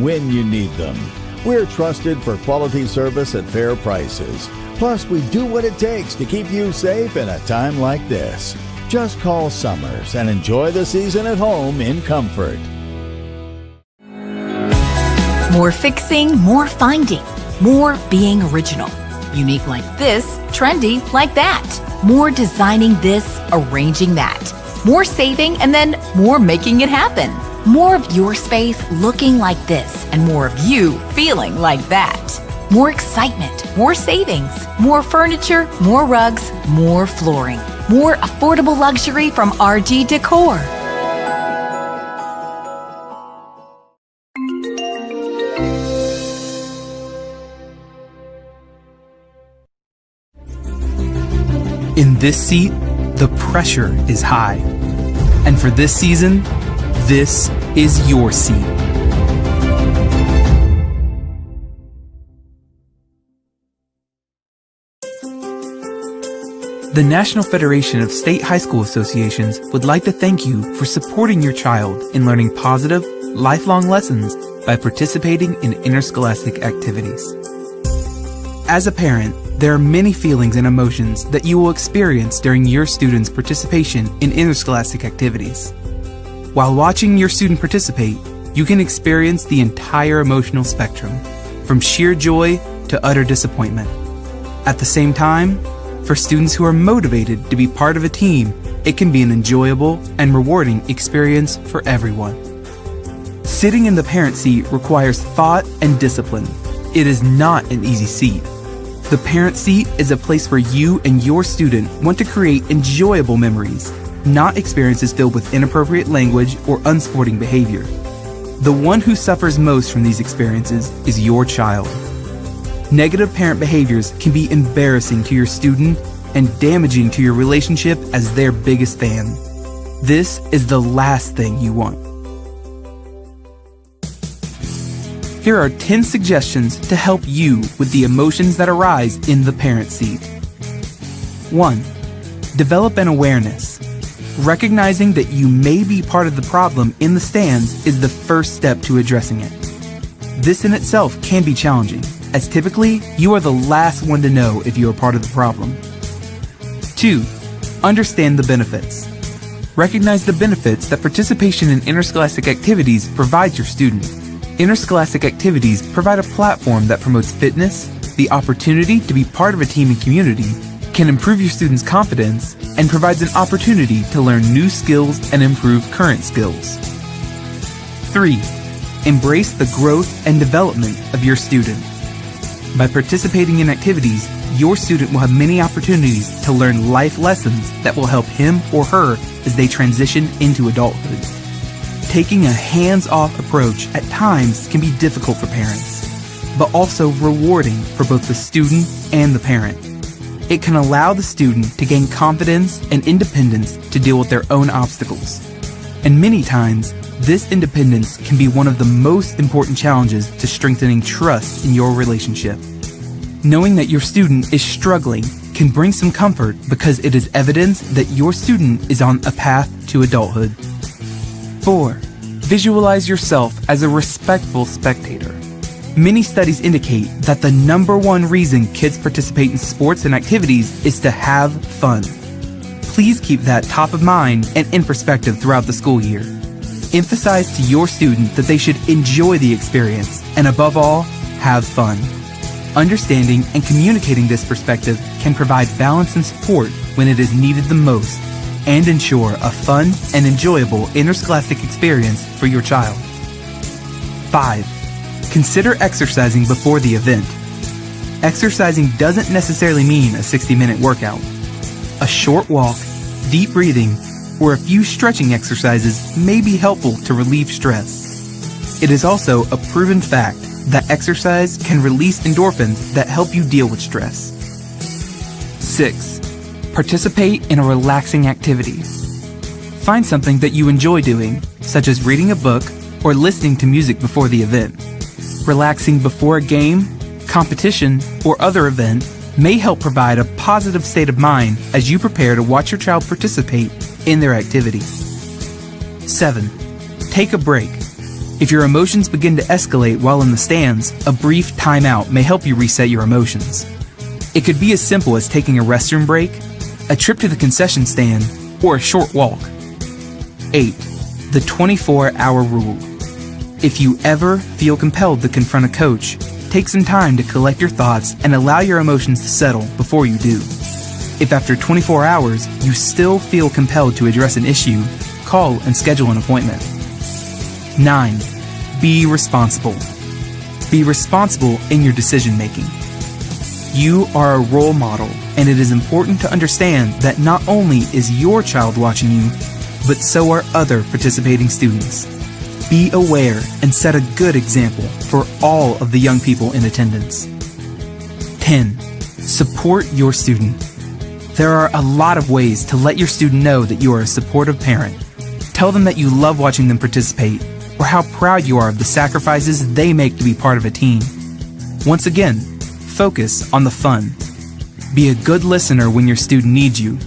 when you need them. We're trusted for quality service at fair prices. Plus, we do what it takes to keep you safe in a time like this. Just call Summers and enjoy the season at home in comfort. More fixing, more finding, more being original. Unique like this, trendy like that. More designing this, arranging that. More saving, and then more making it happen. More of your space looking like this, and more of you feeling like that. More excitement, more savings, more furniture, more rugs, more flooring. More affordable luxury from RG Decor. In this seat, the pressure is high. And for this season, this is your seat. The National Federation of State High School Associations would like to thank you for supporting your child in learning positive, lifelong lessons by participating in interscholastic activities. As a parent, there are many feelings and emotions that you will experience during your student's participation in interscholastic activities. While watching your student participate, you can experience the entire emotional spectrum, from sheer joy to utter disappointment. At the same time, for students who are motivated to be part of a team, it can be an enjoyable and rewarding experience for everyone. Sitting in the parent seat requires thought and discipline. It is not an easy seat. The parent seat is a place where you and your student want to create enjoyable memories, not experiences filled with inappropriate language or unsporting behavior. The one who suffers most from these experiences is your child. Negative parent behaviors can be embarrassing to your student and damaging to your relationship as their biggest fan. This is the last thing you want. Here are 10 suggestions to help you with the emotions that arise in the parent seat. 1. Develop an awareness. Recognizing that you may be part of the problem in the stands is the first step to addressing it. This in itself can be challenging, as typically you are the last one to know if you are part of the problem. 2. Understand the benefits. Recognize the benefits that participation in interscholastic activities provides your student. Interscholastic activities provide a platform that promotes fitness, the opportunity to be part of a team and community, can improve your students' confidence, and provides an opportunity to learn new skills and improve current skills. 3. Embrace the growth and development of your student. By participating in activities, your student will have many opportunities to learn life lessons that will help him or her as they transition into adulthood. Taking a hands-off approach at times can be difficult for parents, but also rewarding for both the student and the parent. It can allow the student to gain confidence and independence to deal with their own obstacles. And many times, this independence can be one of the most important challenges to strengthening trust in your relationship. Knowing that your student is struggling can bring some comfort because it is evidence that your student is on a path to adulthood. 4. Visualize yourself as a respectful spectator. Many studies indicate that the number one reason kids participate in sports and activities is to have fun. Please keep that top of mind and in perspective throughout the school year. Emphasize to your student that they should enjoy the experience and, above all, have fun. Understanding and communicating this perspective can provide balance and support when it is needed the most and ensure a fun and enjoyable interscholastic experience for your child. 5. Consider exercising before the event. Exercising doesn't necessarily mean a 60-minute workout. A short walk, deep breathing, or a few stretching exercises may be helpful to relieve stress. It is also a proven fact that exercise can release endorphins that help you deal with stress. 6. Participate in a relaxing activity. Find something that you enjoy doing, such as reading a book or listening to music before the event. Relaxing before a game, competition, or other event may help provide a positive state of mind as you prepare to watch your child participate in their activity. 7. Take a break. If your emotions begin to escalate while in the stands, a brief timeout may help you reset your emotions. It could be as simple as taking a restroom break, a trip to the concession stand, or a short walk. 8. The 24-hour rule. If you ever feel compelled to confront a coach, take some time to collect your thoughts and allow your emotions to settle before you do. If after 24 hours you still feel compelled to address an issue, call and schedule an appointment. 9. Be responsible. Be responsible in your decision making. You are a role model, and it is important to understand that not only is your child watching you, but so are other participating students. Be aware and set a good example for all of the young people in attendance. 10. Support your student. There are a lot of ways to let your student know that you are a supportive parent. Tell them that you love watching them participate, or how proud you are of the sacrifices they make to be part of a team. Once again, focus on the fun. Be a good listener when your student needs you.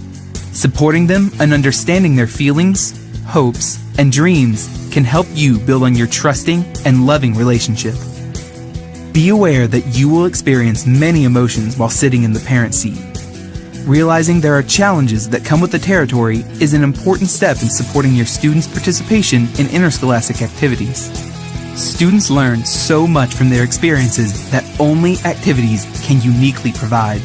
Supporting them and understanding their feelings, hopes, and dreams can help you build on your trusting and loving relationship. Be aware that you will experience many emotions while sitting in the parent seat. Realizing there are challenges that come with the territory is an important step in supporting your students' participation in interscholastic activities. Students learn so much from their experiences that only activities can uniquely provide.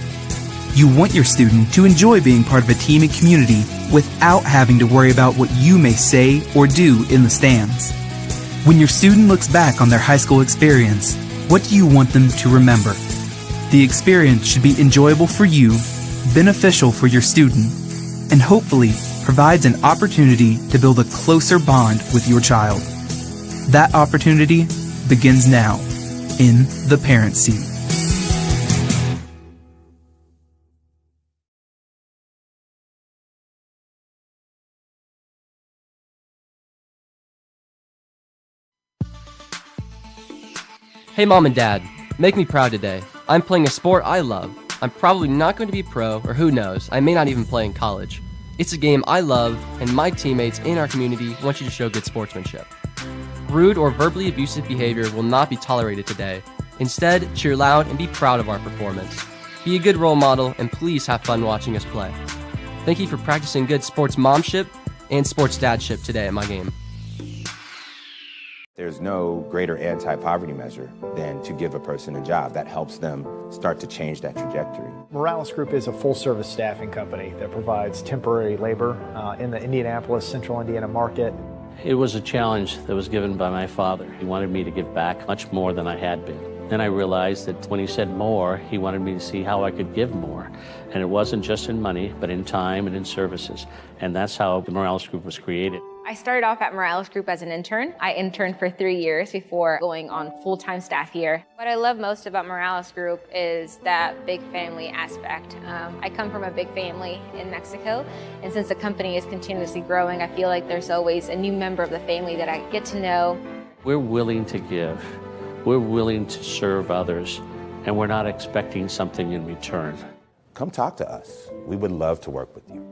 You want your student to enjoy being part of a team and community without having to worry about what you may say or do in the stands. When your student looks back on their high school experience, what do you want them to remember? The experience should be enjoyable for you, beneficial for your student, and hopefully provides an opportunity to build a closer bond with your child. That opportunity begins now in the parent seat. Hey Mom and Dad, make me proud today. I'm playing a sport I love. I'm probably not going to be pro, or who knows, I may not even play in college. It's a game I love, and my teammates in our community want you to show good sportsmanship. Rude or verbally abusive behavior will not be tolerated today. Instead, cheer loud and be proud of our performance. Be a good role model, and please have fun watching us play. Thank you for practicing good sports momship and sports dadship today at my game. There's no greater anti-poverty measure than to give a person a job. That helps them start to change that trajectory. Morales Group is a full-service staffing company that provides temporary labor in the Indianapolis, Central Indiana market. It was a challenge that was given by my father. He wanted me to give back much more than I had been. Then I realized that when he said more, he wanted me to see how I could give more. And it wasn't just in money, but in time and in services. And that's how the Morales Group was created. I started off at Morales Group as an intern. I interned for 3 years before going on full-time staff here. What I love most about Morales Group is that big family aspect. I come from a big family in Mexico, and since the company is continuously growing, I feel like there's always a new member of the family that I get to know. We're willing to give. We're willing to serve others, and we're not expecting something in return. Come talk to us. We would love to work with you.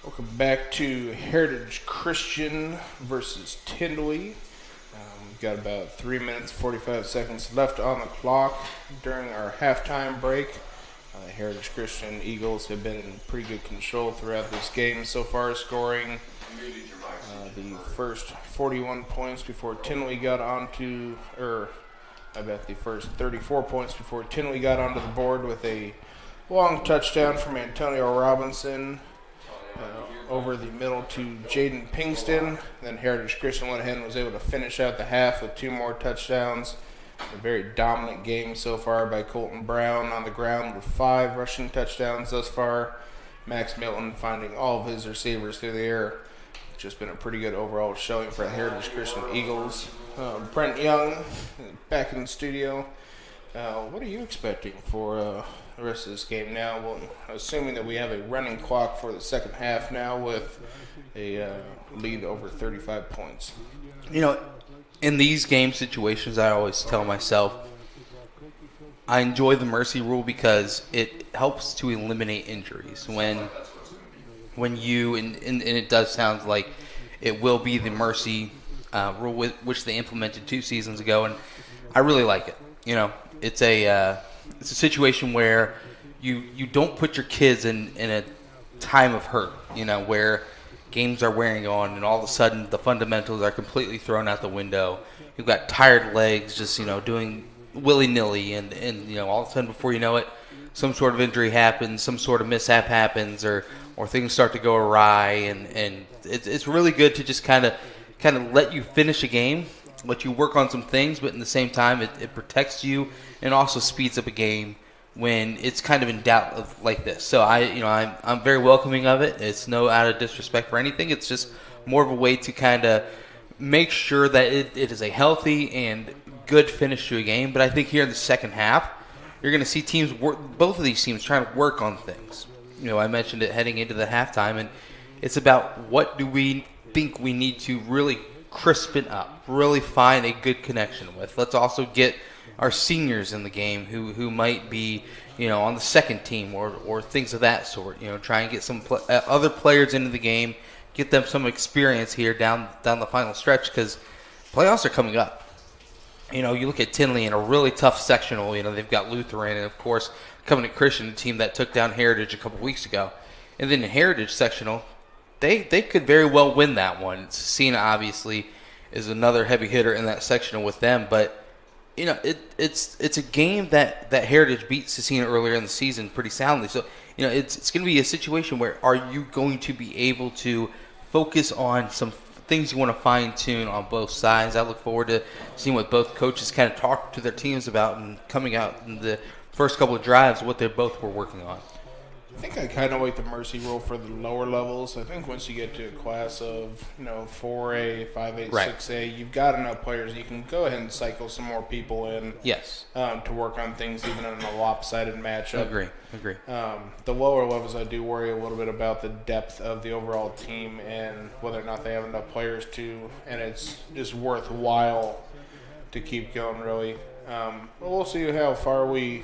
Welcome back to Heritage Christian versus Tindley. We've got about 3 minutes, 45 seconds left on the clock during our halftime break. Heritage Christian Eagles have been in pretty good control throughout this game so far, scoring the first 41 points before Tinley got onto, the first 34 points before Tinley got onto the board with a long touchdown from Antonio Robinson over the middle to Jaden Pinkston. Then Heritage Christian went ahead and was able to finish out the half with 2 more touchdowns. A very dominant game so far by Colton Brown on the ground with 5 rushing touchdowns thus far. Max Milton finding all of his receivers through the air. Just been a pretty good overall showing for the Heritage Christian Eagles. Brent Young back in the studio. What are you expecting for the rest of this game now? Well, assuming that we have a running clock for the second half now with a lead over 35 points. You know, in these game situations, I always tell myself I enjoy the mercy rule because it helps to eliminate injuries. When you, and it does sound like it will be the mercy rule which they implemented 2 seasons ago, and I really like it. You know, it's a situation where you don't put your kids in a time of hurt, you know, where games are wearing on and all of a sudden the fundamentals are completely thrown out the window. You've got tired legs just, you know, doing willy-nilly and you know, all of a sudden before you know it, some sort of injury happens, some sort of mishap happens, or things start to go awry, and it's really good to just kind of let you finish a game, let you work on some things, but in the same time it protects you and also speeds up a game when it's kind of in doubt of like this. So I'm very welcoming of it. It's no out of disrespect for anything. It's just more of a way to kind of make sure that it is a healthy and good finish to a game. But I think here in the second half, you're going to see teams both of these teams trying to work on things. You know, I mentioned it heading into the halftime, and it's about what do we think we need to really crisp it up, really find a good connection with. Let's also get our seniors in the game who might be, you know, on the second team or things of that sort. You know, try and get some other players into the game, get them some experience here down the final stretch, because playoffs are coming up. You know, you look at Tinley in a really tough sectional. You know, they've got Lutheran and, of course, Covenant Christian, a team that took down Heritage a couple weeks ago. And then the Heritage sectional, they could very well win that one. Cena, obviously, is another heavy hitter in that sectional with them. But, you know, it's a game that Heritage beat Cena earlier in the season pretty soundly. So, you know, it's going to be a situation where are you going to be able to focus on some things you want to fine-tune on both sides. I look forward to seeing what both coaches kind of talk to their teams about and coming out in the first couple of drives, what they both were working on. I think I kind of like the mercy rule for the lower levels. I think once you get to a class of 4A, 5A, Right. 6A, you've got enough players. You can go ahead and cycle some more people in. Yes. To work on things even in a lopsided matchup. Agree. The lower levels, I do worry a little bit about the depth of the overall team and whether or not they have enough players and it's just worthwhile to keep going, really. But we'll see how far we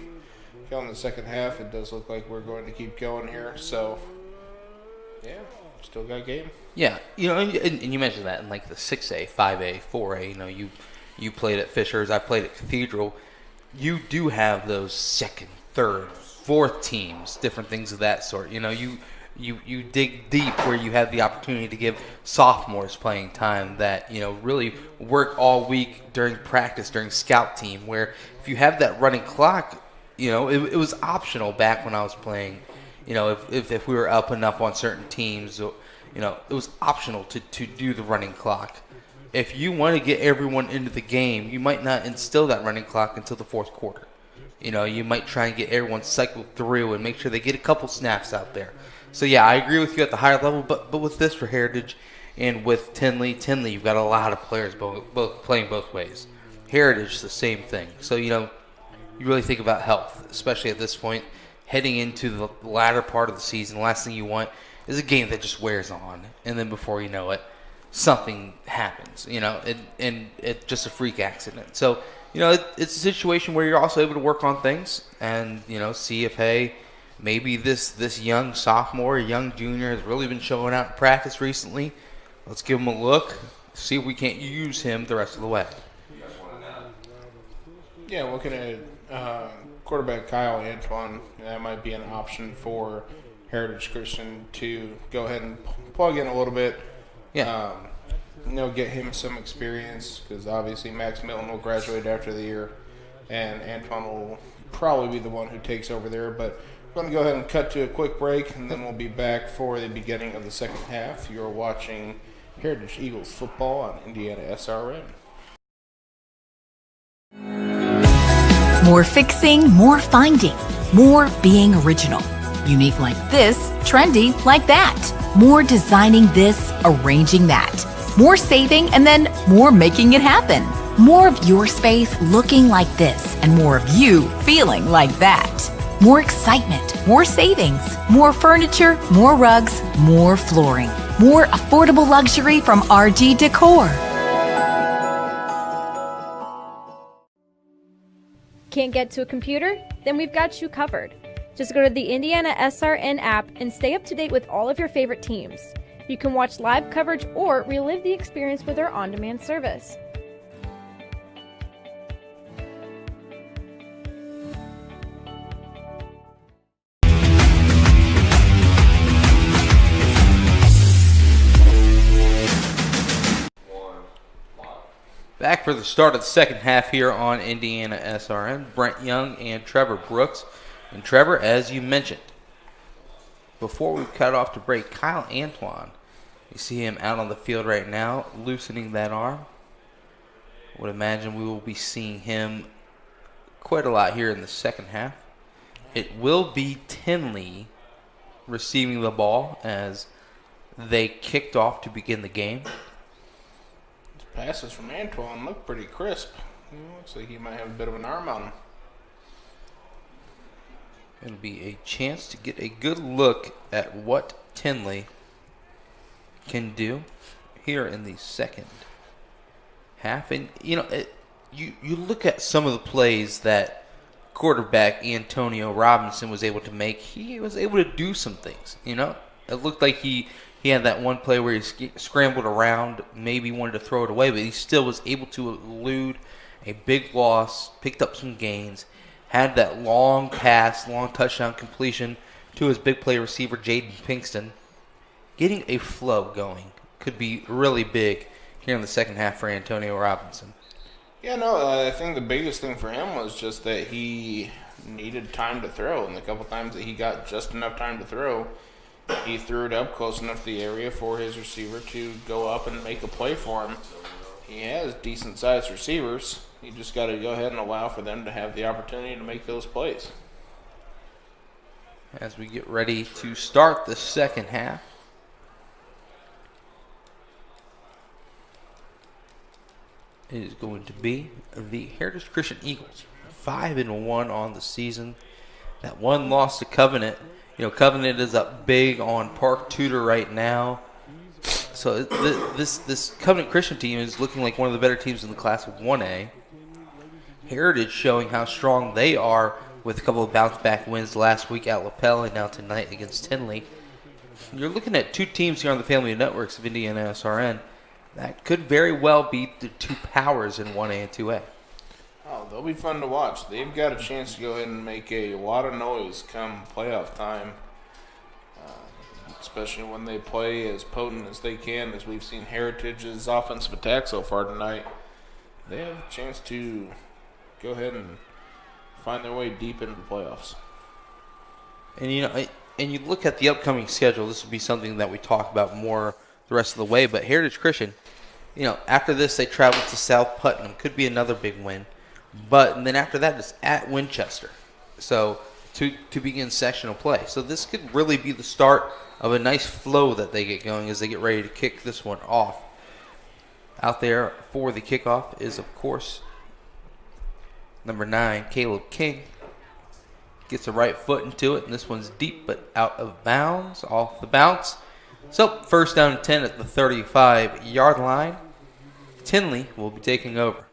go in the second half. It does look like we're going to keep going here. So, yeah, still got a game. Yeah, and you mentioned that in like the 6A, 5A, 4A. You played at Fishers. I played at Cathedral. You do have those second, third, fourth teams, different things of that sort. You dig deep where you have the opportunity to give sophomores playing time that really work all week during practice, during scout team. Where if you have that running clock, it was optional back when I was playing. If we were up enough on certain teams, it was optional to do the running clock. If you want to get everyone into the game, you might not instill that running clock until the fourth quarter. You might try and get everyone cycled through and make sure they get a couple snaps out there. So, yeah, I agree with you at the higher level, but with this for Heritage and with Tinley, you've got a lot of players both playing both ways. Heritage, the same thing. So, you really think about health, especially at this point, heading into the latter part of the season. The last thing you want is a game that just wears on, and then before you know it, something happens, and it's just a freak accident. So, it's a situation where you're also able to work on things and, see if, hey, maybe this young sophomore, young junior has really been showing out in practice recently. Let's give him a look, see if we can't use him the rest of the way. Yeah, looking at quarterback Kyle Antoine, that might be an option for Heritage Christian to go ahead and plug in a little bit. Yeah. Get him some experience because obviously Max Milton will graduate after the year, and Antoine will probably be the one who takes over there. But we're going to go ahead and cut to a quick break, and then we'll be back for the beginning of the second half. You're watching Heritage Eagles football on Indiana SRN. More fixing, more finding, more being original. Unique like this, trendy like that. More designing this, arranging that. More saving, and then more making it happen. More of your space looking like this, and more of you feeling like that. More excitement, more savings, more furniture, more rugs, more flooring. More affordable luxury from RG Decor. Can't get to a computer? Then we've got you covered. Just go to the Indiana SRN app and stay up to date with all of your favorite teams. You can watch live coverage or relive the experience with our on-demand service. Back for the start of the second half here on Indiana SRN. Brent Young and Trevor Brooks. And Trevor, as you mentioned, before we cut off to break, Kyle Antoine, you see him out on the field right now, loosening that arm. Would imagine we will be seeing him quite a lot here in the second half. It will be Tinley receiving the ball as they kicked off to begin the game. Passes from Antoine look pretty crisp. Looks like he might have a bit of an arm on him. It'll be a chance to get a good look at what Tinley can do here in the second half. And, you look at some of the plays that quarterback Antonio Robinson was able to make. He was able to do some things, It looked like he had that one play where he scrambled around, maybe wanted to throw it away, but he still was able to elude a big loss, picked up some gains, had that long pass, long touchdown completion to his big play receiver, Jaden Pinkston. Getting a flow going could be really big here in the second half for Antonio Robinson. Yeah, no, I think the biggest thing for him was just that he needed time to throw, and the couple times that he got just enough time to throw, he threw it up close enough to the area for his receiver to go up and make a play for him. He has decent-sized receivers. You just got to go ahead and allow for them to have the opportunity to make those plays. as we get ready to start the second half. It is going to be the Heritage Christian Eagles, 5-1 on the season. That one loss to Covenant. You know, Covenant is up big on Park Tudor right now. So this Covenant Christian team is looking like one of the better teams in the class of 1A. Heritage showing how strong they are with a couple of bounce-back wins last week at Lapel and now tonight against Tinley. You're looking at two teams here on the family of networks of Indiana SRN that could very well be the two powers in 1A and 2A. Oh, they'll be fun to watch. They've got a chance to go ahead and make a lot of noise come playoff time, especially when they play as potent as they can, as we've seen Heritage's offensive attack so far tonight. They have a chance to go ahead and find their way deep into the playoffs. And you look at the upcoming schedule, this will be something that we talk about more the rest of the way, but Heritage Christian, after this they travel to South Putnam, could be another big win. But then after that it's at Winchester. So to begin sectional play. So this could really be the start of a nice flow that they get going as they get ready to kick this one off. Out there for the kickoff is, of course, number 9, Caleb King. Gets a right foot into it, and this one's deep but out of bounds, off the bounce. So first down and 10 at the 35-yard line. Tinley will be taking over.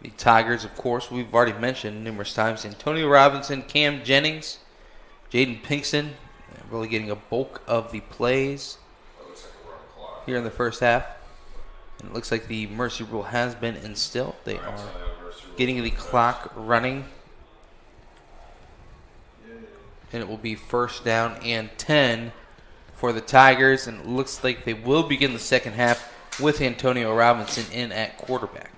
The Tigers, of course, we've already mentioned numerous times. Antonio Robinson, Cam Jennings, Jaden Pinkston, really getting a bulk of the plays here in the first half. And it looks like the mercy rule has been instilled. They are getting the clock running. And it will be first down and 10 for the Tigers. And it looks like they will begin the second half with Antonio Robinson in at quarterback.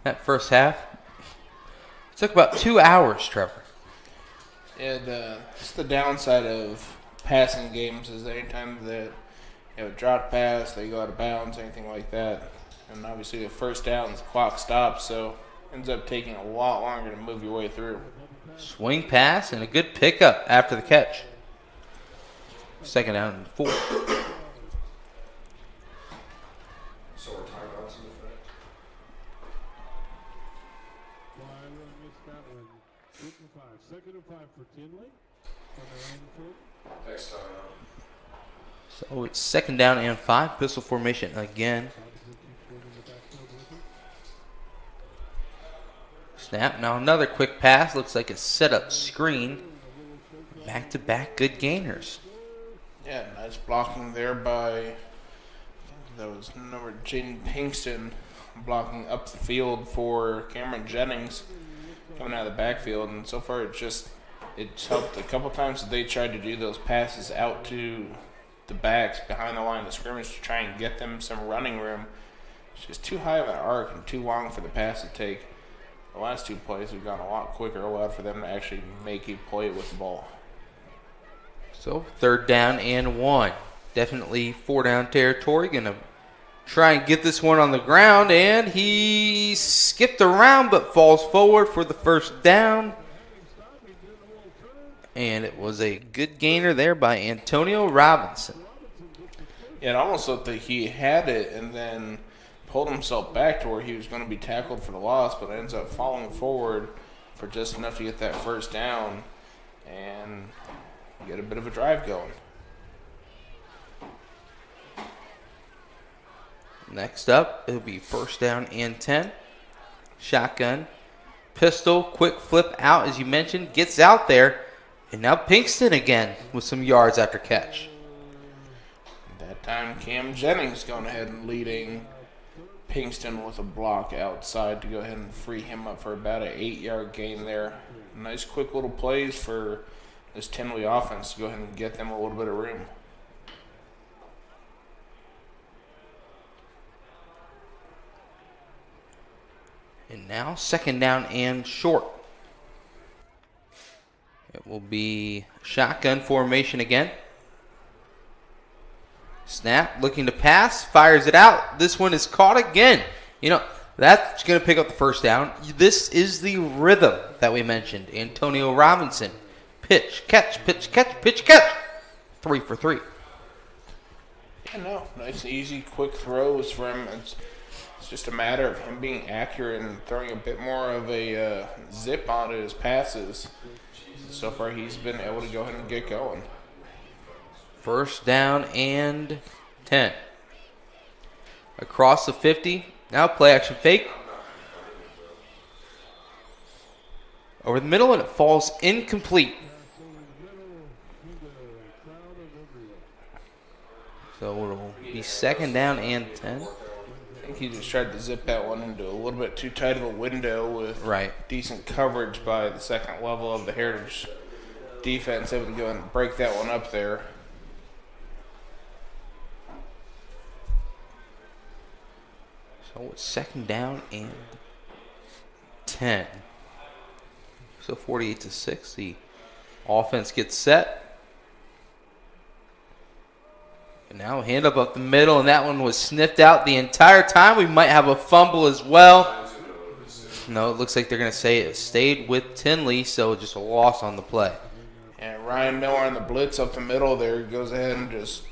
That first half took about 2 hours, Trevor. Yeah, just the downside of passing games is anytime that you have a drop pass, they go out of bounds, anything like that. And obviously the first down, the clock stops, so it ends up taking a lot longer to move your way through. Swing pass and a good pickup after the catch. Second down and 4. So we're timeouts in effect. Second and 5 for Tinley. Next time. So it's second down and 5. Pistol formation again. Snap. Now another quick pass. Looks like a setup screen. Back-to-back good gainers. Yeah, nice blocking there by, I think that was number Jaden Pinkston, blocking up the field for Cameron Jennings coming out of the backfield. And so far it's helped a couple times that they tried to do those passes out to the backs behind the line of scrimmage to try and get them some running room. It's just too high of an arc and too long for the pass to take. The last two plays have gone a lot quicker, allowed for them to actually make a play with the ball. So third down and 1. Definitely 4-down territory. Going to try and get this one on the ground, and he skipped around but falls forward for the first down. And it was a good gainer there by Antonio Robinson. Yeah, it almost looked like he had it and then pulled himself back to where he was going to be tackled for the loss, but ends up falling forward for just enough to get that first down and get a bit of a drive going. Next up, it'll be first down and 10. Shotgun, pistol, quick flip out, as you mentioned, gets out there. And now Pinkston again with some yards after catch. That time Cam Jennings going ahead and leading Pinkston with a block outside to go ahead and free him up for about an 8-yard gain there. Nice quick little plays for this Tinley offense to go ahead and get them a little bit of room. And now second down and short. It will be shotgun formation again. Snap, looking to pass, fires it out. This one is caught again. You know, That's going to pick up the first down. This is the rhythm that we mentioned. Antonio Robinson. Pitch, catch, pitch, catch, pitch, catch. 3 for 3. Yeah, no, nice, easy, quick throws for him. It's just a matter of him being accurate and throwing a bit more of a zip onto his passes. So far, he's been able to go ahead and get going. First down and 10. Across the 50. Now play action fake. Over the middle, and it falls incomplete. So it'll be second down and 10. I think he just tried to zip that one into a little bit too tight of a window with decent coverage by the second level of the Heritage defense, able to go and break that one up there. So it's second down and 10. So 48-6. The offense gets set. And now hand up the middle, and that one was sniffed out the entire time. We might have a fumble as well. No, it looks like they're going to say it stayed with Tinley, so just a loss on the play. And Ryan Miller on the blitz up the middle there goes ahead and just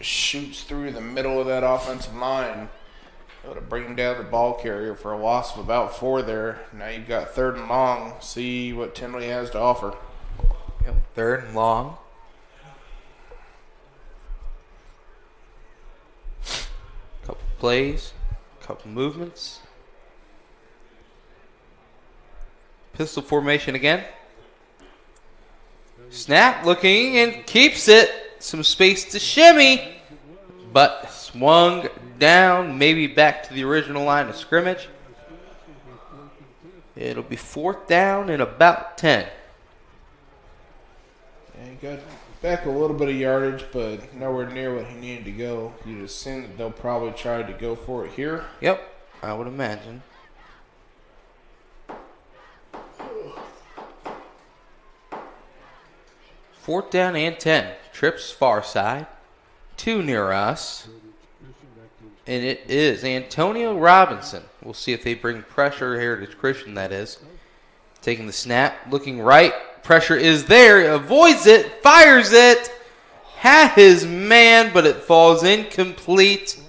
shoots through the middle of that offensive line. Able to bring down the ball carrier for a loss of about 4 there. Now you've got 3rd and long. See what Tinley has to offer. Yep, 3rd and long. Couple plays, couple movements. Pistol formation again. Snap, looking, and keeps it. Some space to shimmy, but swung down, maybe back to the original line of scrimmage. It'll be 4th down and about 10. Yeah, he got back a little bit of yardage, but nowhere near what he needed to go. You'd assume that they'll probably try to go for it here. Yep, I would imagine. Fourth down and 10. Trips far side. 2 near us. And it is Antonio Robinson. We'll see if they bring pressure. Heritage Christian, that is. Taking the snap. Looking right. Pressure is there. Avoids it. Fires it. Had his man, but it falls incomplete.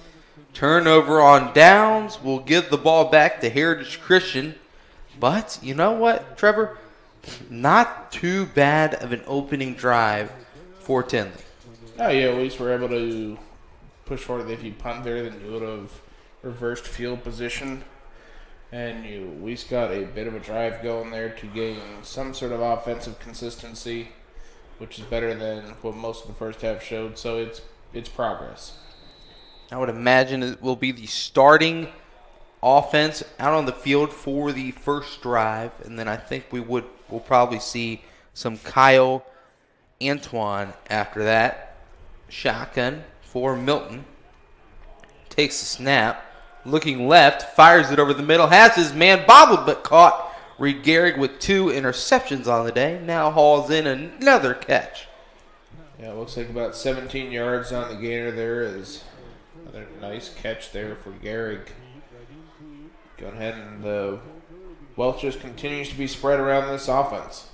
Turnover on downs. We'll give the ball back to Heritage Christian. But you know what, Trevor? Not too bad of an opening drive for Tinley. Oh, yeah, at least we're able to push forward. If you punt there, then you would have reversed field position. And you at least got a bit of a drive going there to gain some sort of offensive consistency, which is better than what most of the first half showed. So it's progress. I would imagine it will be the starting offense out on the field for the first drive, and then I think we'll probably see some Kyle Antoine after that. Shotgun for Milton. Takes the snap. Looking left. Fires it over the middle. Has his man bobbled but caught. Reed Gehrig with 2 interceptions on the day. Now hauls in another catch. Yeah, it looks like about 17 yards on the gainer there is another nice catch there for Gehrig. Going ahead, and the wealth just continues to be spread around this offense.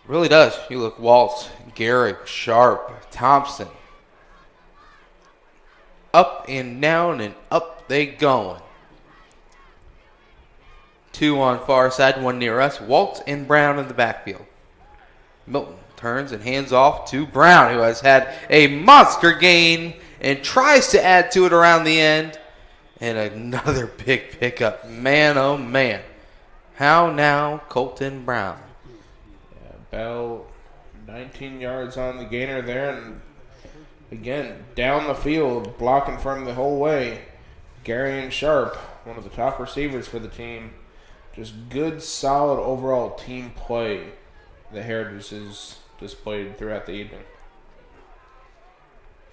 Really does. You look Waltz, Gehrig, Sharp, Thompson. Up and down and up they going. 2 on far side, 1 near us. Waltz and Brown in the backfield. Milton turns and hands off to Brown, who has had a monster gain and tries to add to it around the end. And another big pickup. Man, oh man. How now, Colton Brown? Yeah, about 19 yards on the gainer there. And again, down the field, blocking from the whole way. Gary Sharp, one of the top receivers for the team. Just good, solid overall team play that Heritage has displayed throughout the evening.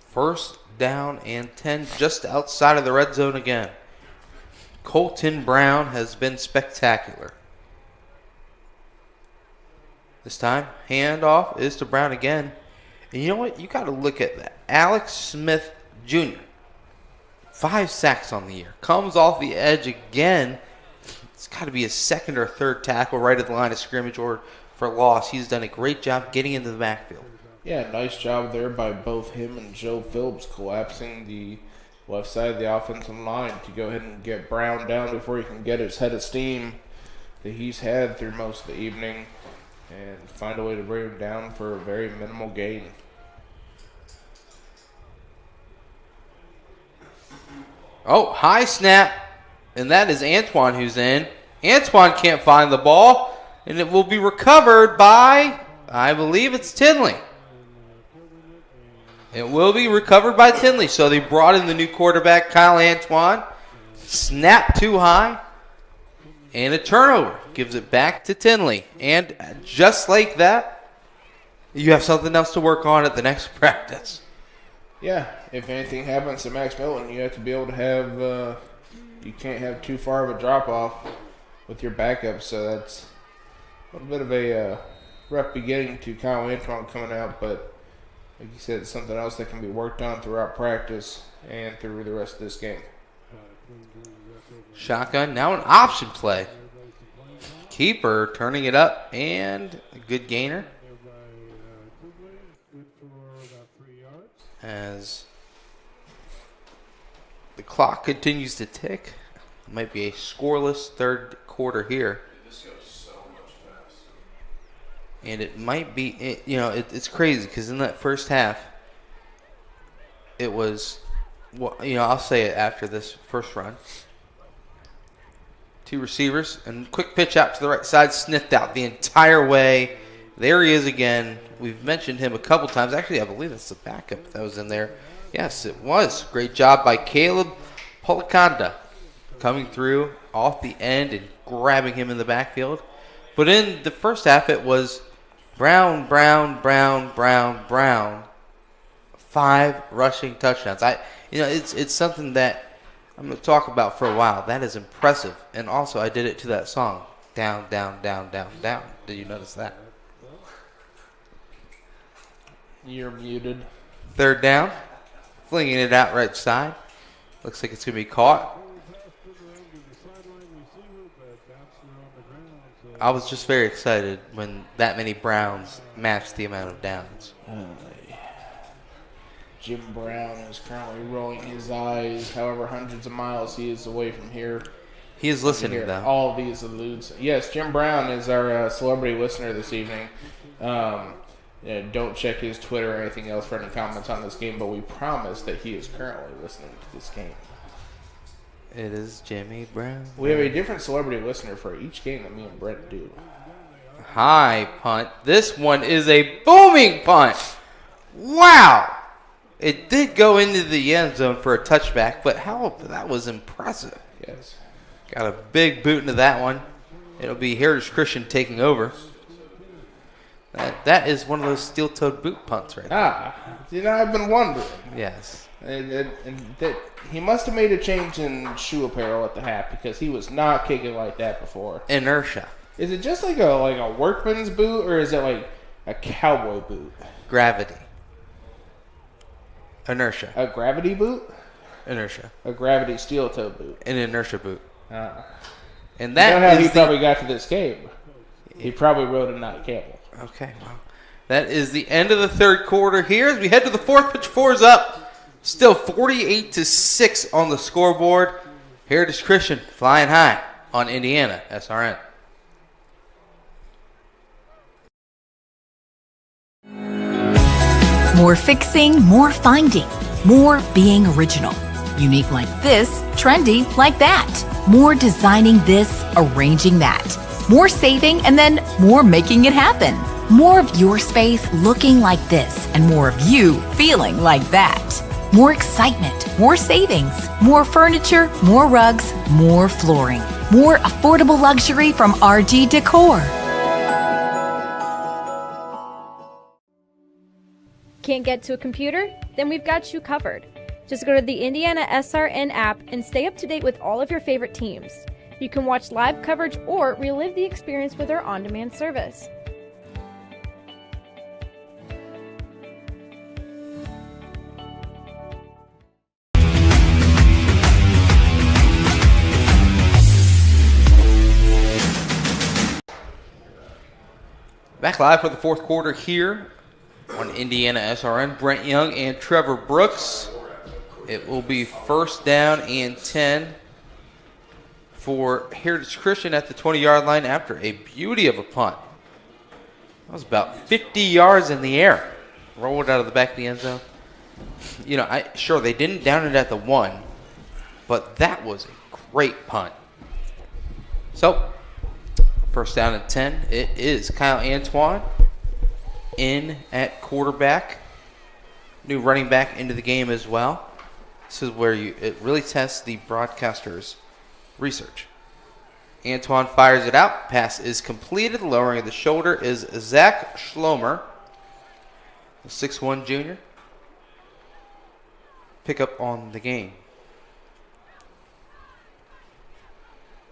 First down and 10, just outside of the red zone again. Colton Brown has been spectacular. This time, handoff is to Brown again. And you know what? You got to look at that. Alex Smith Jr., 5 sacks on the year. Comes off the edge again. It's got to be his second or third tackle right at the line of scrimmage or for loss. He's done a great job getting into the backfield. Yeah, nice job there by both him and Joe Phillips collapsing the left side of the offensive line to go ahead and get Brown down before he can get his head of steam that he's had through most of the evening and find a way to bring him down for a very minimal gain. Oh, high snap. And that is Antoine who's in. Antoine can't find the ball. And it will be recovered by, I believe it's Tinley. It will be recovered by Tinley. So they brought in the new quarterback, Kyle Antoine. Snap too high. And a turnover. Gives it back to Tinley. And just like that, you have something else to work on at the next practice. Yeah, if anything happens to Max Milton, you have to be able to have, you can't have too far of a drop-off with your backup. So that's a little bit of a rough beginning to Kyle Antoine coming out. But like you said, it's something else that can be worked on throughout practice and through the rest of this game. Shotgun, now an option play. Keeper turning it up, and a good gainer. As the clock continues to tick. It might be a scoreless third quarter here. This goes so much faster. And it might be, it's crazy because in that first half, it was, I'll say it after this first run. 2 receivers and quick pitch out to the right side, sniffed out the entire way. There he is again. We've mentioned him a couple times. Actually, I believe that's the backup that was in there. Yes, it was. Great job by Caleb Policanda coming through off the end and grabbing him in the backfield. But in the first half, it was Brown. 5 rushing touchdowns. It's something that I'm going to talk about for a while. That is impressive. And also, I did it to that song. Down, down, down, down, down. Did you notice that? You're muted. Third down. Flinging it out right side. Looks like it's going to be caught. I was just very excited when that many Browns matched the amount of downs. Jim Brown is currently rolling his eyes, however hundreds of miles he is away from here. He is listening, though. All of these alludes. Yes, Jim Brown is our celebrity listener this evening. Don't check his Twitter or anything else for any comments on this game, but we promise that he is currently listening to this game. It is Jimmy Brown. We have a different celebrity listener for each game that me and Brett do. High punt. This one is a booming punt. Wow. It did go into the end zone for a touchback, but that was impressive. Yes. Got a big boot into that one. It'll be Heritage Christian taking over. That is one of those steel-toed boot punts right there. I've been wondering. Yes. And that he must have made a change in shoe apparel at the half because he was not kicking like that before. Inertia. Is it just like a workman's boot or is it like a cowboy boot? Gravity. Inertia. A gravity boot? Inertia. A gravity steel-toe boot. An inertia boot. And that is how he probably got to this game. He probably rode a Night Camel. Okay, well, that is the end of the third quarter here as we head to the fourth. Pitch 4 is up. Still 48-6 on the scoreboard. Heritage Christian flying high on Indiana SRN. More fixing, more finding, more being original. Unique like this, trendy like that. More designing this, arranging that. More saving, and then more making it happen. More of your space looking like this, and more of you feeling like that. More excitement, more savings, more furniture, more rugs, more flooring. More affordable luxury from RG Decor. Can't get to a computer? Then we've got you covered. Just go to the Indiana SRN app and stay up to date with all of your favorite teams. You can watch live coverage or relive the experience with our on-demand service. Back live for the fourth quarter here on Indiana SRN. Brent Young and Trevor Brooks. It will be first down and 10 for Heritage Christian at the 20-yard line after a beauty of a punt. That was about 50 yards in the air. Rolled out of the back of the end zone. You know, sure, they didn't down it at the 1, but that was a great punt. So, first down and 10. It is Kyle Antoine in at quarterback. New running back into the game as well. This is where it really tests the broadcaster's research. Antoine fires it out. Pass is completed. Lowering of the shoulder is Zach Schlomer, the 6'1 junior. Pick up on the game.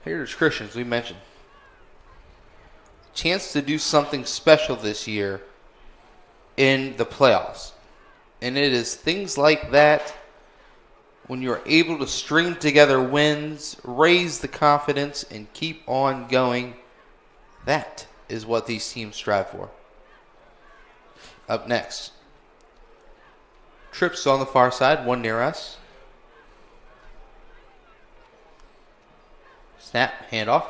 Heritage Christian, as we mentioned. Chance to do something special this year in the playoffs. And it is things like that, when you're able to string together wins, raise the confidence, and keep on going. That is what these teams strive for. Up next, trips on the far side, one near us. Snap, handoff.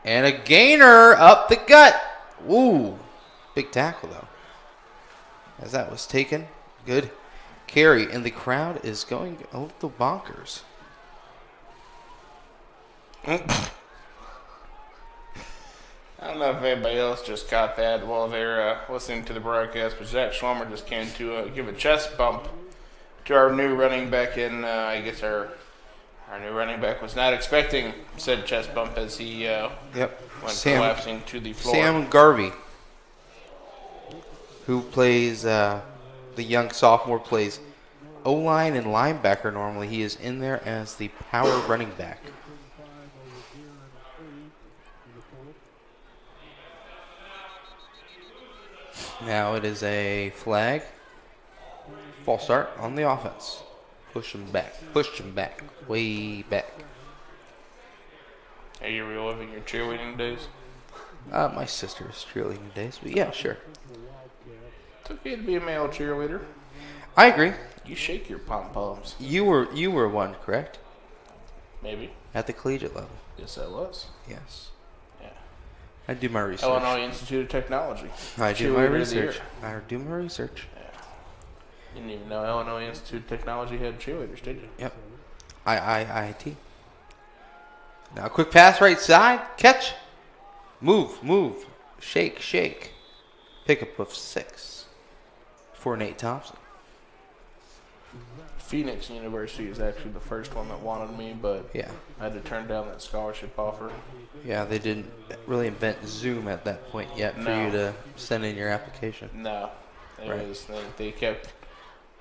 And a gainer up the gut. Ooh, big tackle though. As that was taken, good carry, and the crowd is going a little bonkers. I don't know if anybody else just got that while they're listening to the broadcast, but Zach Schlomer just came to give a chest bump to our new running back, and I guess our new running back was not expecting said chest bump as he went collapsing to the floor. Sam Garvey, who plays, the young sophomore, plays O-line and linebacker normally. He is in there as the power running back. Now it is a flag. False start on the offense. Push him back, way back. Are you reliving your cheerleading days? My sister's cheerleading days, but yeah, sure. It's okay to be a male cheerleader. I agree. You shake your pom-poms. You were one, correct? Maybe. At the collegiate level. Yes, I was. Yes. Yeah. I do my research. Illinois Institute of Technology. I do my research. Yeah. You didn't even know Illinois Institute of Technology had cheerleaders, did you? Yep. IIT. Now a quick pass right side. Catch. Move. Shake. Pickup of 6 for Nate Thompson. Phoenix University is actually the first one that wanted me, but yeah, I had to turn down that scholarship offer. Yeah, they didn't really invent Zoom at that point yet for you to send in your application. No. They kept,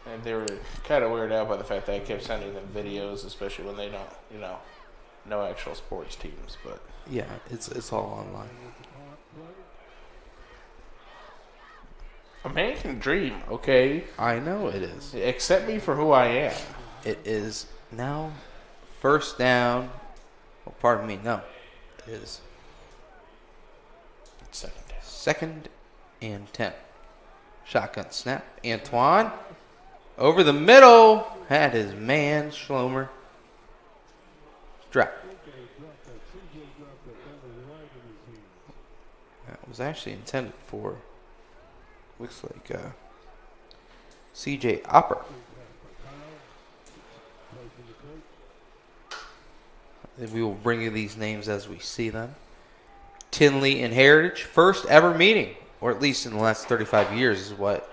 and they were kind of weirded out by the fact that I kept sending them videos, especially when they don't, no actual sports teams. But yeah, it's all online. A man can dream, okay? I know it is. Accept me for who I am. It is now first down. Well, pardon me, no. It is second and 10. Shotgun snap. Antoine over the middle. Had his man, Schlomer. Drop. That was actually intended for, looks like, CJ Opper. We will bring you these names as we see them. Tinley and Heritage, first ever meeting, or at least in the last 35 years is what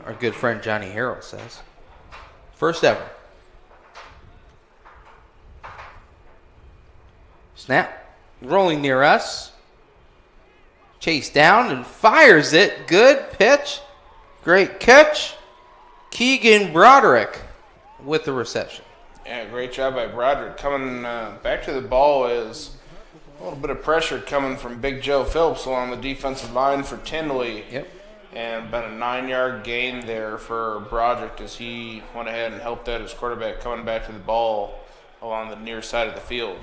our good friend Johnny Harrell says. First ever. Snap. Rolling near us. Chase down and fires it. Good pitch. Great catch. Keegan Broderick with the reception. Yeah, great job by Broderick. Coming back to the ball is a little bit of pressure coming from Big Joe Phillips along the defensive line for Tinley. Yep. And about a 9-yard gain there for Broderick as he went ahead and helped out his quarterback coming back to the ball along the near side of the field.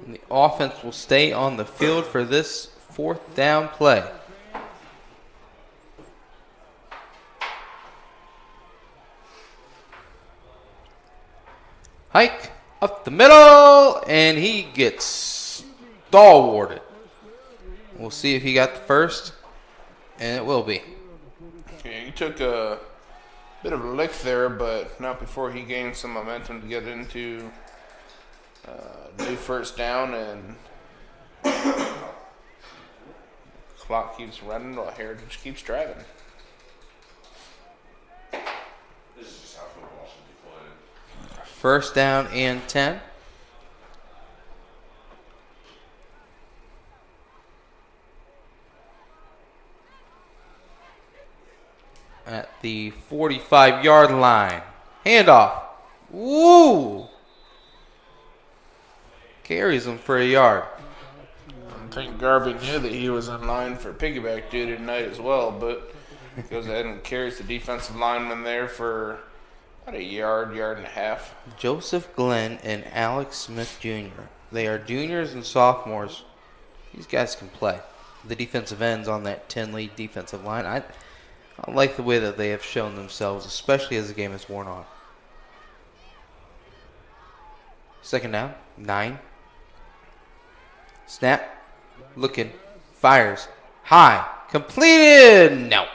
And the offense will stay on the field for this 4th down play. Hike up the middle, and he gets stalwarted. We'll see if he got the first, and it will be. Yeah, he took a bit of a lick there, but not before he gained some momentum to get into new first down, and clock keeps running while Heritage keeps driving. This is just how football should be played. First down and 10. At the 45-yard line. Handoff. Woo! Carries him for a yard. I think Garvey knew that he was in line for piggyback duty tonight as well, but goes ahead and carries the defensive lineman there for about a yard and a half. Joseph Glenn and Alex Smith Jr. They are juniors and sophomores. These guys can play. The defensive ends on that Tinley defensive line. I like the way that they have shown themselves, especially as the game has worn on. Second down, 9. Snap. Looking. Fires. High. Completed. No.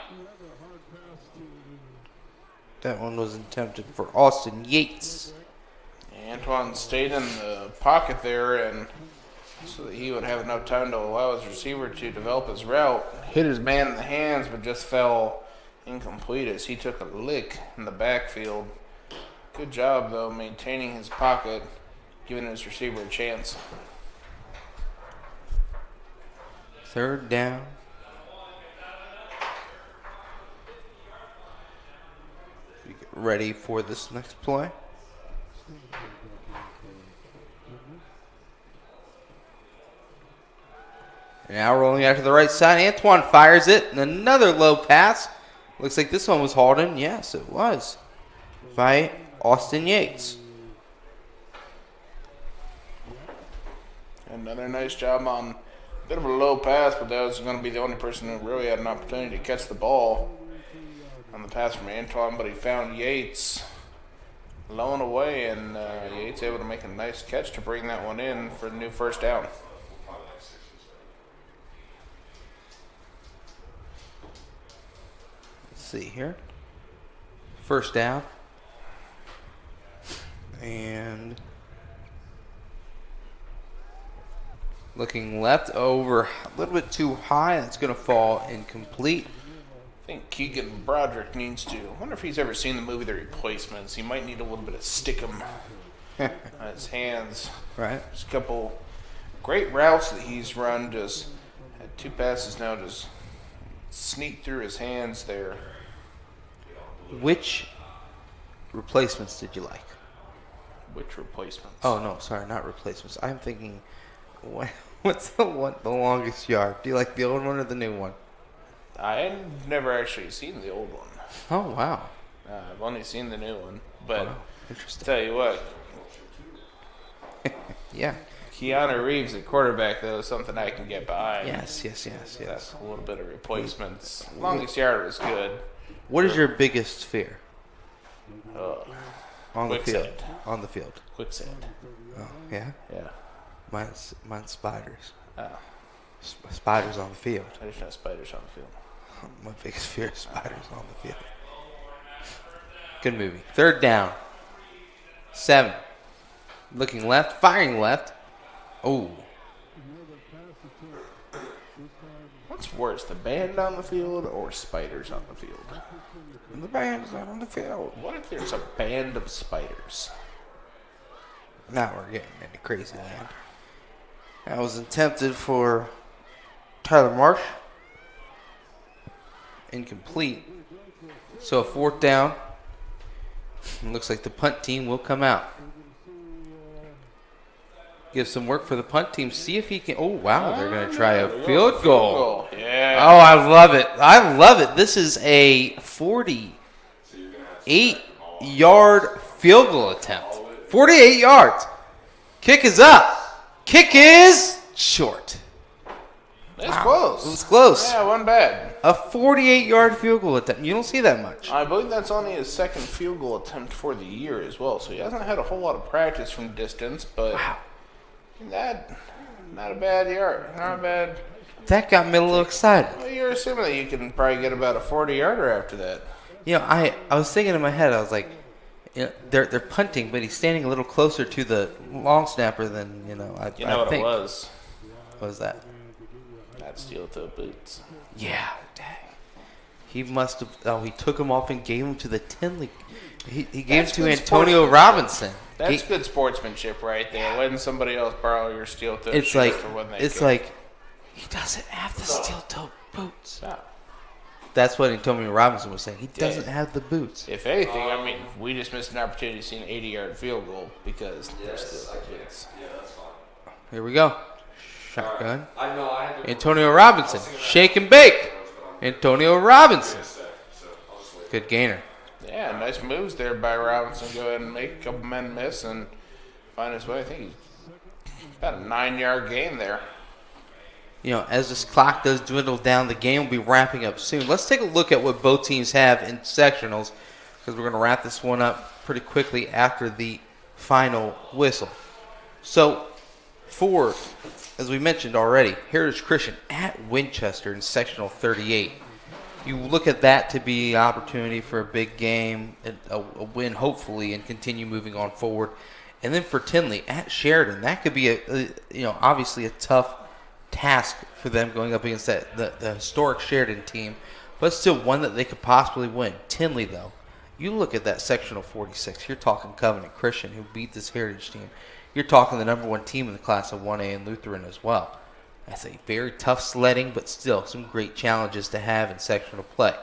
That one was attempted for Austin Yates. Antoine stayed in the pocket there, and so that he would have enough time to allow his receiver to develop his route. Hit his man in the hands, but just fell incomplete as he took a lick in the backfield. Good job, though, maintaining his pocket, giving his receiver a chance. Third down. We get ready for this next play. Now rolling out to the right side. Antoine fires it, and another low pass. Looks like this one was hauled in. Yes, it was. By Austin Yates. Another nice job on a bit of a low pass, but that was going to be the only person who really had an opportunity to catch the ball on the pass from Antoine, but he found Yates low and away, and Yates able to make a nice catch to bring that one in for the new first down. See here. First down. And looking left over a little bit too high. That's going to fall incomplete. I think Keegan Broderick needs to. I wonder if he's ever seen the movie The Replacements. He might need a little bit of stickum on his hands. Right. Just a couple great routes that he's run. Just had 2 passes now. Just sneak through his hands there. Which replacements did you like? Which replacements? Oh, no, sorry, not replacements. I'm thinking, what's the longest yard? Do you like the old one or the new one? I've never actually seen the old one. Oh, wow. I've only seen the new one. But wow. Interesting. Tell you what. Yeah. Keanu Reeves at quarterback, though, is something I can get behind. Yes. That's a little bit of replacements. Longest yard was good. What is your biggest fear? On the Quicksand. field. On the field. Quicksand. Oh, yeah? Yeah. Mine's spiders. Oh. Spiders on the field. There's no spiders on the field. My biggest fear is spiders on the field. Good movie. Third down. 7. Looking left. Firing left. Oh. What's worse, the band on the field or spiders on the field? The band's not on the field. What if there's a band of spiders? Now we're getting into crazy land. That was attempted for Tyler Marsh. Incomplete. So a 4th down. Looks like the punt team will come out. Give some work for the punt team. See if he can. Oh, wow. They're going to try a field goal. Yeah. Oh, I love it. I love it. This is a 48-yard field goal attempt. 48 yards. Kick is up. Kick is short. It's close. It was close. Yeah, wasn't bad. A 48-yard field goal attempt. You don't see that much. I believe that's only his second field goal attempt for the year as well, so he hasn't had a whole lot of practice from distance, but not a bad yard. Not a bad. That got me a little excited. Well, you're assuming that you can probably get about a 40-yarder after that. You know, I was thinking in my head, I was like, you know, they're punting, but he's standing a little closer to the long snapper than, I You know what think. it was? What was that? Not steel-toe boots. Yeah, dang. He must have. Oh, he took him off and gave him to the Tinley. He gave him to Antonio Robinson. That's good sportsmanship right there. Letting somebody else borrow your steel-toe It's shoes like for when they it's go. like he doesn't have the steel-toe boots. No. That's what Antonio Robinson was saying. He doesn't have the boots. If anything, I mean, we just missed an opportunity to see an 80-yard field goal because there's steel-toe boots. Yeah, that's fine. Here we go. Shotgun. I know. I had to Antonio Robinson. Shake and bake. Antonio Robinson. Good gainer. Yeah, nice moves there by Robinson. Go ahead and make a couple men miss and find his way. I think he's about a 9-yard gain there. You know, as this clock does dwindle down, the game will be wrapping up soon. Let's take a look at what both teams have in sectionals because we're going to wrap this one up pretty quickly after the final whistle. So, for, as we mentioned already, Heritage Christian at Winchester in sectional 38. You look at that to be an opportunity for a big game, a win hopefully, and continue moving on forward. And then for Tinley at Sheridan, that could be obviously a tough task for them going up against the historic Sheridan team, but still one that they could possibly win. Tinley, though, you look at that sectional 46, you're talking Covenant Christian, who beat this Heritage team. You're talking the number one team in the class of 1A and Lutheran as well. That's a very tough sledding, but still some great challenges to have in sectional play.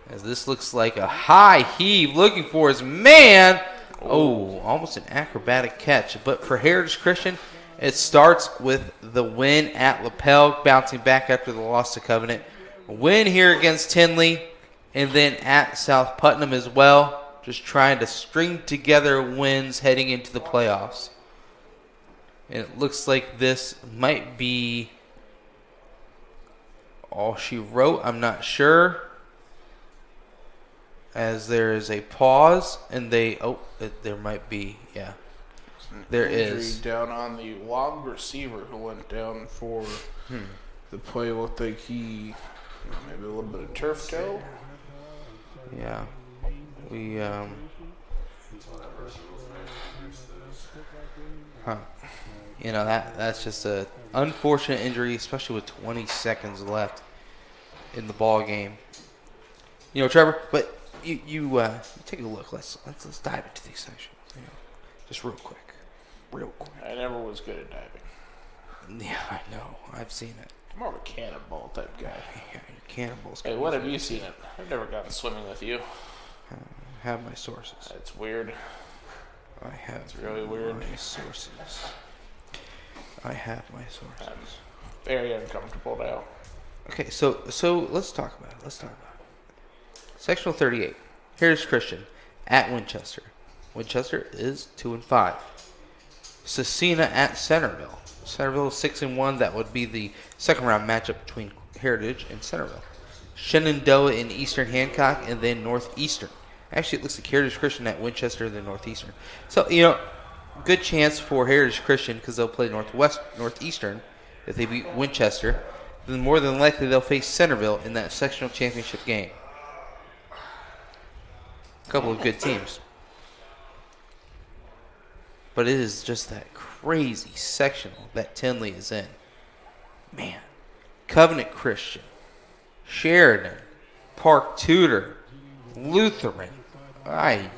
As this looks like a high heave looking for his man. Oh, almost an acrobatic catch. But for Heritage Christian, it starts with the win at Lapel, bouncing back after the loss to Covenant. A win here against Tinley, and then at South Putnam as well. Just trying to string together wins heading into the playoffs. And it looks like this might be all she wrote. I'm not sure. As there is a pause, and there might be, yeah. There is. Down on the wide receiver who went down for the play. Looked like he maybe a little bit of turf toe. Yeah. We, You know, that's just a unfortunate injury, especially with 20 seconds left in the ball game. You know, Trevor, but you take a look. Let's dive into these sections. You know, just real quick. I never was good at diving. Yeah, I know. I've seen it. I'm more of a cannonball type guy. Yeah, cannonballs. Hey, when have you seen it? I've never gotten swimming with you. I have my sources. That's weird. I have. It's really weird. My sources. I have my sources. I'm very uncomfortable now. Okay, so let's talk about it. Sectional 38. Heritage Christian at Winchester. Winchester is 2-5. Cecina at Centerville. Centerville is 6-1. That would be the second round matchup between Heritage and Centerville. Shenandoah in Eastern Hancock, and then Northeastern. Actually, it looks like Heritage Christian at Winchester, then Northeastern. So, you know, good chance for Heritage Christian because they'll play Northeastern if they beat Winchester. Then more than likely they'll face Centerville in that sectional championship game. A couple of good teams. But it is just that crazy sectional that Tinley is in. Man. Covenant Christian, Sheridan, Park Tudor, Lutheran. Ay.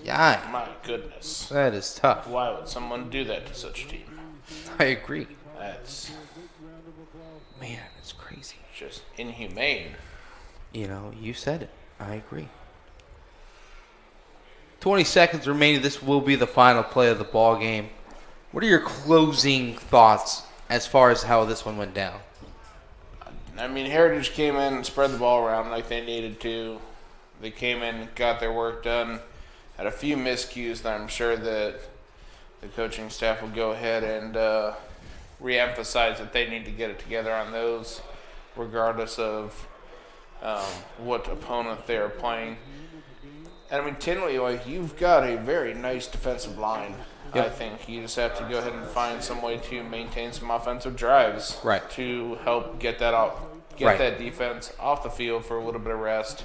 My goodness. That is tough. Why would someone do that to such a team? I agree. That's... Man, it's crazy. Just inhumane. You know, you said it. I agree. 20 seconds remaining. This will be the final play of the ball game. What are your closing thoughts as far as how this one went down? I mean, Heritage came in and spread the ball around like they needed to. They came in, got their work done, had a few miscues that I'm sure that the coaching staff will go ahead and re-emphasize that they need to get it together on those, regardless of what opponent they are playing. And I mean, Tinley, like, you've got a very nice defensive line. Yep. I think you just have to go ahead and find some way to maintain some offensive drives, right, to help get that out, get that defense off the field for a little bit of rest,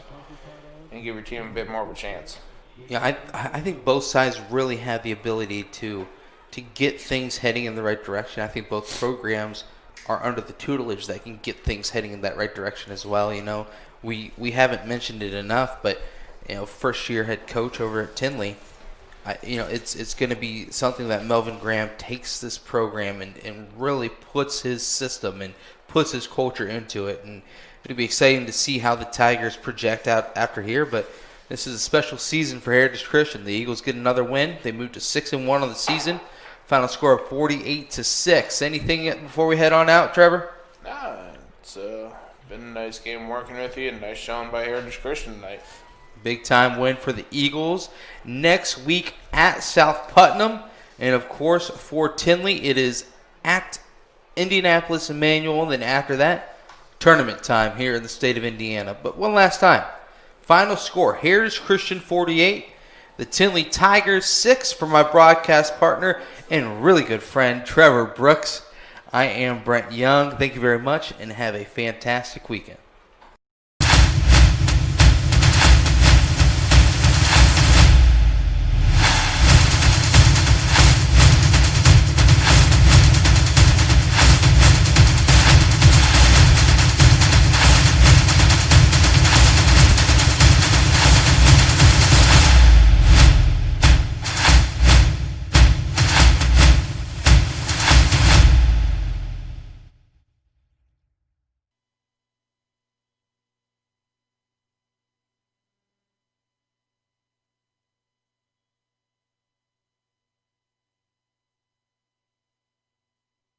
and give your team a bit more of a chance. Yeah, I think both sides really have the ability to get things heading in the right direction. I think both programs are under the tutelage that can get things heading in that right direction as well. You know, we haven't mentioned it enough, but you know, first year head coach over at Tinley, you know, it's going to be something that Melvin Graham takes this program and really puts his system and puts his culture into it. And it'll be exciting to see how the Tigers project out after here. But this is a special season for Heritage Christian. The Eagles get another win. They move to 6-1 on the season. Final score of 48-6. Anything before we head on out, Trevor? Nah, it's been a nice game working with you and nice showing by Heritage Christian tonight. Big time win for the Eagles. Next week at South Putnam. And of course for Tinley, it is at Indianapolis Emmanuel. And then after that, tournament time here in the state of Indiana. But one last time. Final score, Heritage Christian 48. The Tinley Tigers 6 for my broadcast partner and really good friend, Trevor Brooks. I am Brent Young. Thank you very much and have a fantastic weekend.